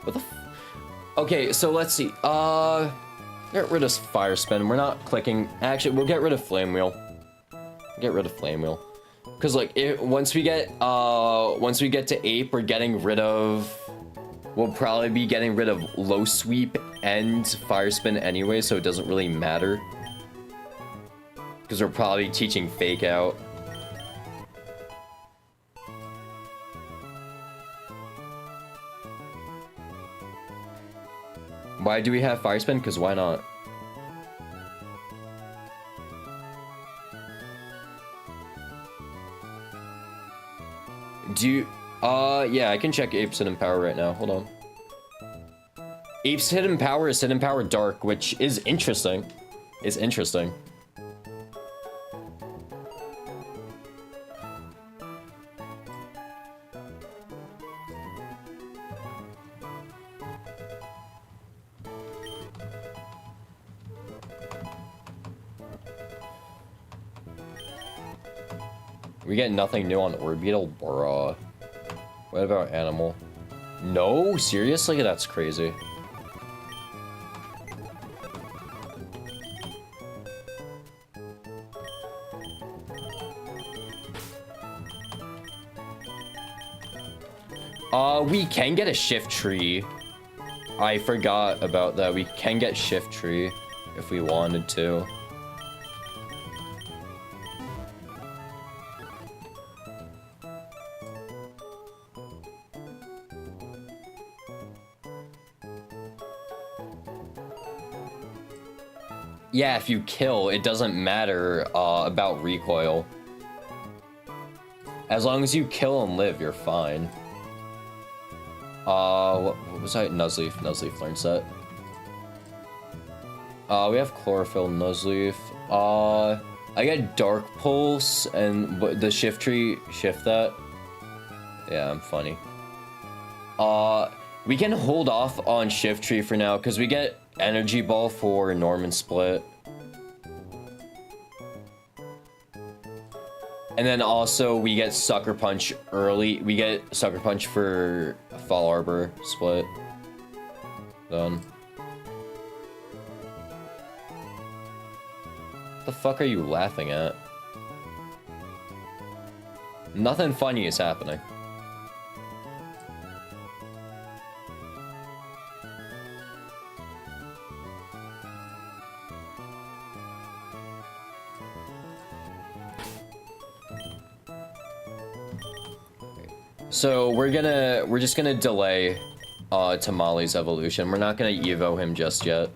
What the f... Okay, so let's see. Get rid of Fire Spin. We're not clicking... Actually, we'll get rid of Flame Wheel. Get rid of Flame Wheel. Because, like, once we get to Ape, we're getting rid of... We'll probably be getting rid of Low Sweep and Fire Spin anyway, so it doesn't really matter. Because we're probably teaching Fake Out. Why do we have Fire Spin? Because why not? Do you... yeah, I can check Ape's Hidden Power right now. Hold on. Ape's Hidden Power is Hidden Power Dark, which is interesting. It's interesting. We get nothing new on Orbeetle, bruh. What about Animal? No? Seriously? That's crazy. We can get a Shift Tree. I forgot about that. We can get Shift Tree if we wanted to. Yeah, if you kill, it doesn't matter about recoil. As long as you kill and live, you're fine. What was that? Nuzleaf. Nuzleaf learn set. We have Chlorophyll, Nuzleaf. I get Dark Pulse and the Shift Tree, shift that. Yeah, I'm funny. We can hold off on Shift Tree for now, because we get Energy Ball for Norman Split. And then also we get Sucker Punch early. We get Sucker Punch for Fall Arbor Split. Done. What the fuck are you laughing at? Nothing funny is happening. So we're just gonna delay Tamale's evolution. We're not gonna Evo him just yet.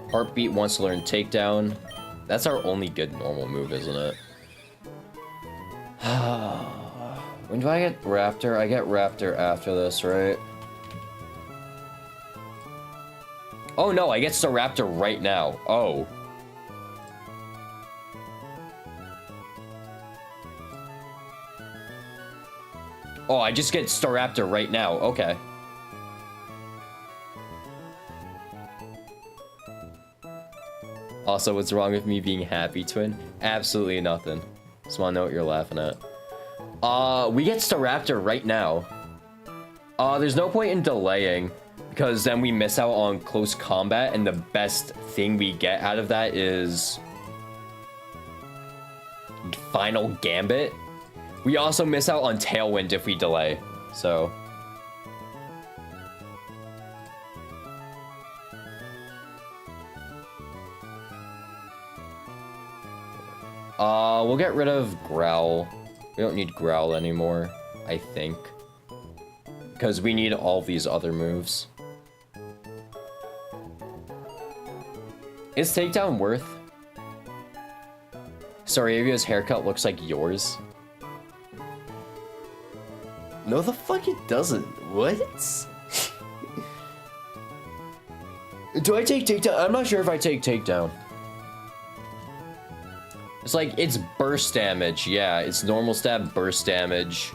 Heartbeat wants to learn Takedown. That's our only good normal move, isn't it? When do I get Raptor? I get Raptor after this, right? Oh no, I get Staraptor right now. Oh. Oh, I just get Staraptor right now. Okay. Also, what's wrong with me being happy, Twin? Absolutely nothing. Just wanna know what you're laughing at. We get Staraptor right now. There's no point in delaying, because then we miss out on close combat, and the best thing we get out of that is Final Gambit. We also miss out on Tailwind if we delay, so. We'll get rid of Growl. We don't need Growl anymore, I think. Because we need all these other moves. Is Takedown worth? Saravia's haircut looks like yours. No, the fuck it doesn't. What? Do I take takedown? I'm not sure if I take takedown. It's like, it's burst damage. Yeah, it's normal stab burst damage.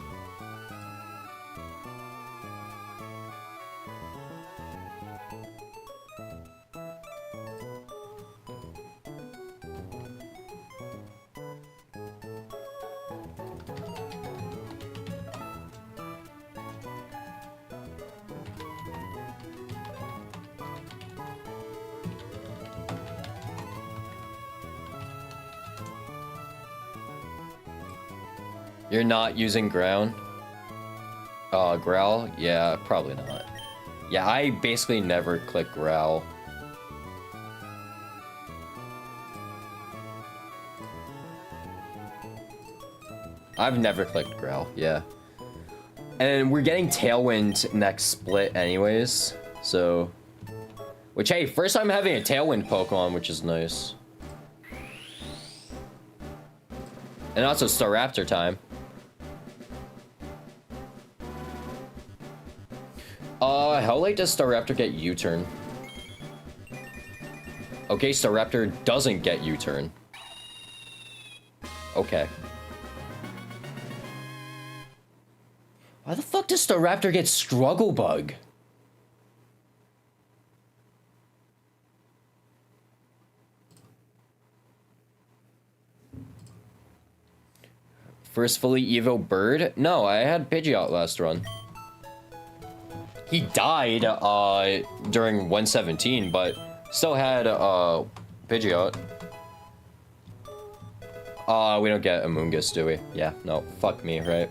You're not using ground? Growl? Yeah, probably not. Yeah, I basically never click growl. I've never clicked growl, yeah. And we're getting tailwind next split anyways, so... Which, hey, first time having a tailwind Pokemon, which is nice. And also Staraptor time. How late does Staraptor get U-turn? Okay, Staraptor doesn't get U-turn. Okay. Why the fuck does Staraptor get Struggle Bug? First fully Evo bird? No, I had Pidgeot last run. He died during 117, but still had Pidgeot. We don't get Amoonguss, do we? Yeah, no, fuck me, right?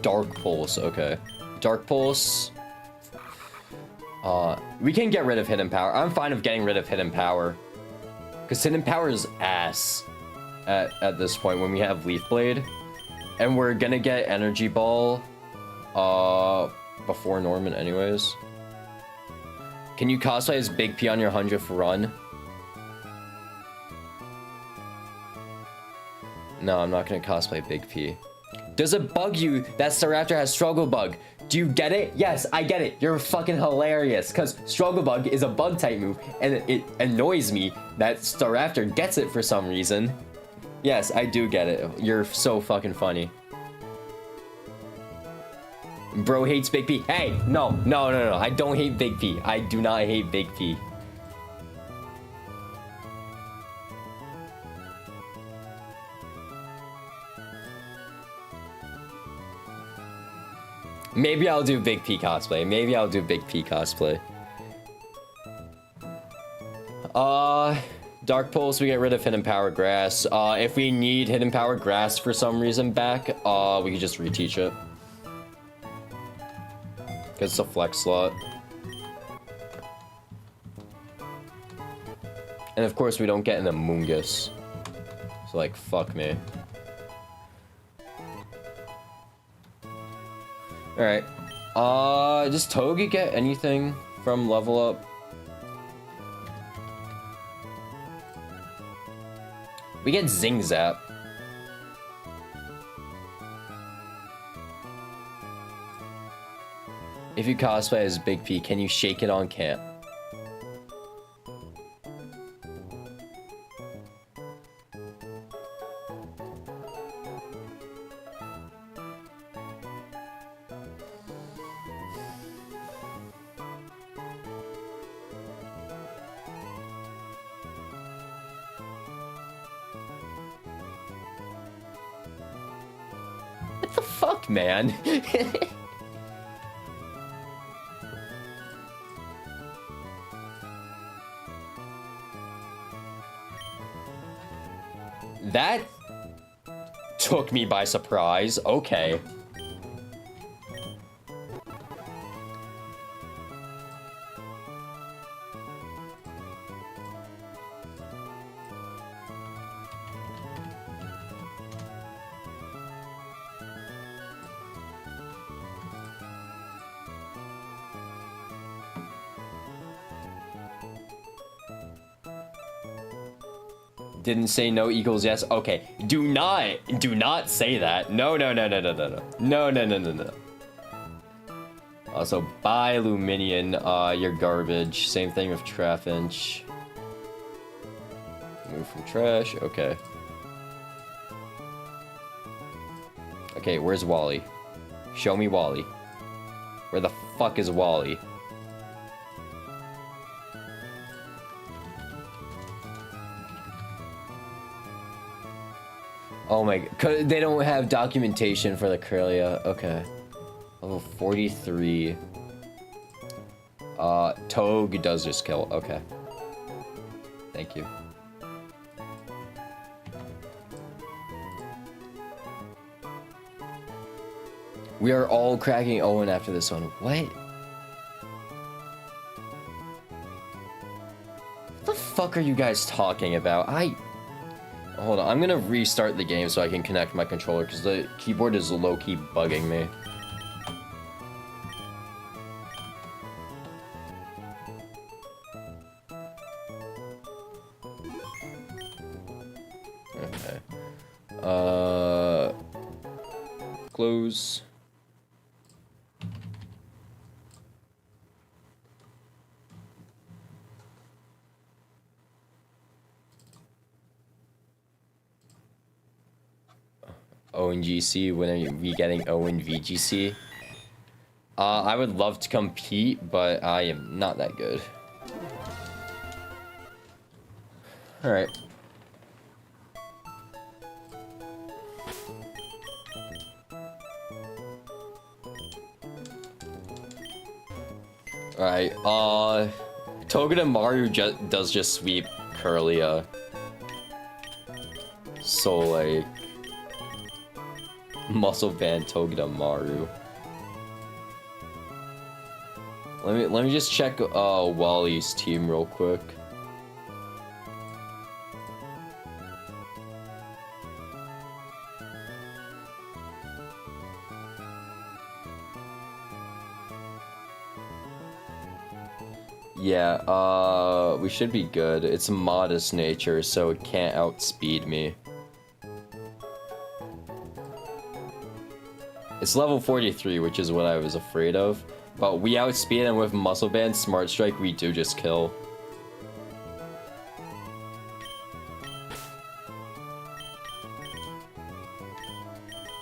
Dark Pulse, okay. Dark Pulse. We can get rid of Hidden Power. I'm fine with getting rid of Hidden Power. Because Hidden Power is ass at this point when we have Leaf Blade. And we're gonna get Energy Ball before Norman anyways. Can you cosplay as Big P on your 100th run? No, I'm not gonna cosplay Big P. Does it bug you that Staraptor has Struggle Bug? Do you get it? Yes, I get it. You're fucking hilarious. Because Struggle Bug is a bug type move. And it annoys me that Staraptor gets it for some reason. Yes, I do get it. You're so fucking funny. Bro hates Big P. Hey, no. I don't hate Big P. I do not hate Big P. Maybe I'll do Big P cosplay. Dark Pulse, we get rid of Hidden Power Grass. If we need Hidden Power Grass for some reason back, we could just reteach it. Because it's a flex slot. And of course we don't get an Amoonguss. So like, fuck me. Alright. Does Togi get anything from level up? We get Zing Zap. If you cosplay as Big P, can you shake it on camp? What the fuck, man? That took me by surprise. Okay. Didn't say no equals yes. Okay, do not say that. No. Also, bye, Luminion. You're garbage. Same thing with Traffinch. Move from trash. Okay. Okay, where's Wally? Show me Wally. Where the fuck is Wally? Oh my god, they don't have documentation for the Corellia. Okay. Level 43. Togue does just kill. Okay. Thank you. We are all cracking Owen after this one. What? What the fuck are you guys talking about? Hold on, I'm gonna restart the game so I can connect my controller because the keyboard is low-key bugging me. Okay. Close. OwenGC, when are we getting OwenVGC? I would love to compete, but I am not that good. Alright. Alright, Togedemaru does just sweep Corellia. So, like... Muscle Band Togedemaru. Let me just check Wally's team real quick. Yeah, we should be good. It's modest nature, so it can't outspeed me. It's level 43, which is what I was afraid of. But we outspeed him with Muscle Band, Smart Strike, we do just kill.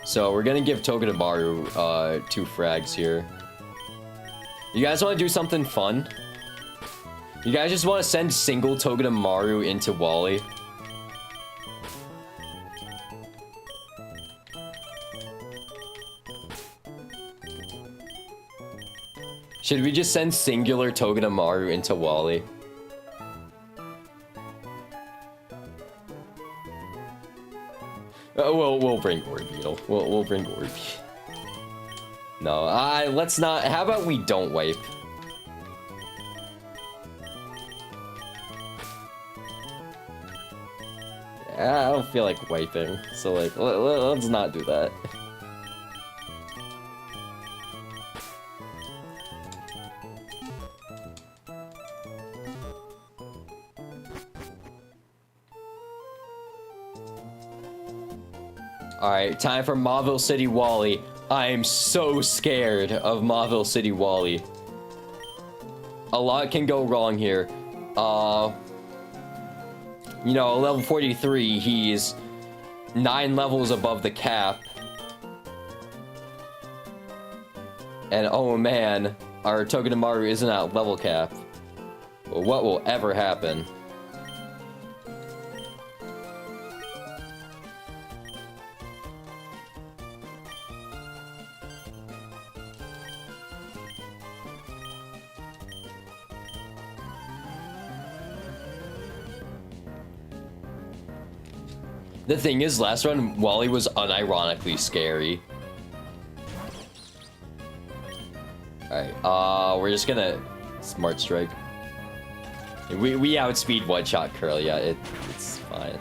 So we're gonna give Togedemaru 2 frags here. You guys wanna do something fun? You guys just wanna send single Togedemaru into Wally? Should we just send singular Togedemaru into Wally? We'll bring Orbeetle. We'll bring Orbeetle. No, let's not. How about we don't wipe? I don't feel like wiping, so like let's not do that. Alright, time for Mauville City Wally. I am so scared of Mauville City Wally. A lot can go wrong here. You know, level 43, he's 9 levels above the cap. And oh man, our Togedemaru isn't at level cap. Well, what will ever happen? The thing is, last run, Wally was unironically scary. Alright, we're just gonna Smart Strike. We outspeed one-shot Corellia, it's fine.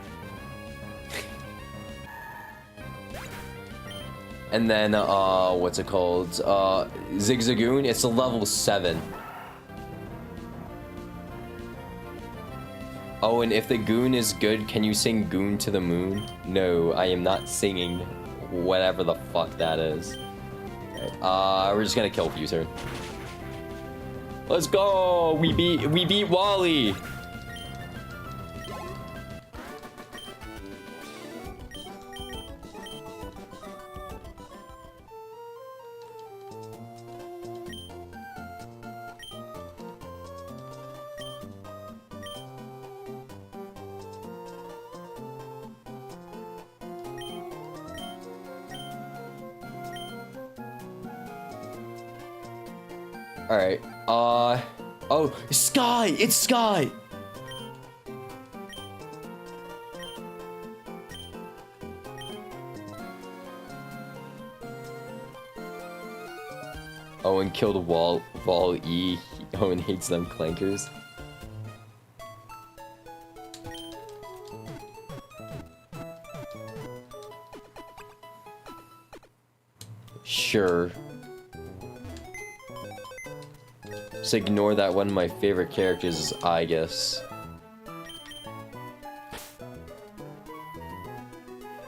And then, what's it called? Zigzagoon, it's a level 7. Oh, and if the goon is good, can you sing Goon to the Moon? No, I am not singing whatever the fuck that is. Alright, we're just gonna kill Fuser. Let's go! We beat Wally! Alright, oh, Sky! It's Sky! Owen killed Wall E. Owen hates them clankers. Sure. Just ignore that one of my favorite characters is I guess.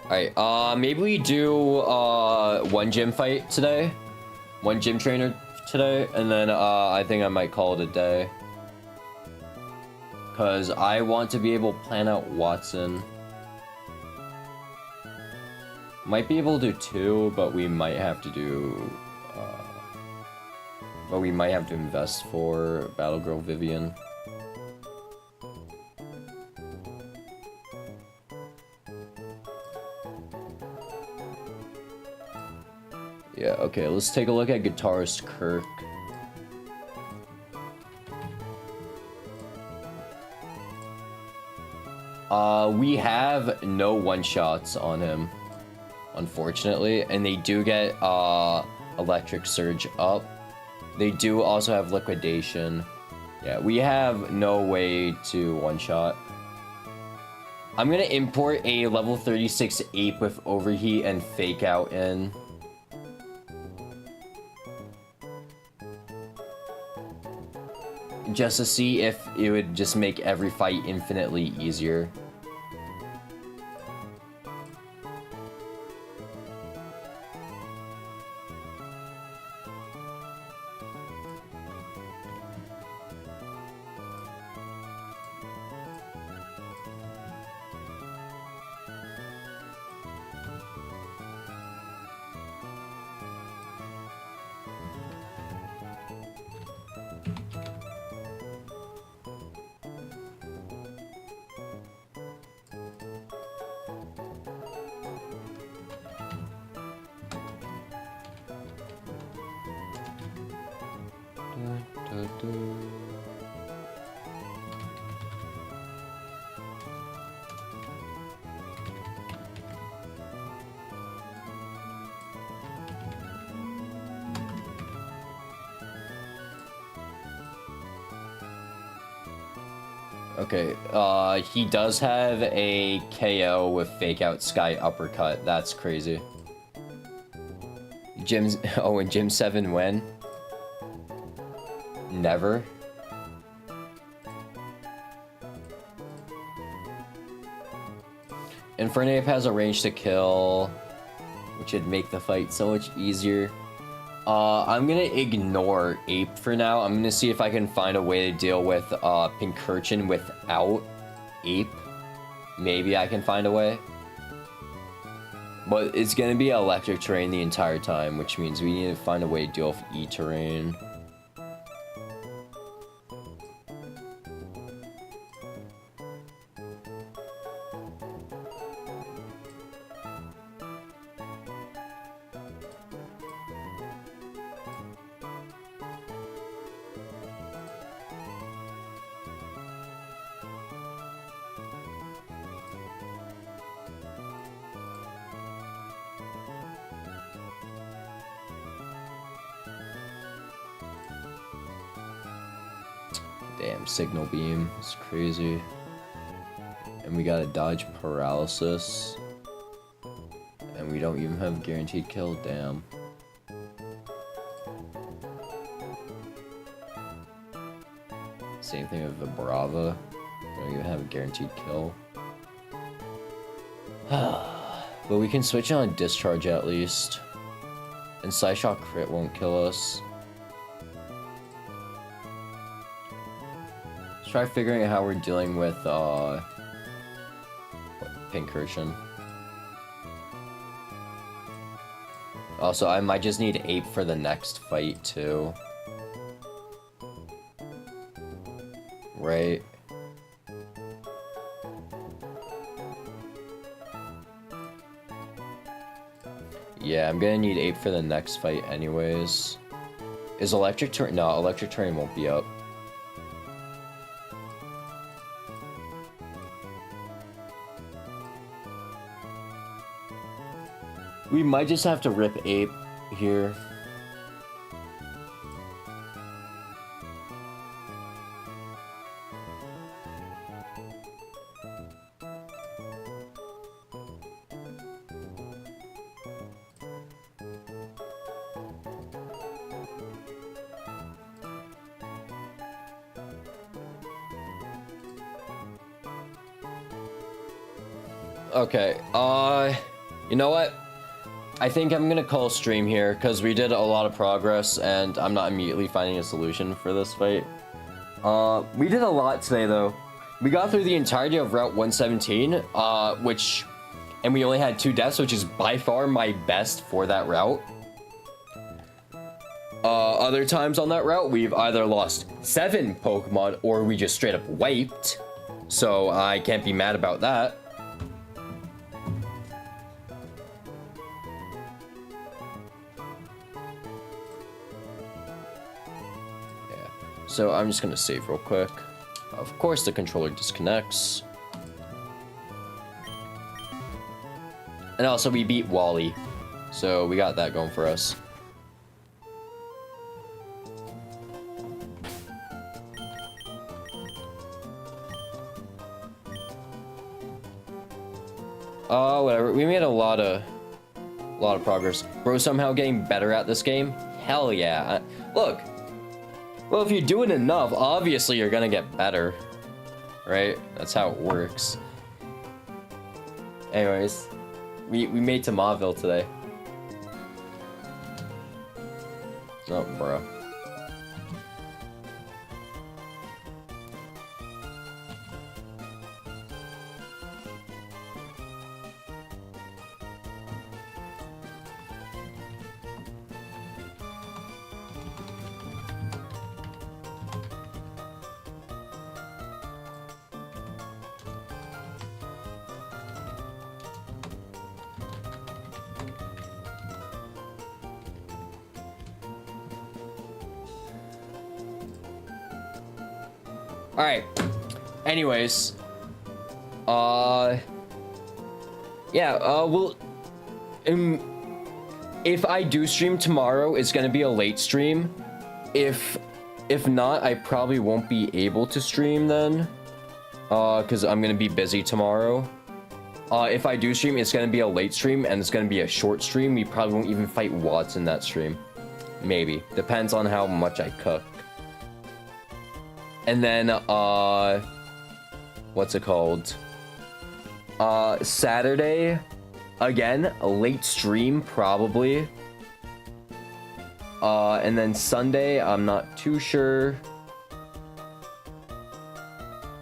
Alright, maybe we do one gym fight today. One gym trainer today, and then I think I might call it a day. Cause I want to be able to plan out Watson. Might be able to do 2, but we might have to do but we might have to invest for Battle Girl Vivian. Yeah, okay, let's take a look at Guitarist Kirk. We have no one-shots on him, unfortunately, and they do get Electric Surge up. They do also have Liquidation. Yeah, we have no way to one-shot. I'm gonna import a level 36 Ape with Overheat and Fake Out in. Just to see if it would just make every fight infinitely easier. Okay, he does have a KO with Fake Out Sky Uppercut. That's crazy. Oh, and Gym 7 when? Never. Infernape has a range to kill, which would make the fight so much easier. I'm gonna ignore Ape for now. I'm gonna see if I can find a way to deal with Pincurchin without Ape. Maybe I can find a way. But it's gonna be Electric Terrain the entire time, which means we need to find a way to deal with E-Terrain. Damn, Signal Beam. It's crazy. And we gotta dodge Paralysis. And we don't even have guaranteed kill. Damn. Same thing with the Brava. don't even have a guaranteed kill. But we can switch on discharge at least. And side shot crit won't kill us. Let's try figuring out how we're dealing with Pincursion. Also, I might just need Ape for the next fight too. Right. Yeah, I'm gonna need Ape for the next fight anyways. Is Electric Terrain? No, Electric Terrain won't be up. We might just have to rip Ape here. Okay, you know what? I think I'm gonna call stream here because we did a lot of progress and I'm not immediately finding a solution for this fight. We did a lot today though. We got through the entirety of Route 117, and we only had 2 deaths, which is by far my best for that route. Other times on that route, we've either lost 7 Pokemon or we just straight up wiped. So I can't be mad about that. So I'm just gonna save real quick. Of course the controller disconnects. And also we beat Wally. So we got that going for us. Whatever. We made a lot of progress. Bro, somehow getting better at this game? Hell yeah. Look. Well, if you do it enough, obviously you're gonna get better, right? That's how it works. Anyways, we made to Mauville today. Oh, bro. Alright. Anyways. Yeah, if I do stream tomorrow, it's gonna be a late stream. If not, I probably won't be able to stream then. Because I'm gonna be busy tomorrow. If I do stream, it's gonna be a late stream, and it's gonna be a short stream. We probably won't even fight Watts in that stream. Maybe. Depends on how much I cook. And then, what's it called? Saturday, again, a late stream, probably. And then Sunday, I'm not too sure.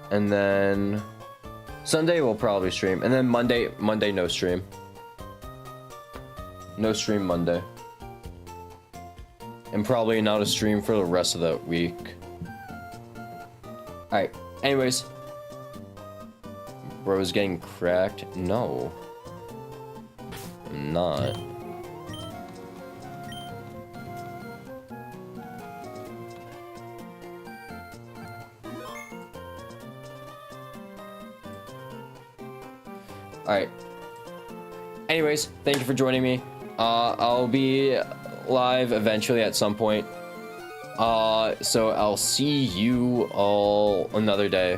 And then Sunday, we'll probably stream. And then Monday, no stream. No stream Monday. And probably not a stream for the rest of the week. Alright, anyways. Bro's getting cracked? No. I'm not. Alright. Anyways, thank you for joining me. I'll be live eventually at some point. So I'll see you all another day.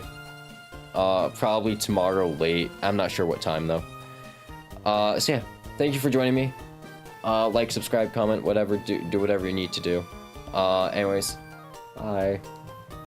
Probably tomorrow late. I'm not sure what time though. So yeah, thank you for joining me. Like, subscribe, comment, whatever. Do whatever you need to do. Anyways, bye.